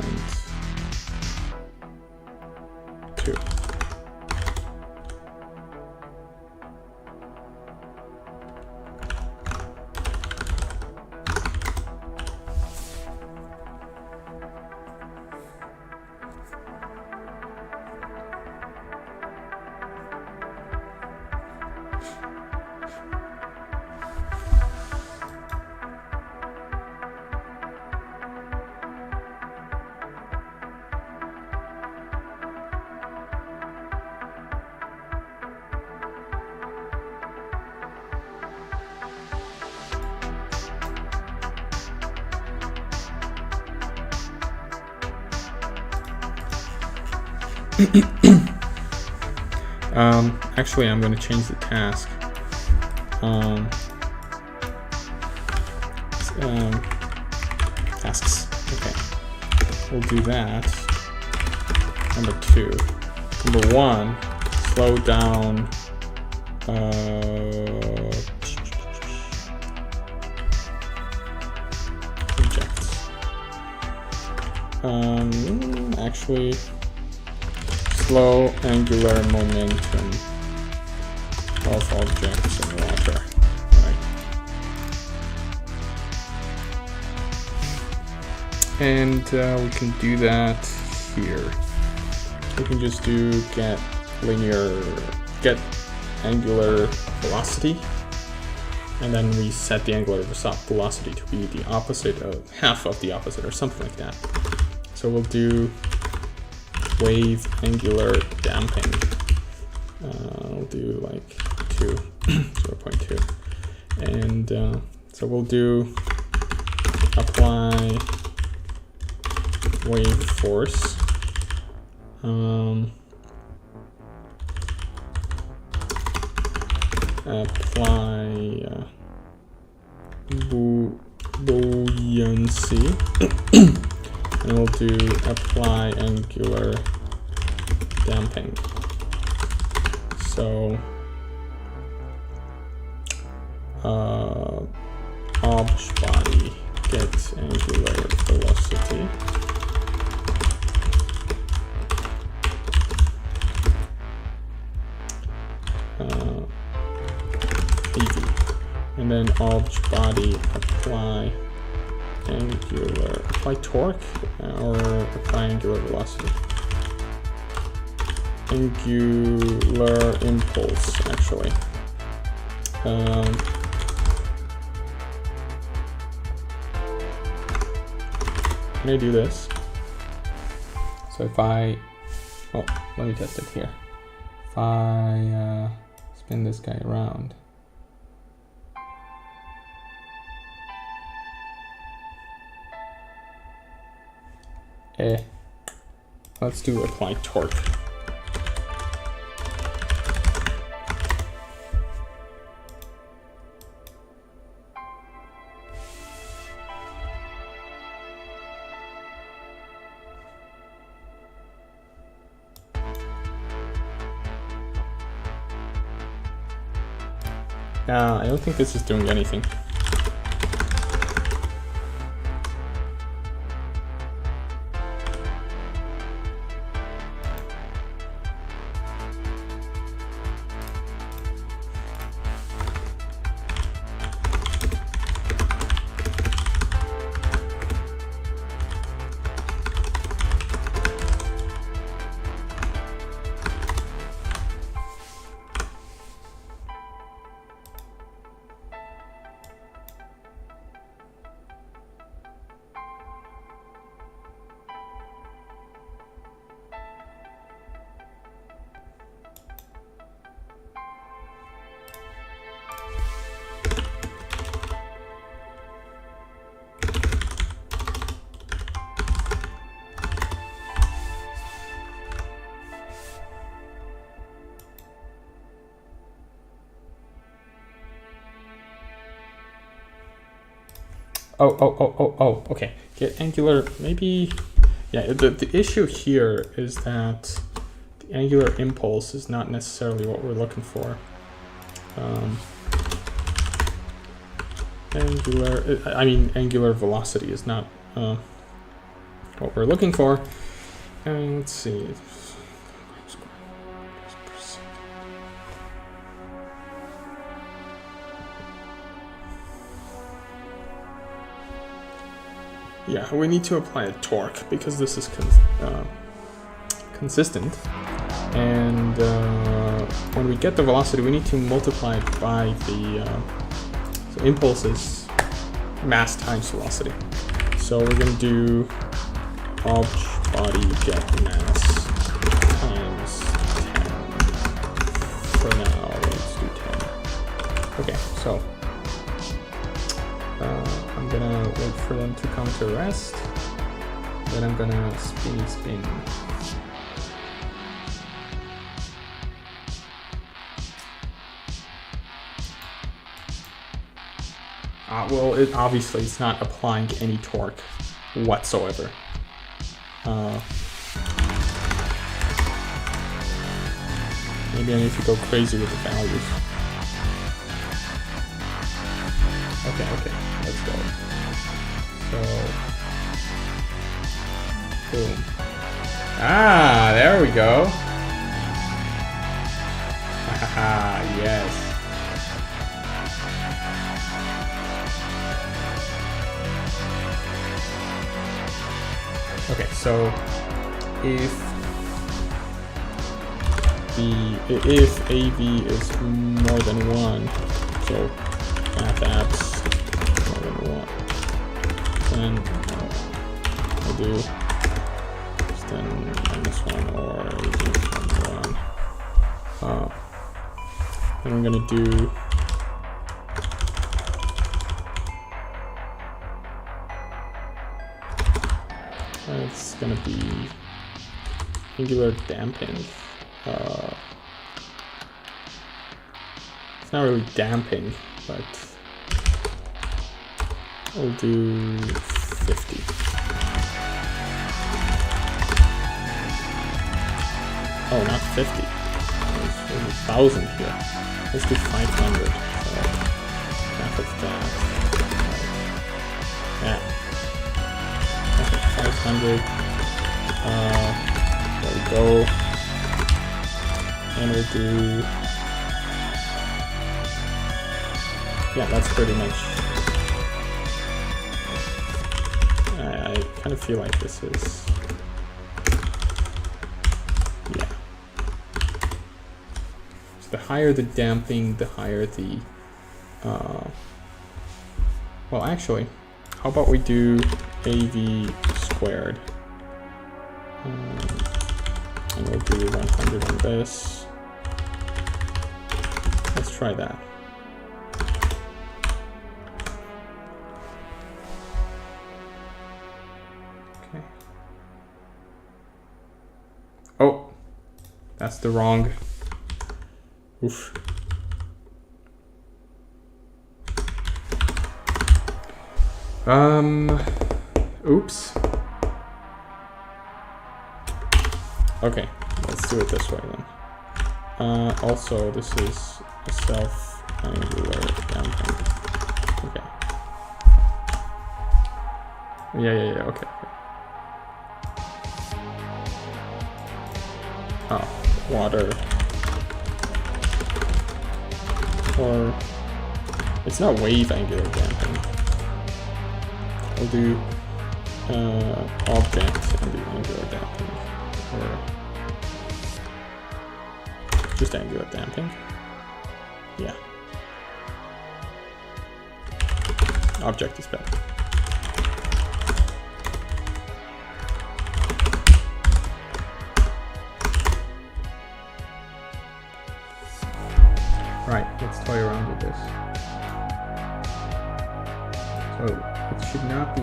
Actually, I'm going to change the task. Tasks. Okay, we'll do that. Number 2. Number 1, slow down. Objects. Actually, slow angular momentum of objects in water. Right. And we can do that here. We can just do get angular velocity, and then we set the angular velocity to be the opposite of half of the opposite or something like that. So we'll do wave angular damping. We'll do like 0.2, and so we'll do apply wave force. Apply buoyancy, and we'll do apply angular damping. So obj body gets angular velocity. And then obj body apply torque or apply angular velocity. Angular impulse, actually. Can I do this? So if let me test it here. If I spin this guy around. Let's do apply torque. I don't think this is doing anything. Okay. Get angular, maybe, yeah, the issue here is that the angular impulse is not necessarily what we're looking for. Angular velocity is not what we're looking for. And let's see. Yeah, we need to apply a torque because this is consistent. And when we get the velocity, we need to multiply it by the so impulse is mass times velocity. So we're going to do obj body get mass times 10. For now, let's do 10. Okay, so I'm gonna wait for them to come to rest. Then I'm gonna spin. Well, obviously it's not applying any torque whatsoever. Maybe I need to go crazy with the values. Okay, let's go. So, boom. Ah, there we go. Haha, yes. Okay, so if AV is more than 1, so math apps more than 1, then I do just then -1 or AV from 1. Then I'm gonna do it's gonna be angular damping. It's not really damping, but we'll do 50. Oh, not 50. There's 1,000 here. Let's do 500. So half of that. Yeah. Half of 500. There we go. And we'll do. Yeah, that's pretty much. I kind of feel like this is. Yeah. So the higher the damping, the higher the. Well, actually, how about we do AV squared? And we'll do 100 on this. Let's try that. Okay. Oh, that's the wrong. Oof. Oops. Okay, let's do it this way then. Also, this is a self-angular damping. Okay. Yeah, okay. Oh, water. Or, it's not wave angular damping. We'll do object and do angular damping. Or just angular damping. Yeah. Object is better. Right, let's toy around with this. So it should not be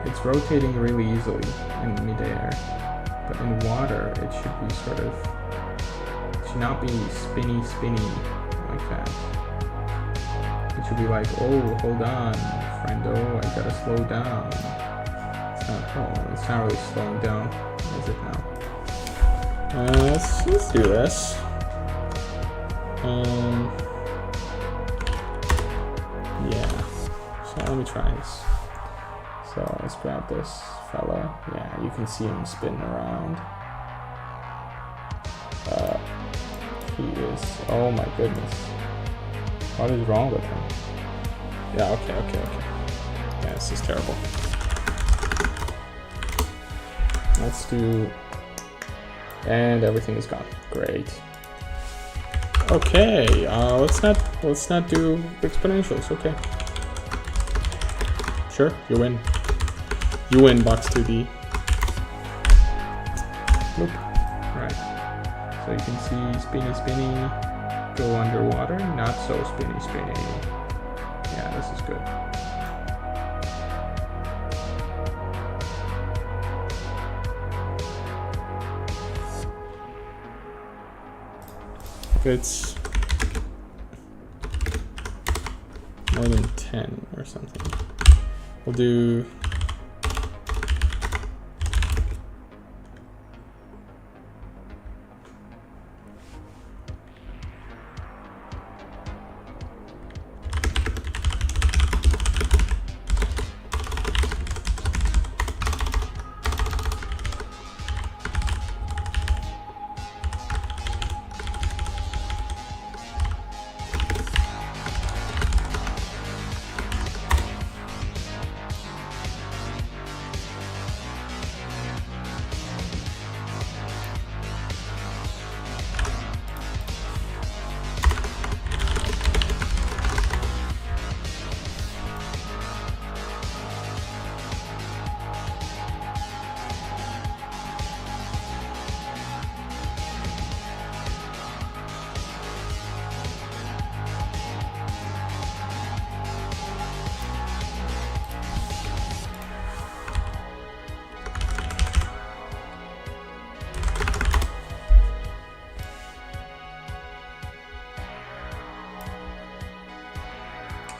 it's rotating really easily in midair, but in water it should be sort of. It should not be spinny like that. It should be like, oh, hold on, friendo, I gotta slow down. It's not really slowing down, is it now? Let's do this. Yeah. So let me try this. So let's grab this fella. Yeah, you can see him spinning around. He is. Oh my goodness. What is wrong with him? Yeah. Okay. Yeah, this is terrible. Let's do. And everything is gone. Great. Okay, let's not do exponentials. Okay. Sure, you win. You win, Box2D. Nope. Right. So you can see spinny, go underwater. Not so spinny. Yeah, this is good. more than 10 or something. We'll do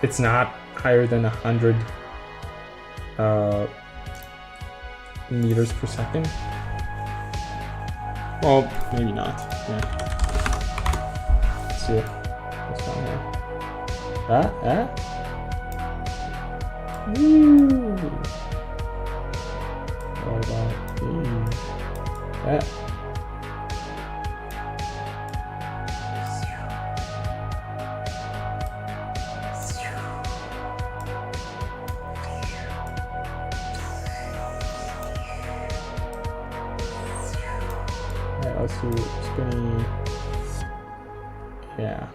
it's not higher than 100 meters per second. Well, maybe not. Yeah. Let's see what's down there. Woo. What about that? Let's do spinny. Yeah.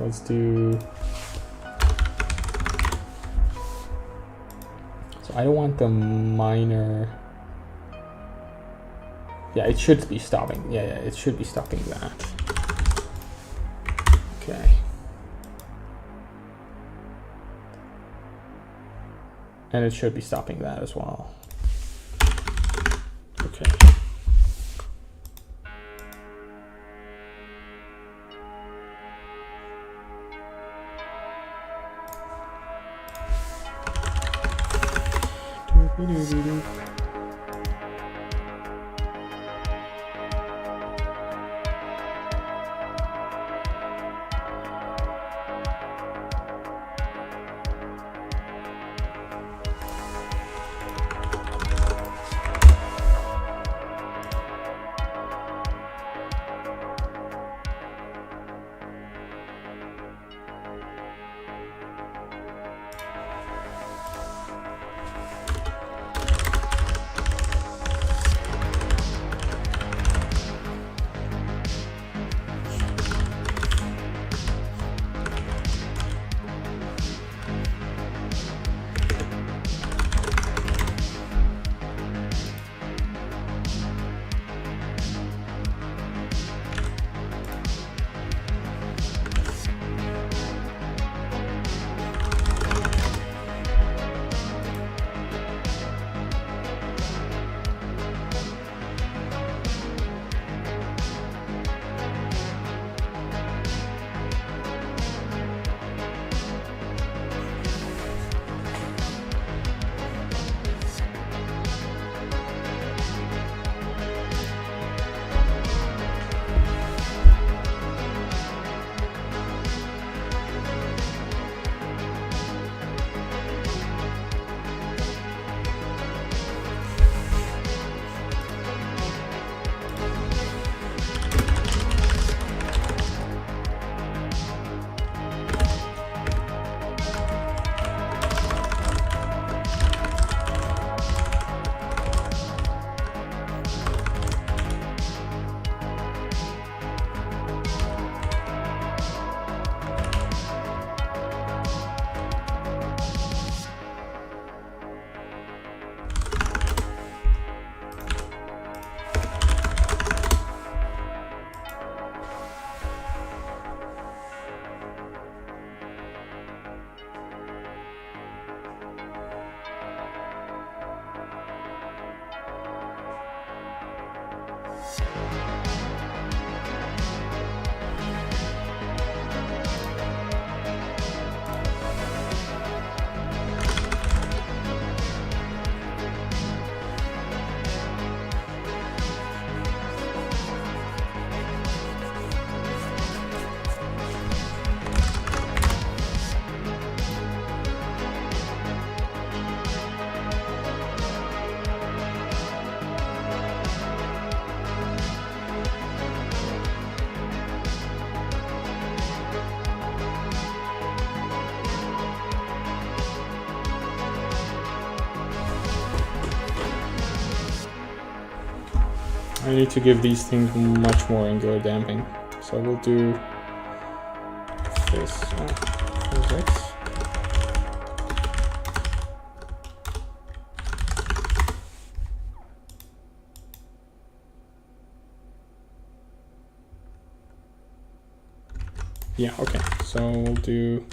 Let's do. So I don't want the minor. Yeah, it should be stopping. Yeah, it should be stopping that. Okay. And it should be stopping that as well. Okay. I need to give these things much more angular damping. So we'll do this physics. Yeah, okay, so we'll do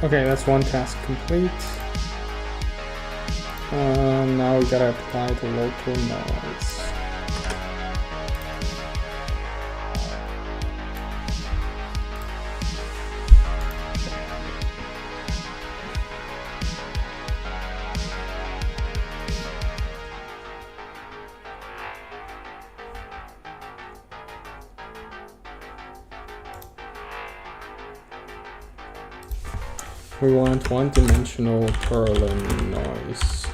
okay, that's one task complete. Now we gotta apply the local noise. We want one-dimensional Perlin noise.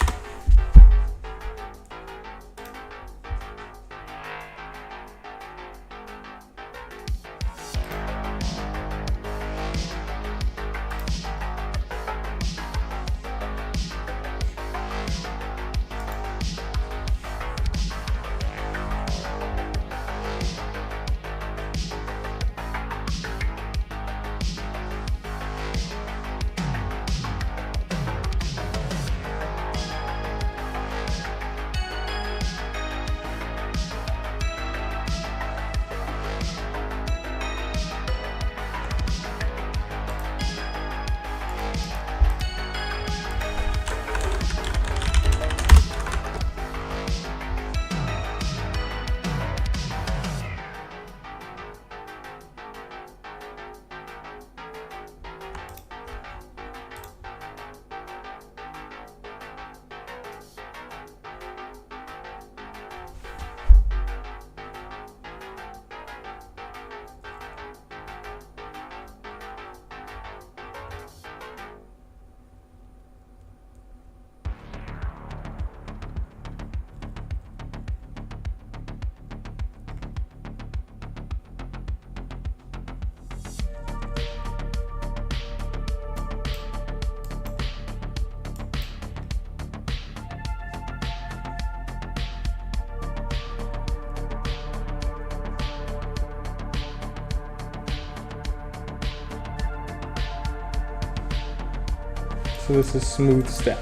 So this is smooth step.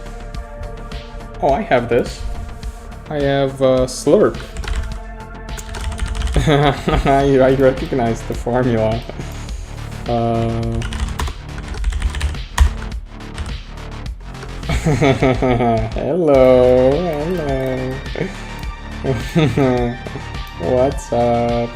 Oh, I have this. I have slurp. I recognize the formula. Hello, hello. What's up?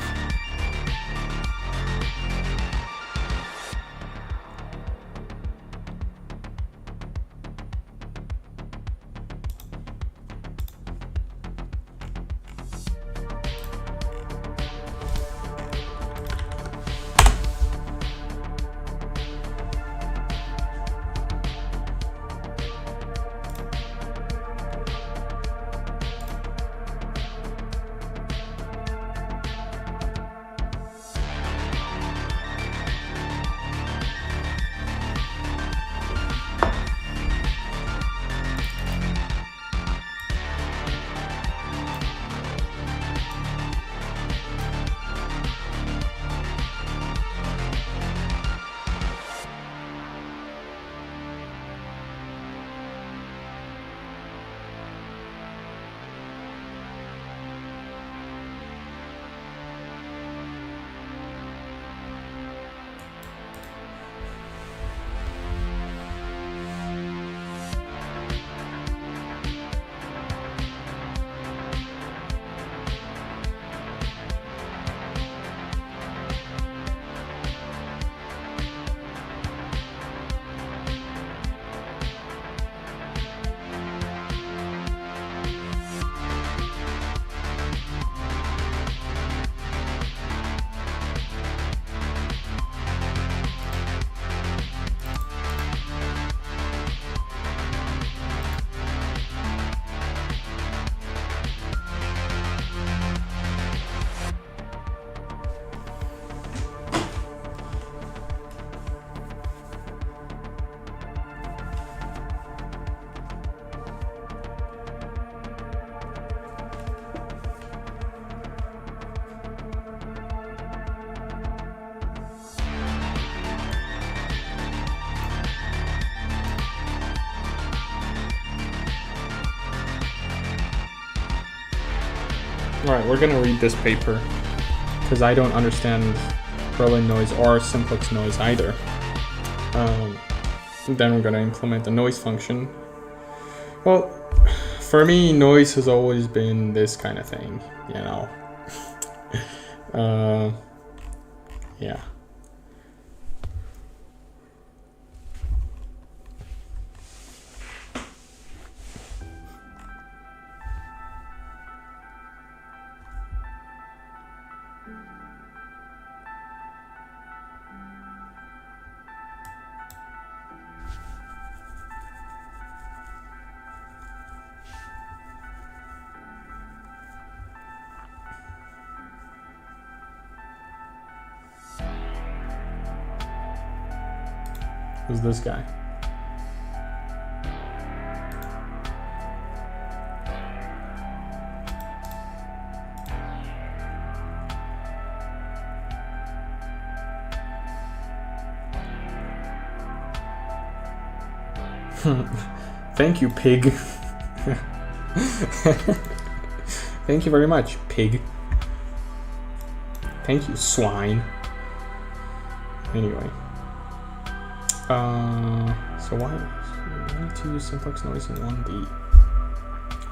Alright, we're gonna read this paper because I don't understand Berlin noise or simplex noise either. Then we're gonna implement the noise function. Well, for me, noise has always been this kind of thing, you know. Yeah. Who's this guy? Thank you, pig. Thank you very much, pig. Thank you, swine. Anyway. So why need to use simplex noise in 1D?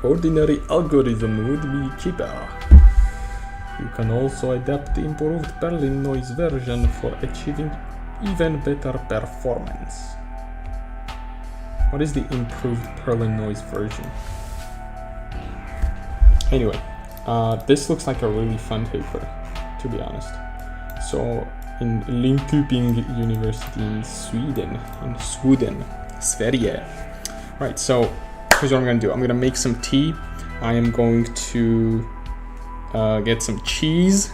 Ordinary algorithm would be cheaper. You can also adapt the improved Berlin noise version for achieving even better performance. What is the improved Berlin noise version? Anyway, this looks like a really fun paper, to be honest. So, in Linköping University in Sweden, Sverige. Right, so here's what I'm gonna do. I'm gonna make some tea. I am going to get some cheese,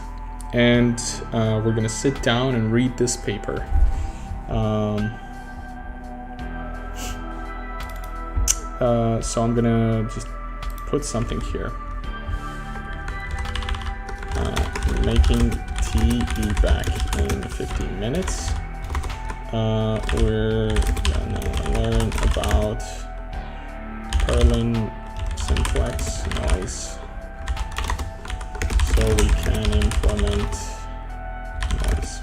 and we're gonna sit down and read this paper. So I'm gonna just put something here. Making tea, be back in 15 minutes. We're gonna learn about Berlin simplex noise so we can implement noise.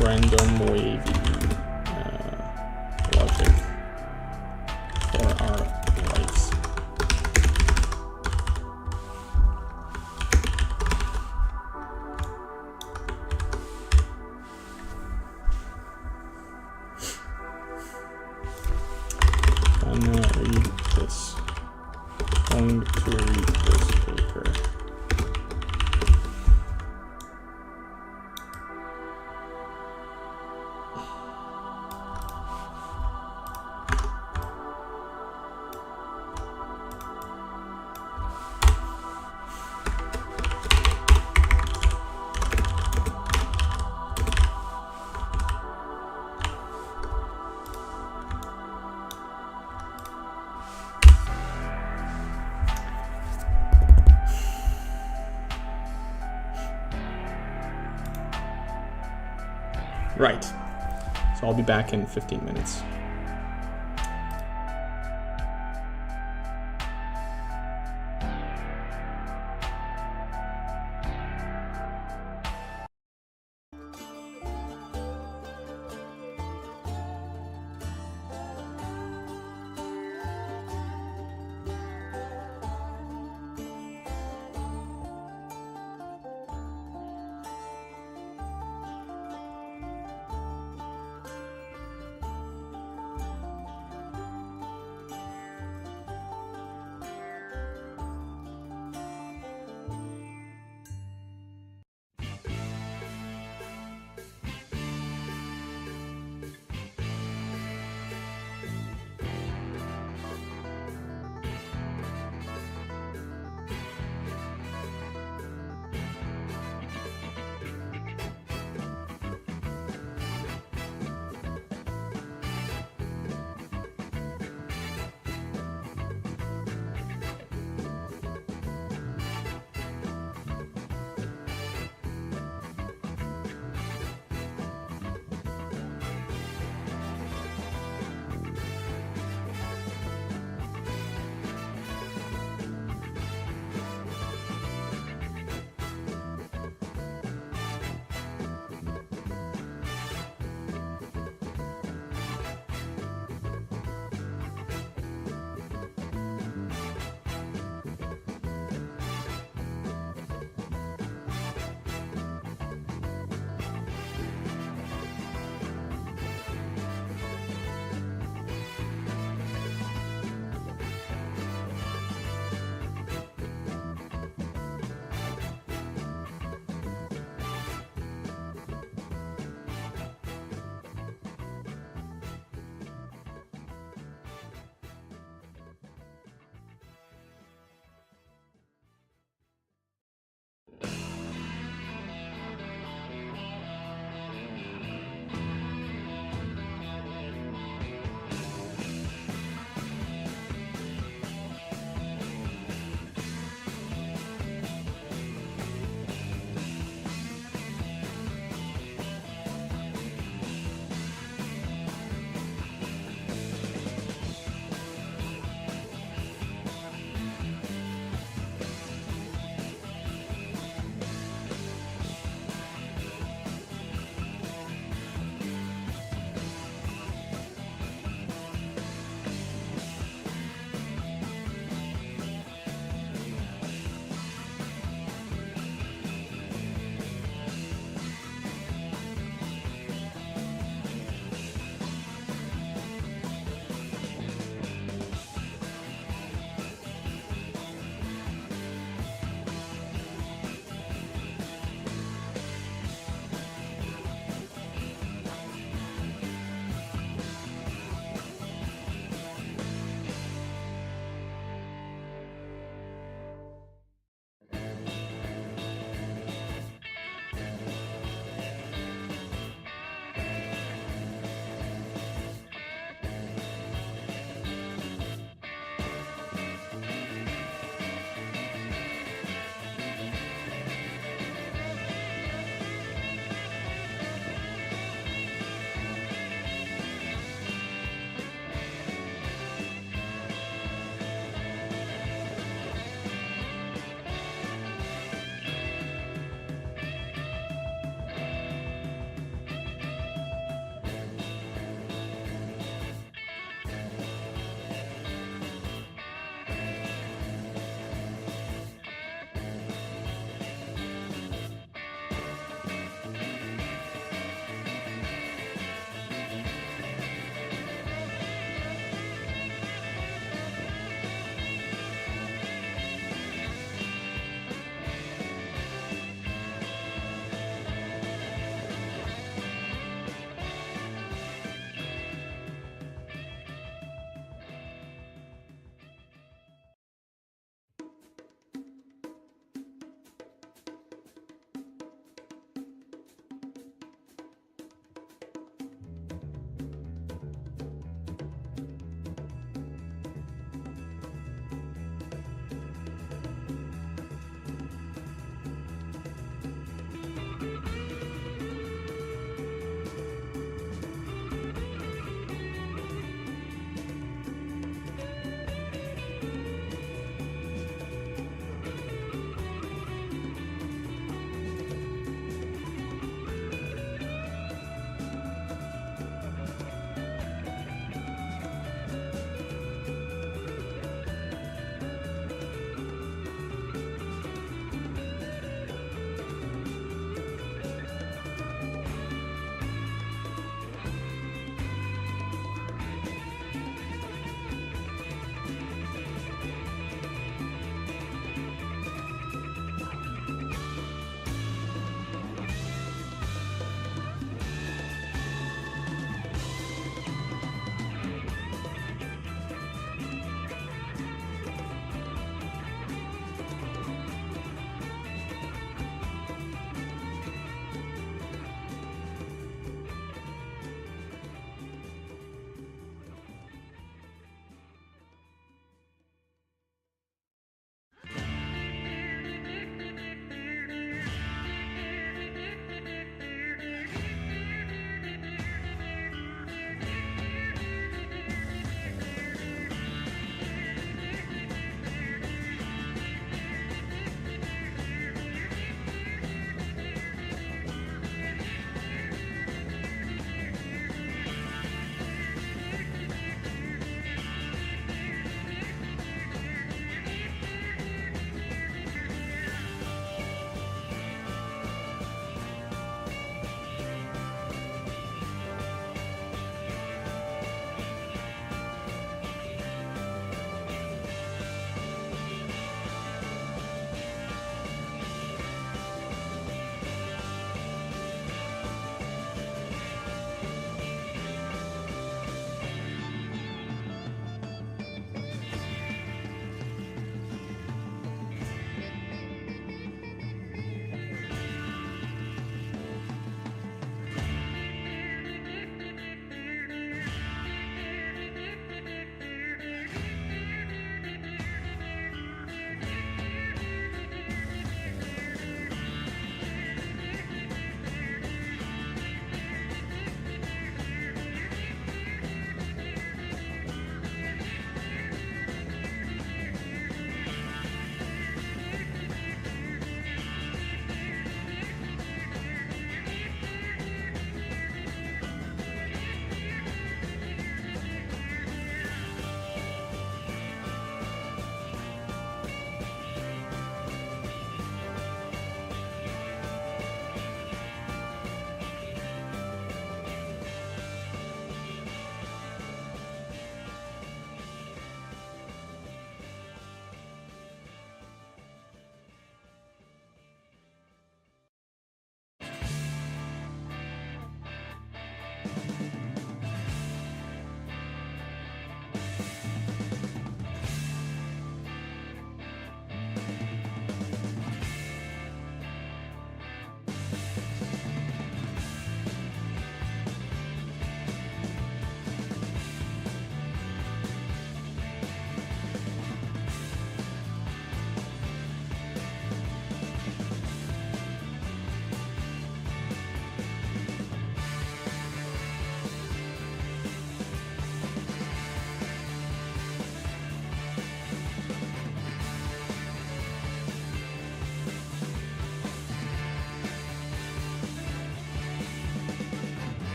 Random wavy logic for our waves. Read this. Going to read this paper. Right. So I'll be back in 15 minutes.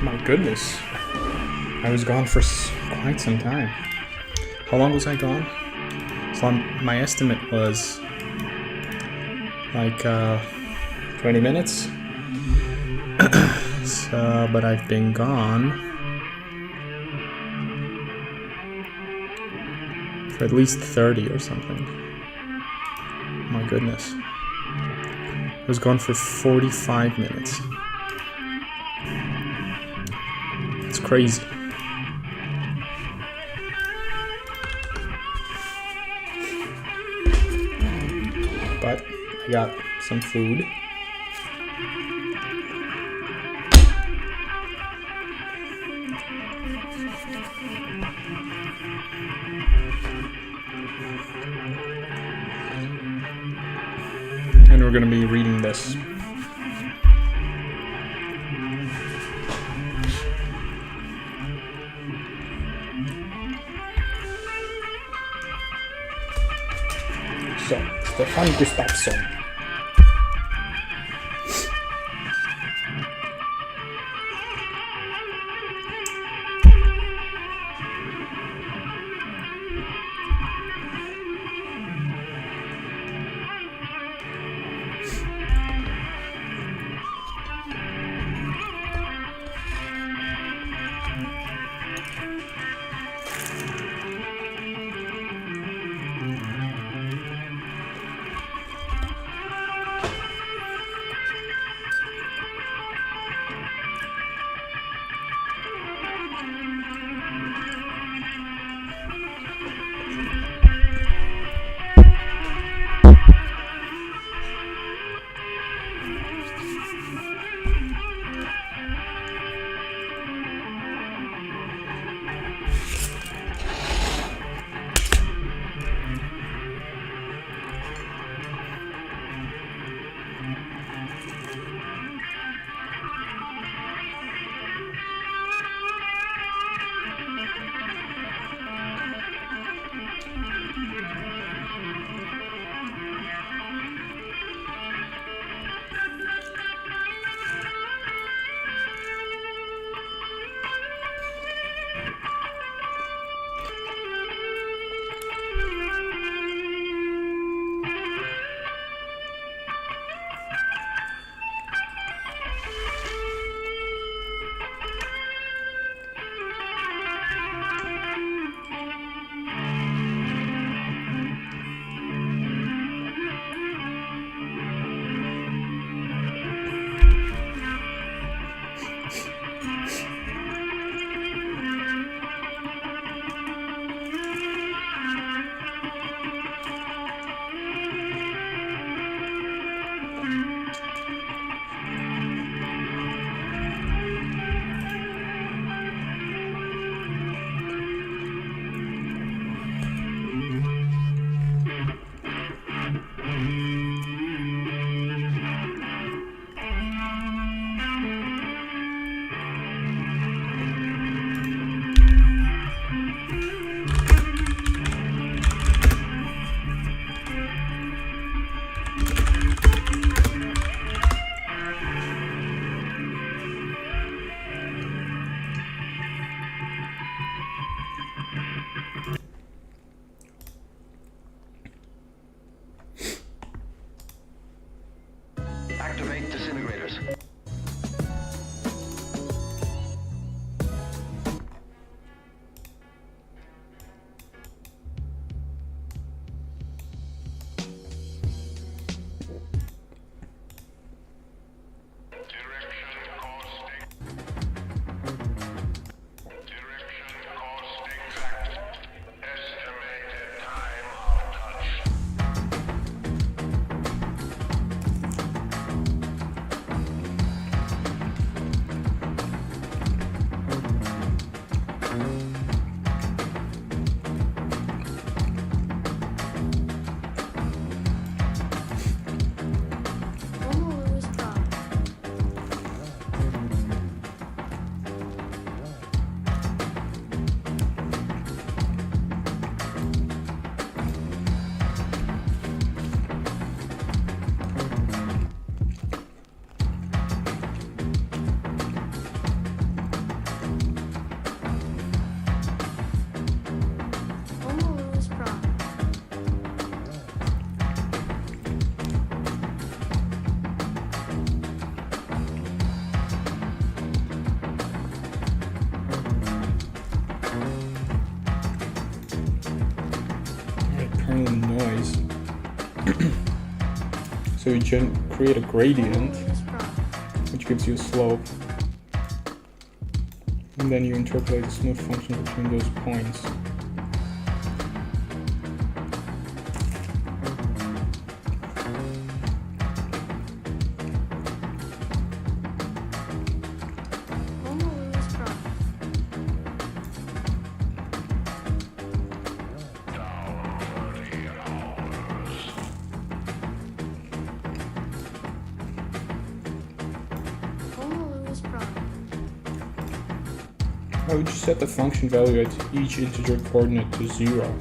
My goodness. I was gone for quite some time. How long was I gone? So my estimate was like 20 minutes. So, but I've been gone for at least 30 or something. My goodness. I was gone for 45 minutes. It's crazy. But I got some food. And we're going to be reading this. So, Stefan Gustafsson. So you create a gradient, Homologous product. which gives you a slope. And then you interpolate a smooth function between those points. Homologous product. Homologous product. I would just set the function value at each integer coordinate to 0.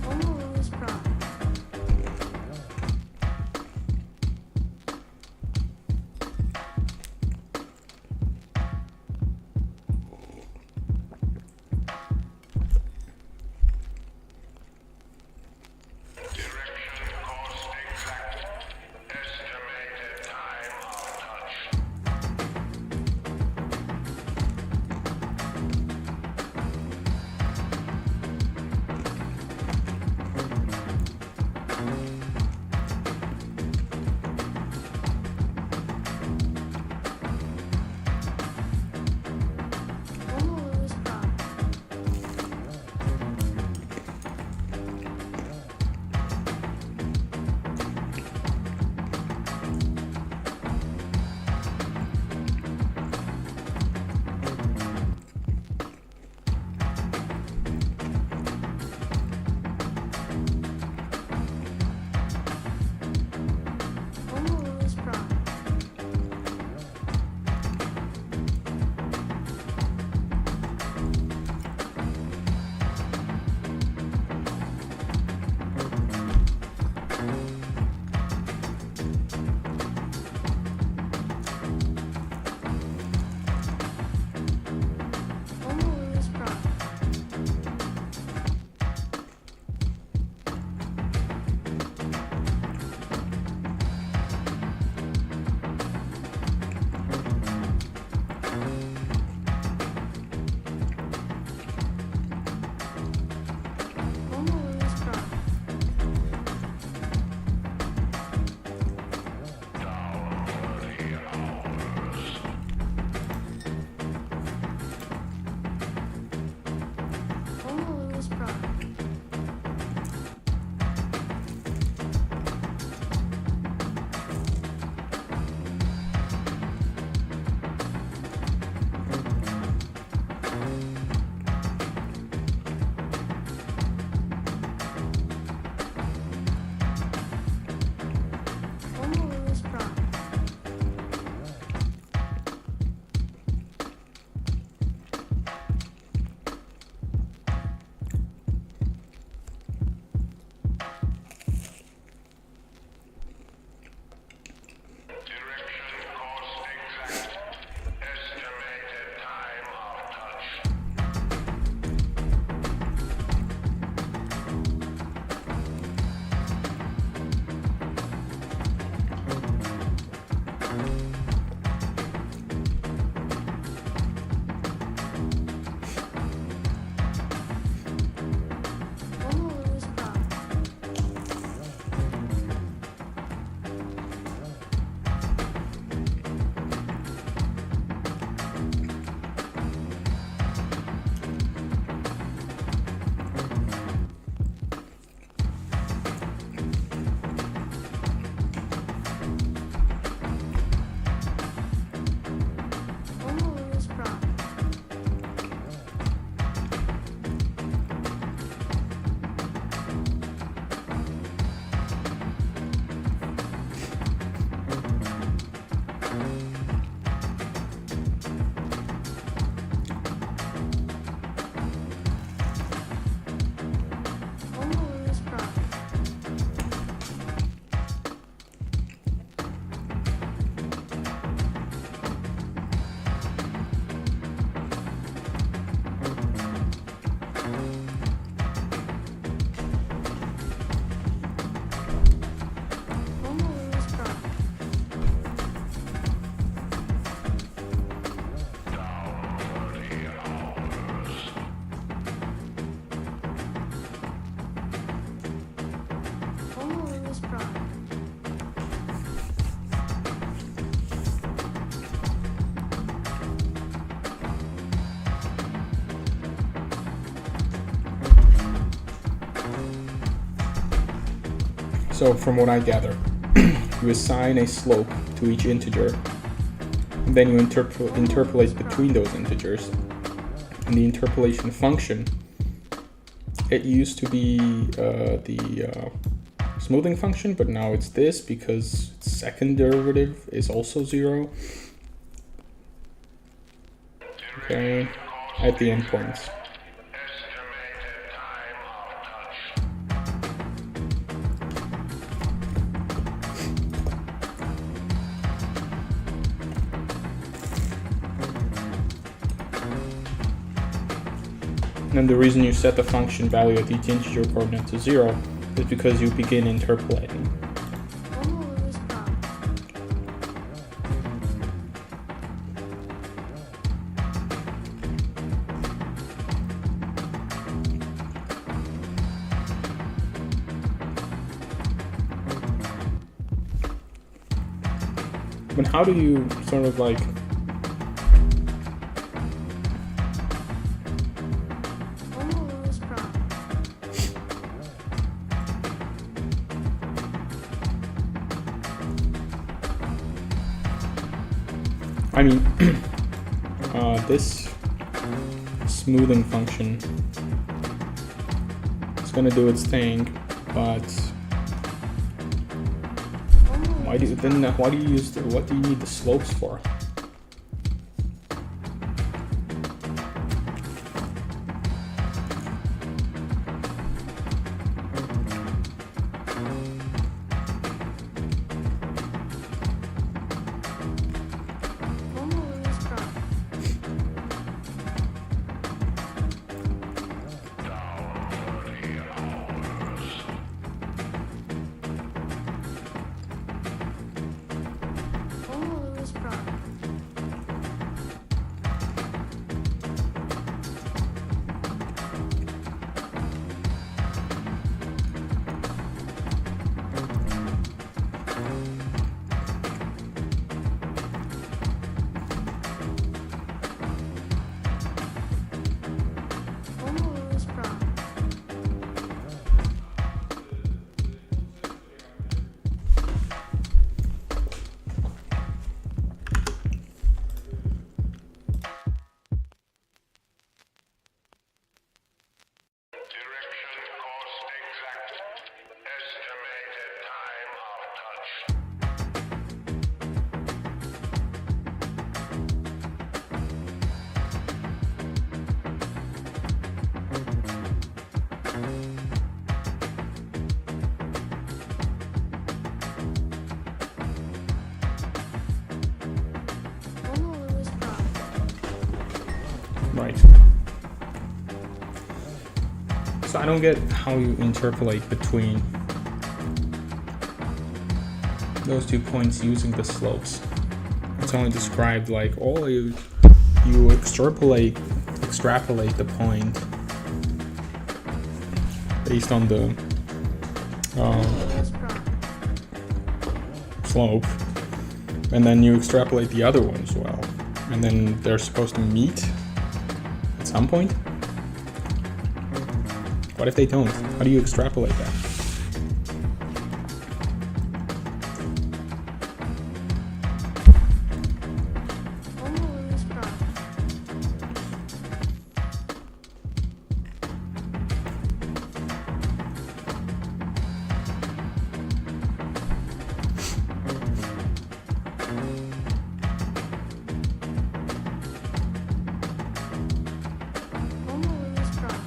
Homologous product. So from what I gather, you assign a slope to each integer, and then you interpolate between those integers. And the interpolation function, it used to be the smoothing function, but now it's this because its second derivative is also 0. Okay, at the endpoints. And the reason you set the function value at each integer coordinate to 0 is because you begin interpolating. Homo-Lewis problem. But how do you sort of like Homo-Lewis problem. I mean, this smoothing function is gonna do its thing, but why do you use what do you need the slopes for? Homo-Lewis problem. Homo-Lewis problem. Homo-Lewis problem. Direction, course exact. Estimated time of touch. Homo-Lewis problem. Right. So I don't get how you interpolate between those 2 points using the slopes. It's only described like you extrapolate the point based on the Homo-Lewis problem. slope, and then you extrapolate the other one as well, and then they're supposed to meet at some point. What if they don't? How do you extrapolate that? Homo-Lewis problem. Homo-Lewis problem.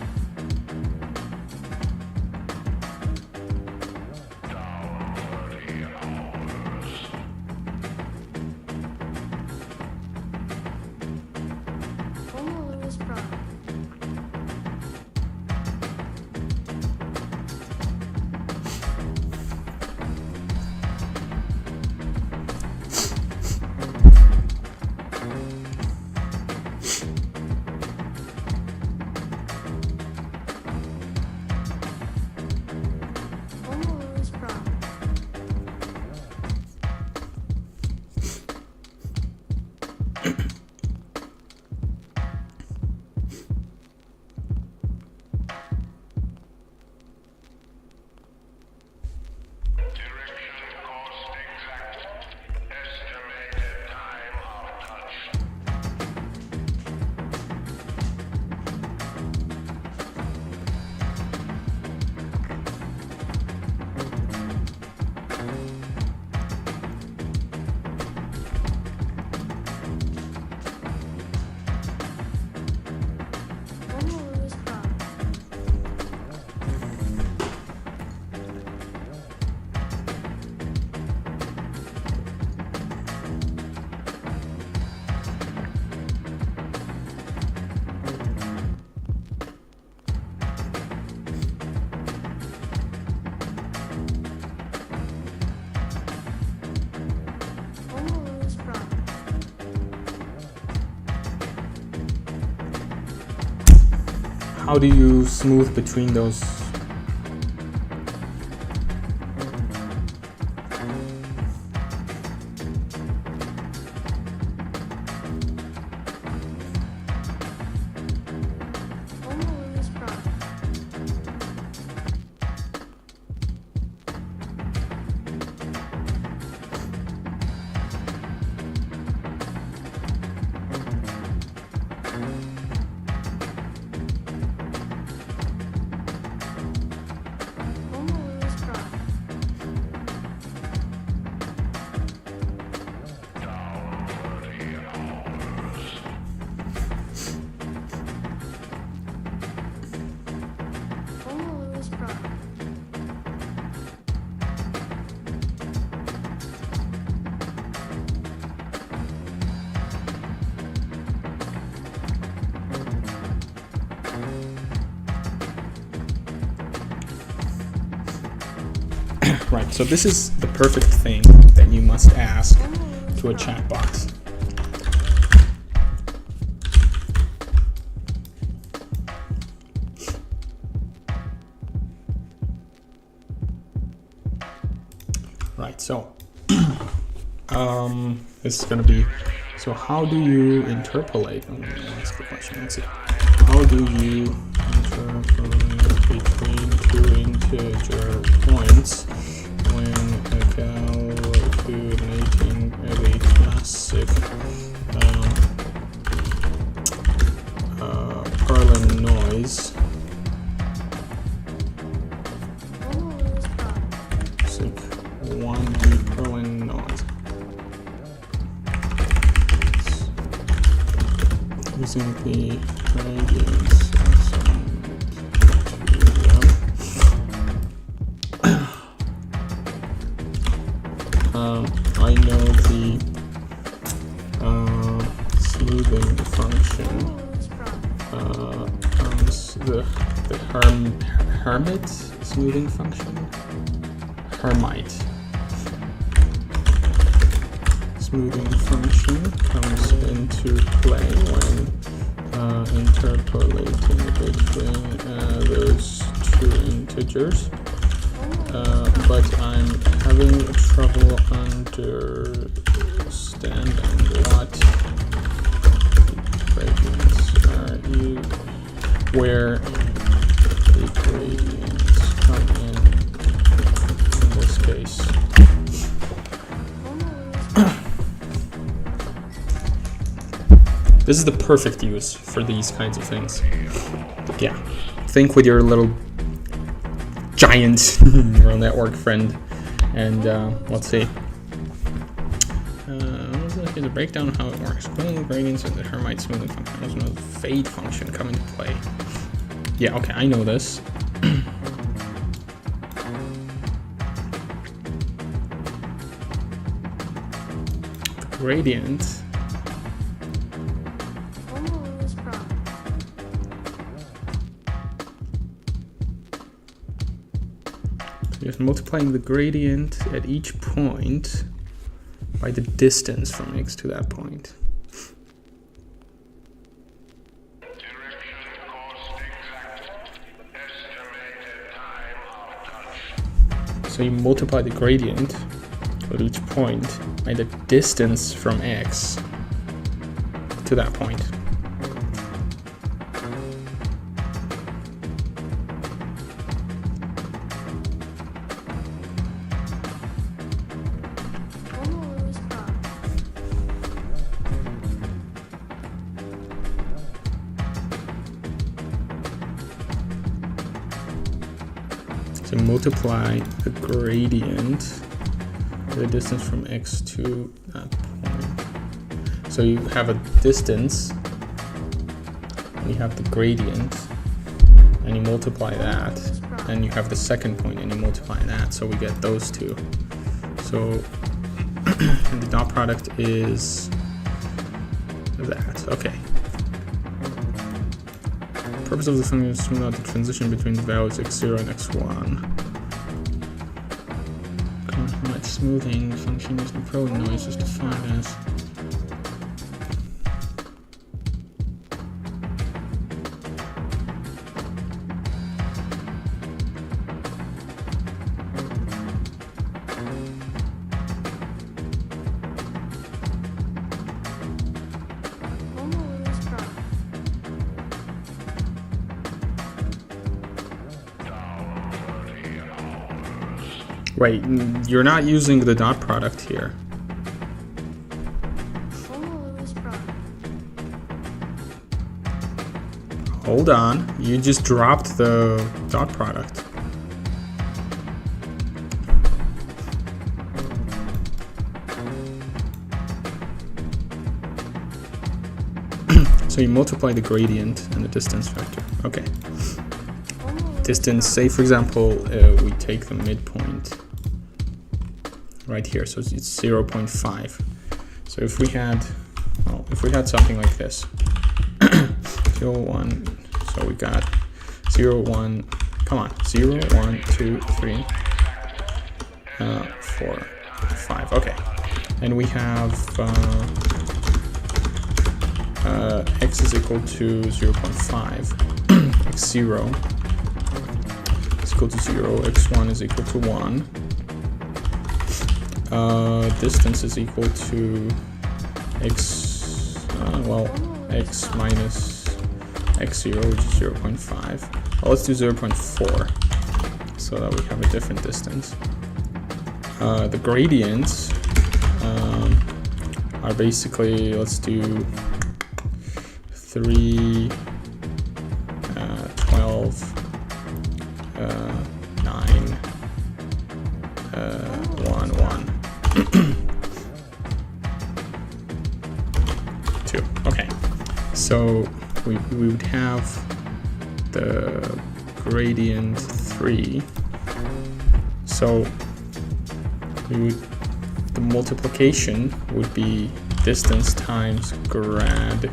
how do you smooth between those? Always prop. Always prop. Always prop. Right, so this is the perfect thing that you must ask to a chat box. Right, so this is gonna be, so how do you interpolate? Let me ask the question. Let's see. How do you interpolate between two integer points when calculating a classic Perlin noise? Always prop. Classic 1D Perlin noise. Using the gradients I know the smoothing function, Always prop. the Hermite smoothing function, Hermite smoothing function comes into play when interpolating between those two integers. But I'm having trouble understanding what gradients are used, where the gradients come in this case. This is the perfect use for these kinds of things. Yeah, think with your little giant neural network friend, and let's see. Here's a breakdown of how it works. Putting the gradients in the Hermite smoothing function. There's no fade function come into play. Yeah, okay, I know this. The gradient. Always prop. Just multiplying the gradient at each point by the distance from x to that point. So you multiply the gradient at each point by the distance from x to that point. Always prop. So multiply the gradient, the distance from x to that point. So you have a distance, and you have the gradient, and you multiply that, and you have the second point, and you multiply that, so we get those two. So and the dot product is that. Okay. The purpose of the function is to smooth out the transition between the values x0 and x1. Hermite smoothing function using Perlin noise is defined as Wait, you're not using the dot product here. Homo Lewis product. Hold on, you just dropped the dot product. So you multiply the gradient and the distance vector. Okay. Homo Lewis Distance, say for example, we take the midpoint right here, so it's 0.5. So if we had, well, if we had something like this, 0, 1, so we got 0, 1, come on, 0, 1, 2, 3, 4, 5, okay. And we have x is equal to 0.5, x0 is equal to 0, x1 is equal to 1. Distance is equal to x, x minus x0, which is 0.5. Well, let's do 0.4 so that we have a different distance. The gradients are basically, let's do 3, 12, 9, 1, 1. 2. Okay, so we would have the gradient 3. So the multiplication would be distance times grad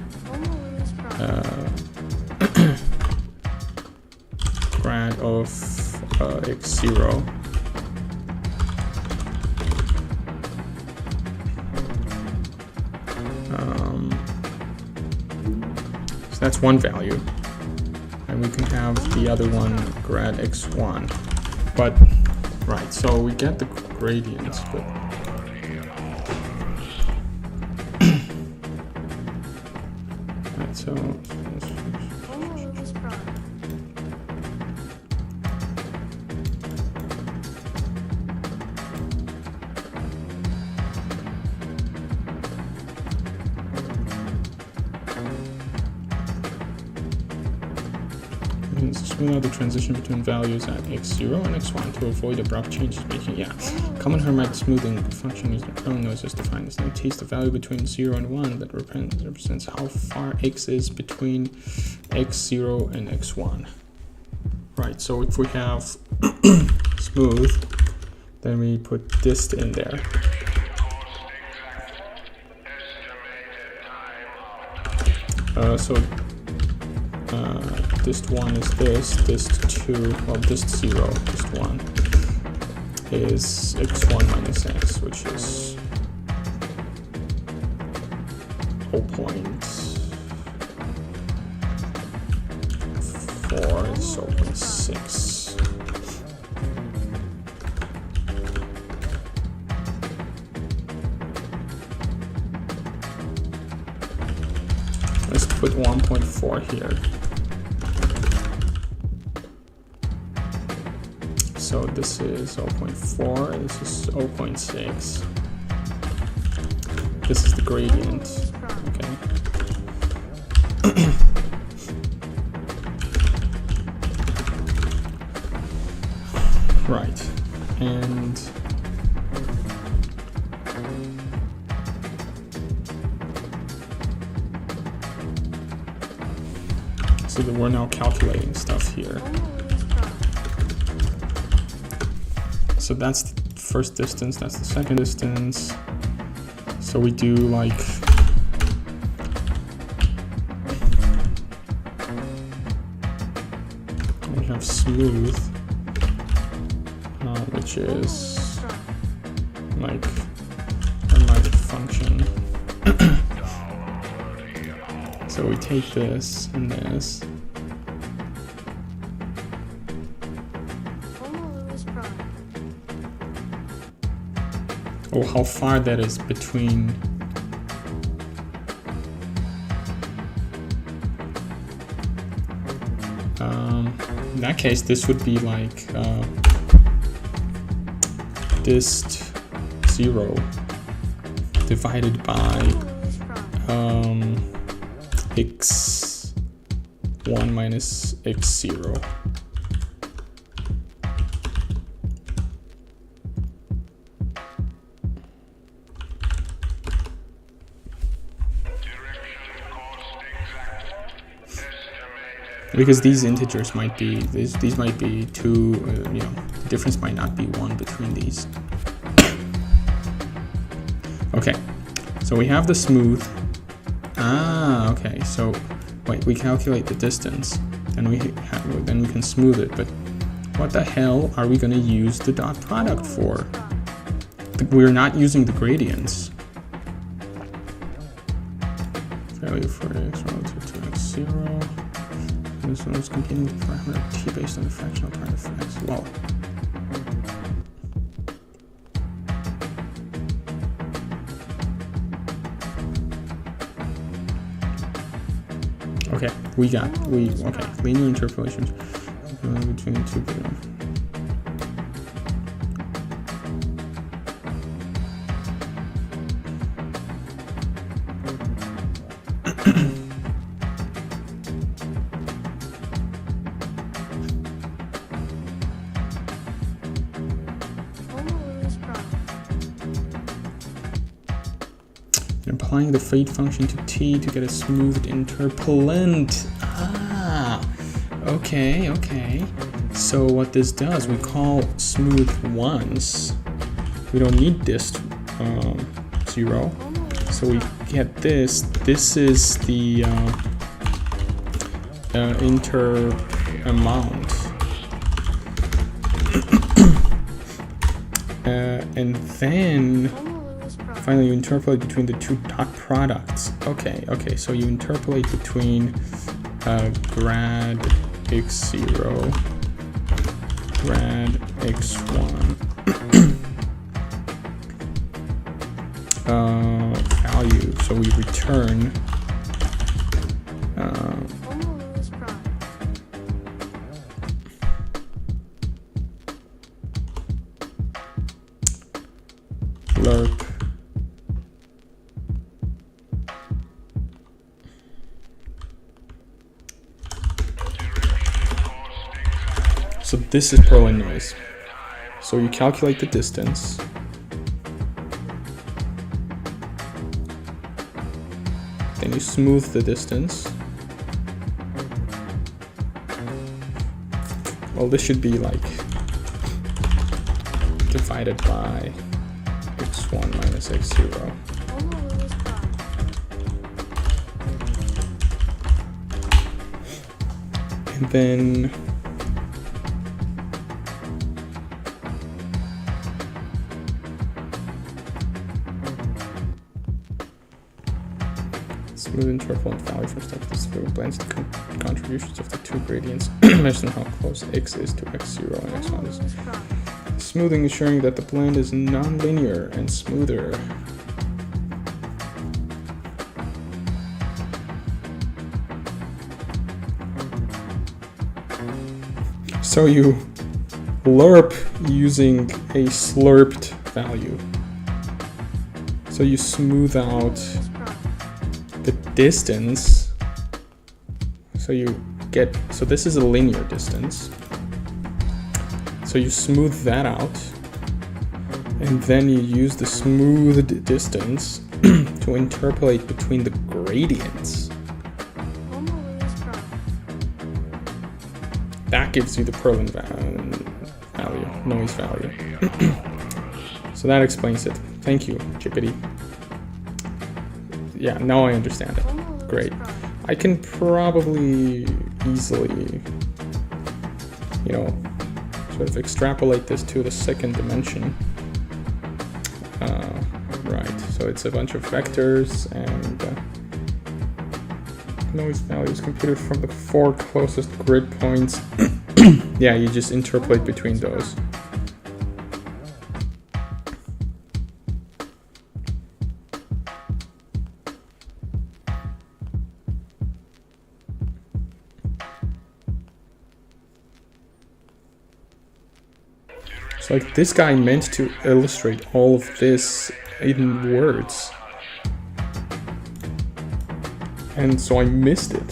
grad of x0 so that's one value, and we can have the other one grad x1, but right, so we get the gradients, but right, so Homo Lewis product. smooth out the transition between values at x0 and x1 to avoid abrupt changes making, Common Hermite smoothing function using prone noise is defined as notates the value between 0 and 1 that represents how far x is between x0 and x1. Right, so if we have smooth, then we put dist in there. Dist 1 is this, dist 2, well, dist 0, dist 1 is x1 minus x, which is 0.4, is 0.6. Let's put 1.4 here. So this is 0.4, this is 0.6. This is the gradient. Okay. Right. And so that we're now calculating stuff here. So that's the first distance, that's the second distance. So we do like we have smooth, which is like a magic function. So we take this and this. Oh, how far that is between in that case this would be like dist 0 divided by x1 minus x0. Because these integers might be, these might be two, you know, the difference might not be 1 between these. Okay, so we have the smooth. Ah, okay, so wait, we calculate the distance, then we can smooth it, but what the hell are we gonna use the dot product for? We're not using the gradients. Value for x relative to x0. This one is computing the parameter t based on the fractional part of x. Well, okay, okay, linear interpolations between the two. Applying the fade function to t to get a smoothed interpolant. Ah, okay, okay. So what this does, we call smooth once. We don't need dist 0. So we get this. This is the inter amount. And then finally, you interpolate between the two dot products. Okay, okay, so you interpolate between grad x0, grad x1 value. So we return lerp So this is Perlin noise. So you calculate the distance. Then you smooth the distance. Well, this should be like divided by x1 minus x0. And then smooth interpolant value from step to smooth blends the contributions of the two gradients measured on how close x is to x0 and x1 is. Smoothing ensuring that the blend is non-linear and smoother. So you lerp using a slurped value. So you smooth out the distance. So you get, so this is a linear distance. So you smooth that out. And then you use the smoothed distance to interpolate between the gradients. That gives you the Perlin value, noise value. So that explains it. Thank you, Chippity. Yeah, now I understand it. Great. I can probably easily, you know, sort of extrapolate this to the second dimension. Right, so it's a bunch of vectors and noise values computed from the 4 closest grid points. Yeah, you just interpolate between those. It's like this guy meant to illustrate all of this in words. And so I missed it.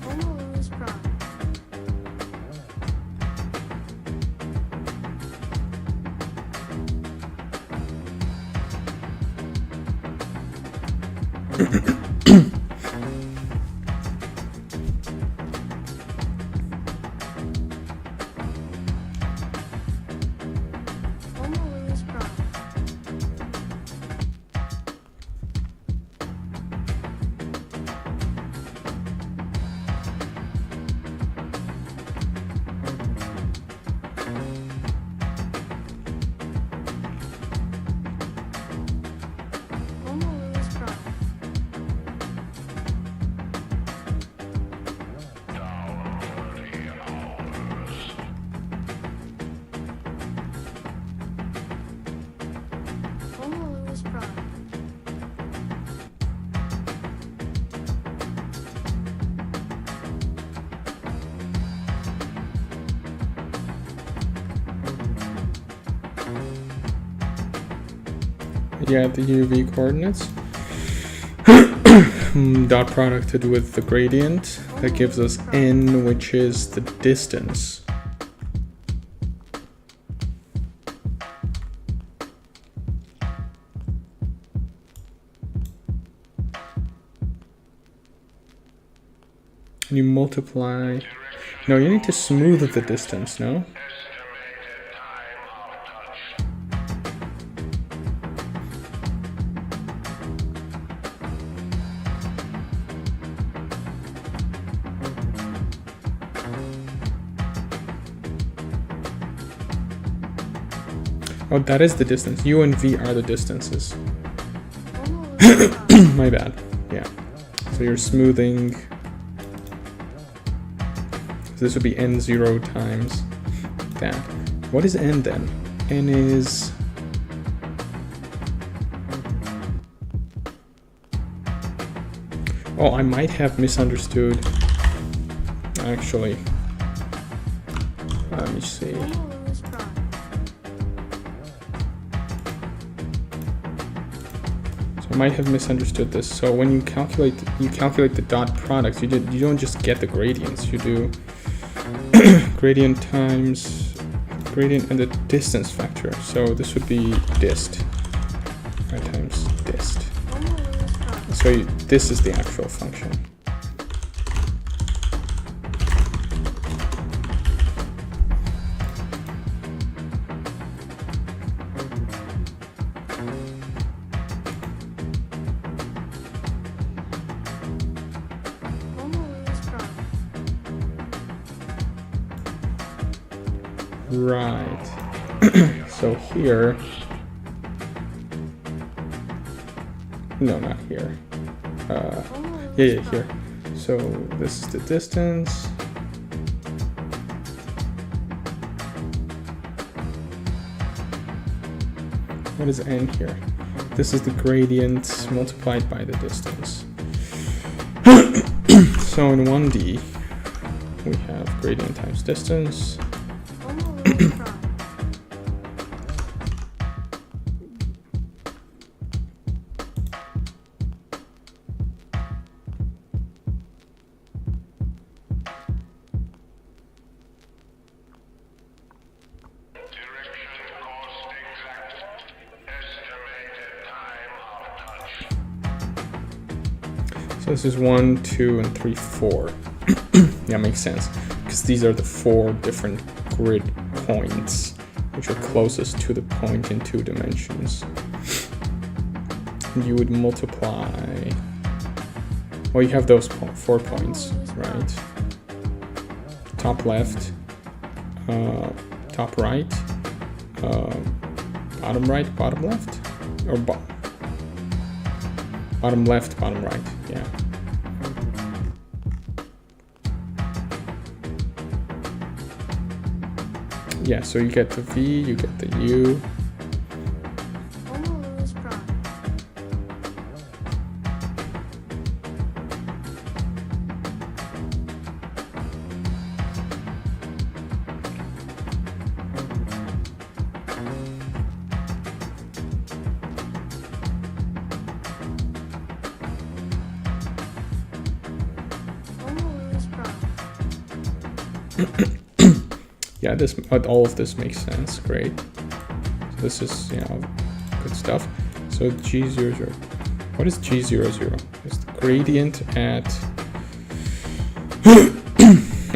Honolulu's product. Honolulu's product. Honolulu's product. Honolulu's product. Honolulu's product. Yeah, the UV coordinates. Dot producted with the gradient. That gives us n, which is the distance. And you multiply. No, you need to smooth the distance, no? Oh, that is the distance. U and V are the distances. Honolulu's product. My bad. Yeah. So you're smoothing. So this would be n0 times that. What is n then? N is. Oh, I might have misunderstood. Actually. Let me see. Honolulu's product. I might have misunderstood this. So when you calculate the dot products, you don't just get the gradients. You do gradient times gradient and the distance factor. So this would be dist, right, times dist. Honolulu's product. So this is the actual function. Honolulu's product. Right. So here. No, not here. Honolulu's Yeah, here. So this is the distance. What is n here? This is the gradient multiplied by the distance. So in 1D, we have gradient times distance. Honolulu's product. So this is 1, 2, and 3, 4. Yeah, makes sense. Because these are the 4 different grid points, which are closest to the point in 2 dimensions. And you would multiply well, you have those 4 points, right? Top left, top right, bottom right, bottom left, or bottom left, bottom right, yeah. Yeah, so you get the V, you get the U. Homo Lewis prime. Homo Lewis prime. Yeah, all of this makes sense. Great. So this is, you know, good stuff. So G00. What is G00? It's the gradient at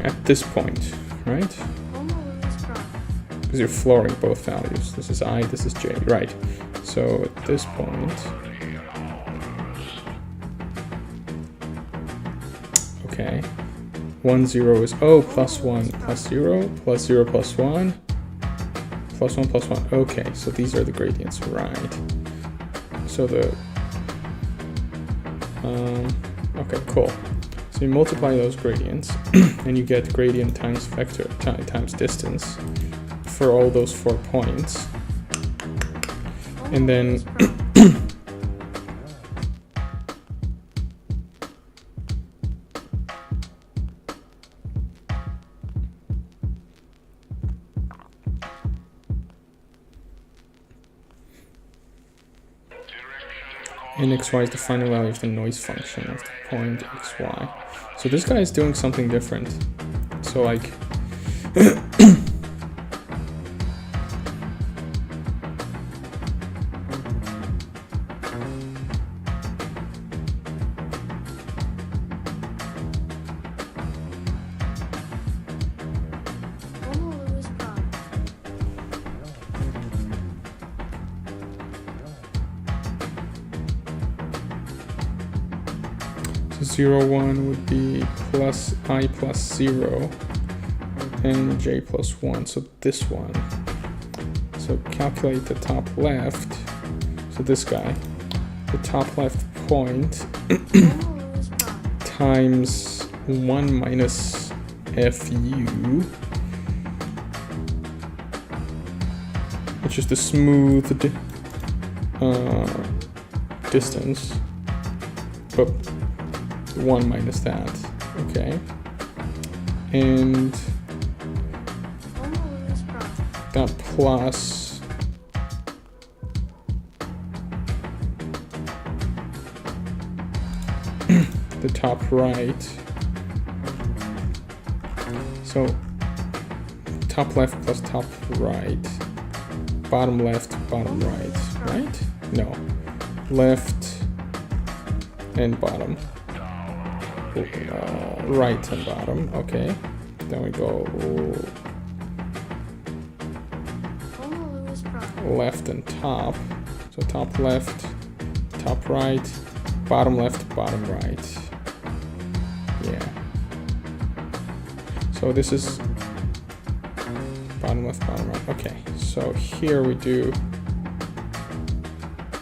at this point, right? Homo Lewis prime. Because you're flooring both values. This is I, this is J, right? So at this point, okay. 1, 0 is, oh, plus 1, plus 0, plus 0, plus 1, plus 1, plus 1. Okay, so these are the gradients, right? So okay, cool. So you multiply those gradients, and you get gradient times vector times distance for all those 4 points. And then and xy is the final value of the noise function of the point xy. So this guy is doing something different. So like Homo Lewis prime. so 0, 1 would be plus I plus 0 and j plus 1. So this one. So calculate the top left. So this guy. The top left point Homo Lewis prime. times 1 minus fu, which is the smooth distance, but 1 minus that, okay? And Homo Lewis prime. that plus the top right. So top left plus top right, bottom left, bottom right, right? No, left and bottom, right and bottom. Okay, then we go Homo Lewis prime. left and top. So top left, top right, bottom left, bottom right. Yeah. So this is bottom left, bottom right. Okay, so here we do,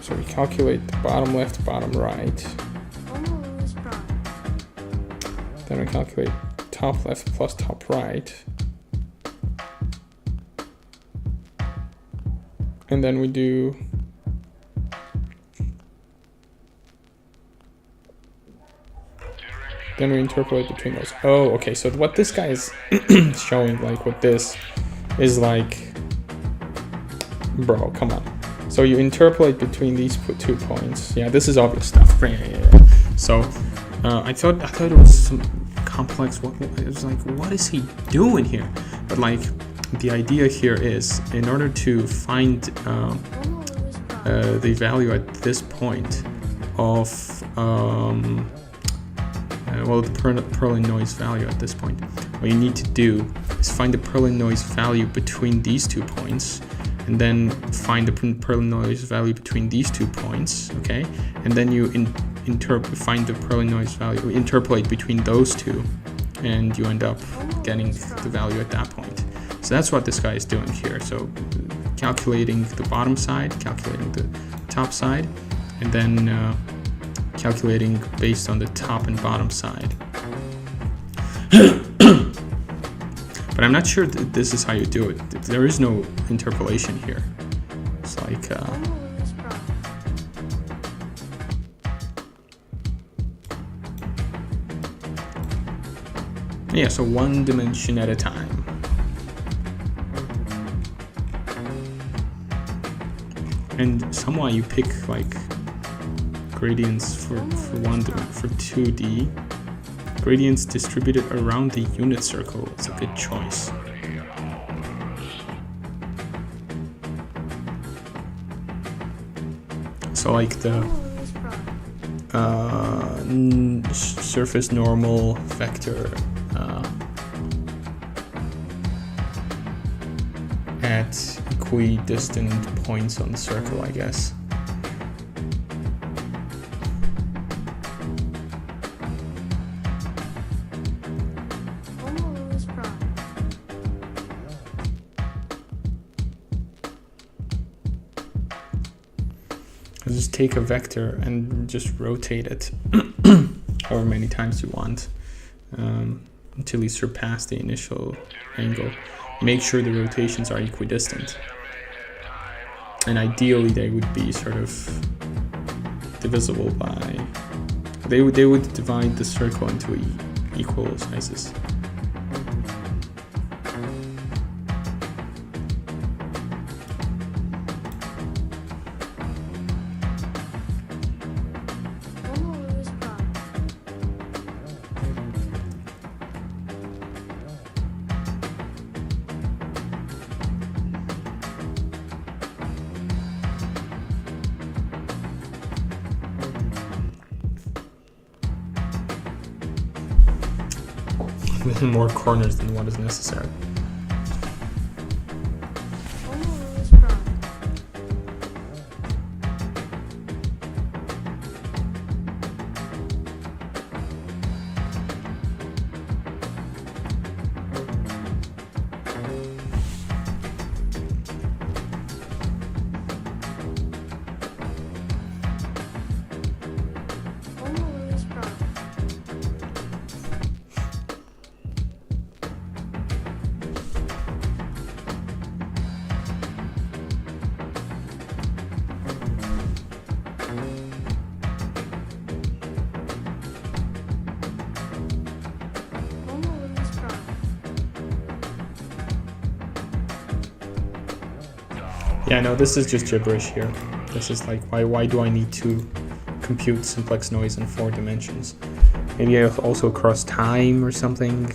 so we calculate the bottom left, bottom right. Homo Lewis prime. Then we calculate top left plus top right. And then we do then we interpolate between those. Oh, okay, so what this guy is showing, like with this, is like, bro, come on. So you interpolate between these 2 points. Yeah, this is obvious stuff. Yeah. So I thought it was some complex. It was like, what is he doing here? But like, the idea here is, in order to find Homo Lewis prime. the value at this point of well, the Perlin noise value at this point, what you need to do is find the Perlin noise value between these 2 points, and then find the Perlin noise value between these 2 points, okay? And then you find the Perlin noise value, interpolate between those two, and you end up getting the value at that point. So that's what this guy is doing here. So calculating the bottom side, calculating the top side, and then calculating based on the top and bottom side. But I'm not sure that this is how you do it. There is no interpolation here. It's like Homo Lewis problem. yeah, so one dimension at a time. And somehow you pick like gradients for 2D. Gradients distributed around the unit circle. It's a good choice. So like the Homo Lewis problem. surface normal vector at equidistant points on the circle, I guess. Homo Lewis problem. Just take a vector and just rotate it however many times you want until you surpass the initial angle. Make sure the rotations are equidistant. And ideally they would be sort of divisible by... They would divide the circle into equal sizes. Homo Lewis problem. More corners than what is necessary. Homo Lewis problem. Homo Lewis problem. Homo Lewis problem. Yeah, no, this is just gibberish here. This is like, why do I need to compute simplex noise in 4 dimensions? Maybe I also across time or something,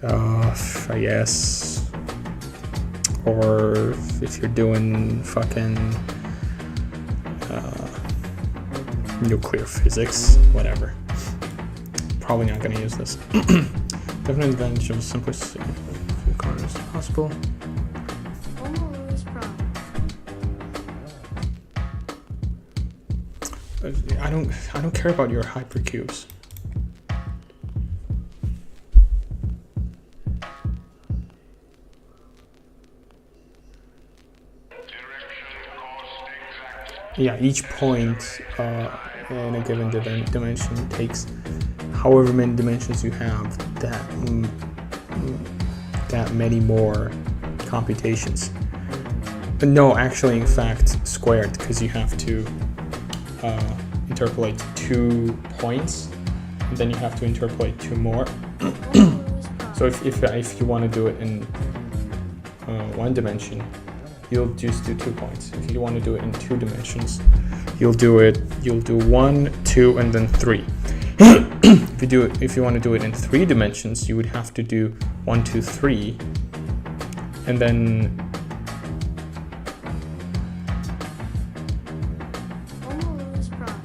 I guess. Or if you're doing fucking nuclear physics, whatever. Probably not gonna use this. Definite advantage of simplicity. Few corners possible. Homo Lewis problem. I don't care about your hypercubes. Yeah, each point in a given dimension takes however many dimensions you have, that many more computations. But no, actually, in fact, squared, because you have to interpolate 2 points, and then you have to interpolate 2 more. Homo Lewis problem. So if you want to do it in 1 dimension, you'll just do 2 points. If you want to do it in 2 dimensions, you'll do 1, 2, and then 3. If you want to do it in 3 dimensions, you would have to do 1, 2, 3, and then Homo Lewis problem.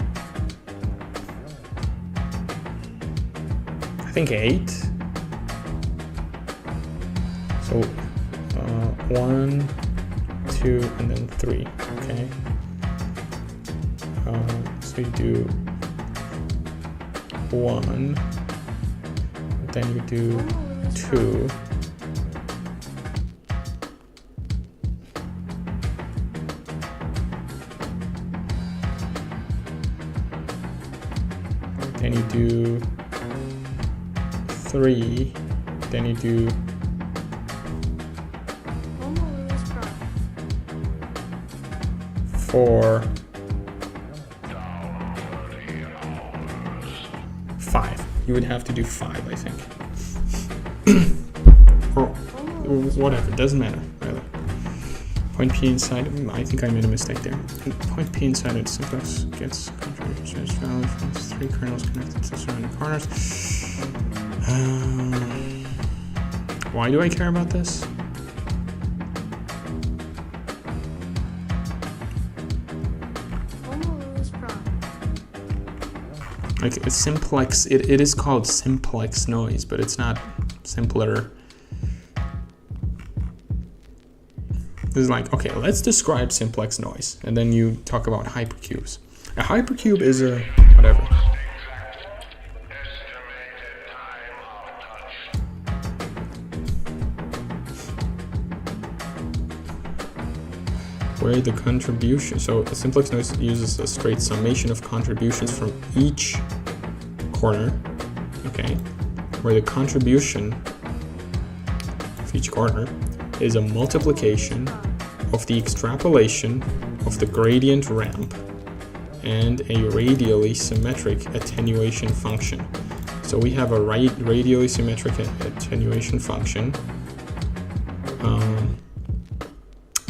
I think 8. So 1, 2, and then 3. Okay. So you do 1. Then you do 2. Then you do 3. Then you do 4, 5. You would have to do 5, I think. Or whatever, doesn't matter, really. Point P inside, I think I made a mistake there. Point P inside it simplex gets contributions value from 3 kernels connected to surrounding corners. Why do I care about this? Like it's simplex, it is called simplex noise, but it's not simpler. This is like, okay, let's describe simplex noise, and then you talk about hypercubes. A hypercube is a whatever. Where the contribution, so a simplex noise uses a straight summation of contributions from each corner, okay, where the contribution of each corner is a multiplication of the extrapolation of the gradient ramp and a radially symmetric attenuation function. So we have a radially symmetric attenuation function,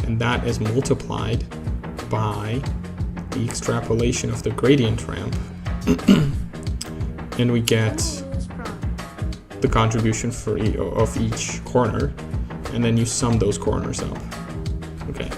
and that is multiplied by the extrapolation of the gradient ramp, and we get the contribution of each corner, and then you sum those corners up. Okay.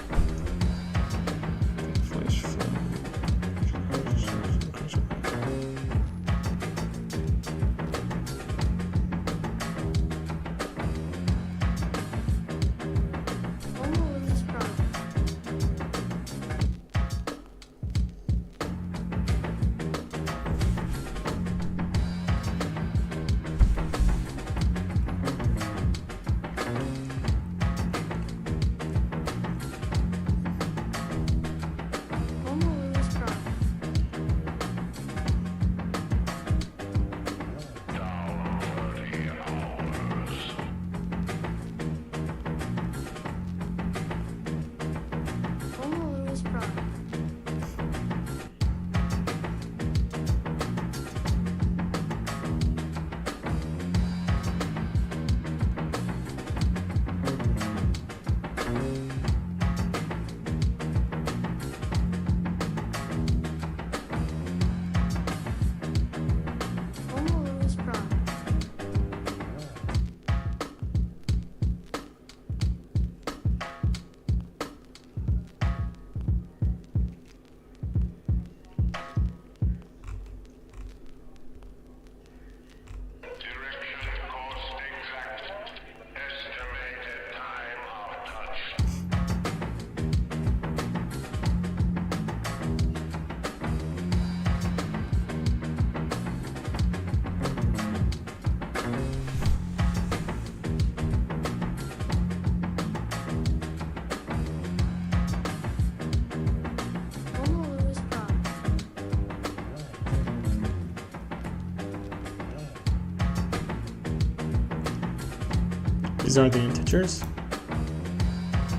These are the integers.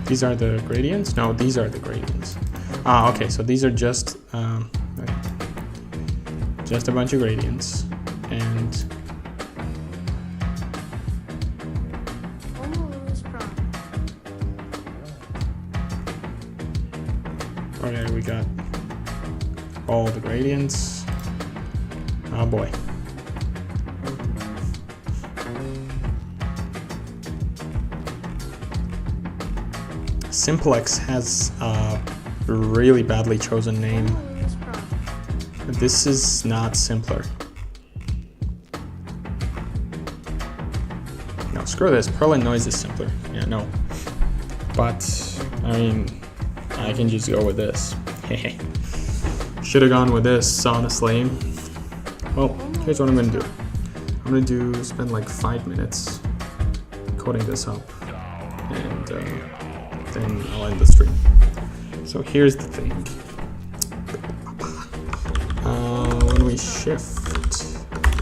These are the gradients. No, these are the gradients. Ah, okay. So these are just a bunch of gradients, and okay, we got all the gradients. Oh boy. Simplex has a really badly chosen name. This is not simpler. No, screw this. Perlin noise is simpler. Yeah, no. But, I mean, I can just go with this. Should have gone with this, honestly. Well, here's what I'm gonna do. I'm gonna spend like 5 minutes coding this up, and then I'll end the stream. So here's the thing. When we shift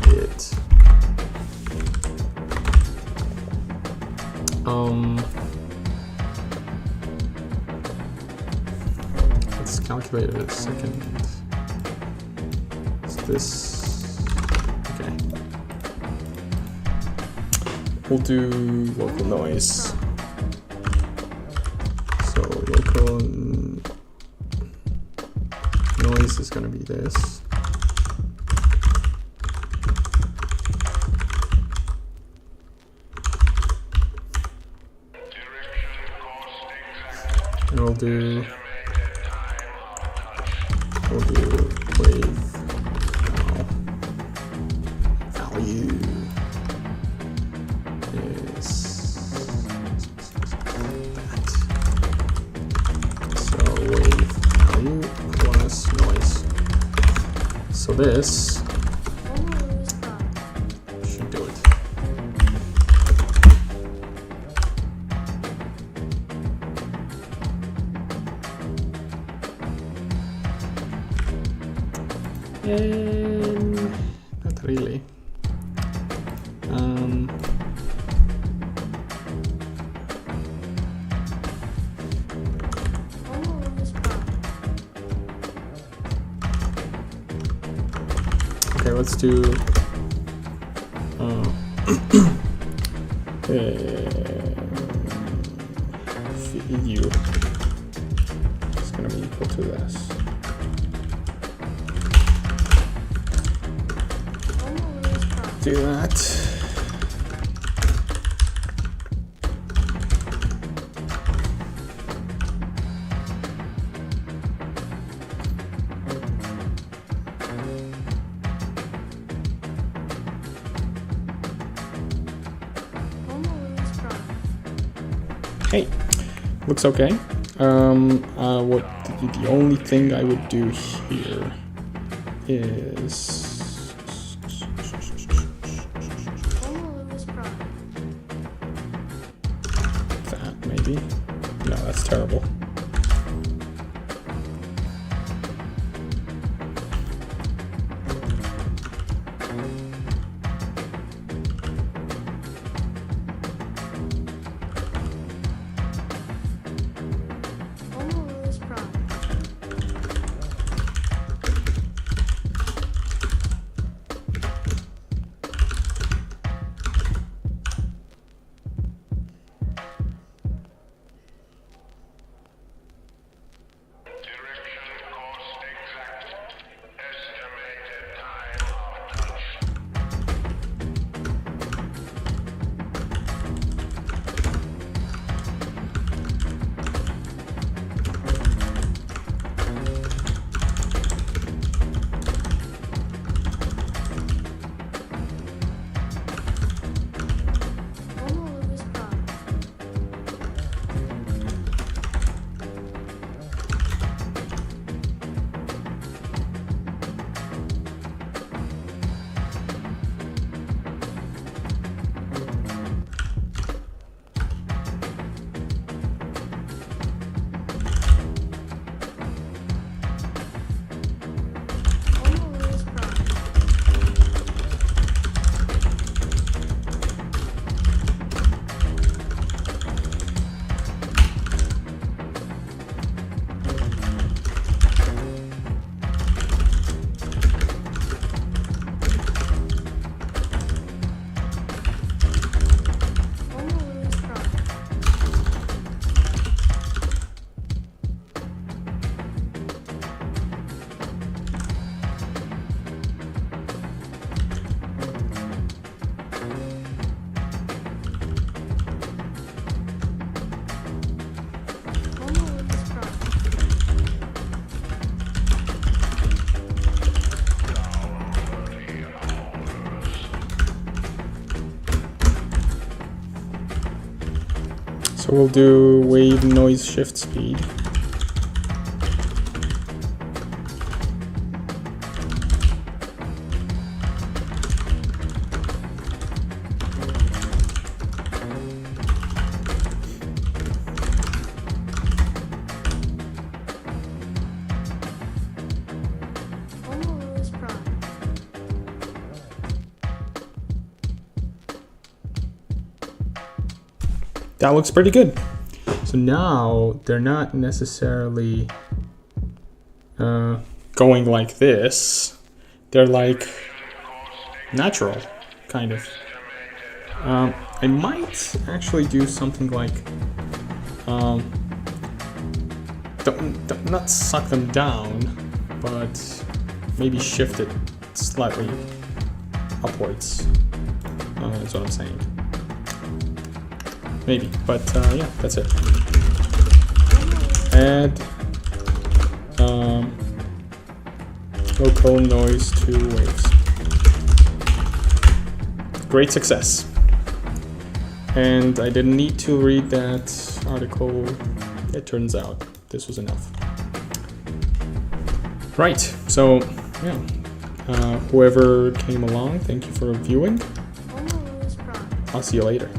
it, let's calculate it a second. Is this okay? We'll do local noise. So local noise is going to be this. And we'll do wave value is that. So wave value plus noise. So this should do it. Not really. Okay, let's do VU. It's gonna be equal to this. Do that. Hey, looks okay. What the only thing I would do here is that maybe. No, that's terrible. So we'll do wave noise shift speed. that looks pretty good. So now they're not necessarily going like this. They're like natural, kind of. I might actually do something like don't not suck them down, but maybe shift it slightly upwards. That's what I'm saying. Maybe, but yeah, that's it. Add local noise to waves. Great success. And I didn't need to read that article. It turns out this was enough. Right, so yeah, whoever came along, thank you for viewing. Homo Lewis Prime. I'll see you later.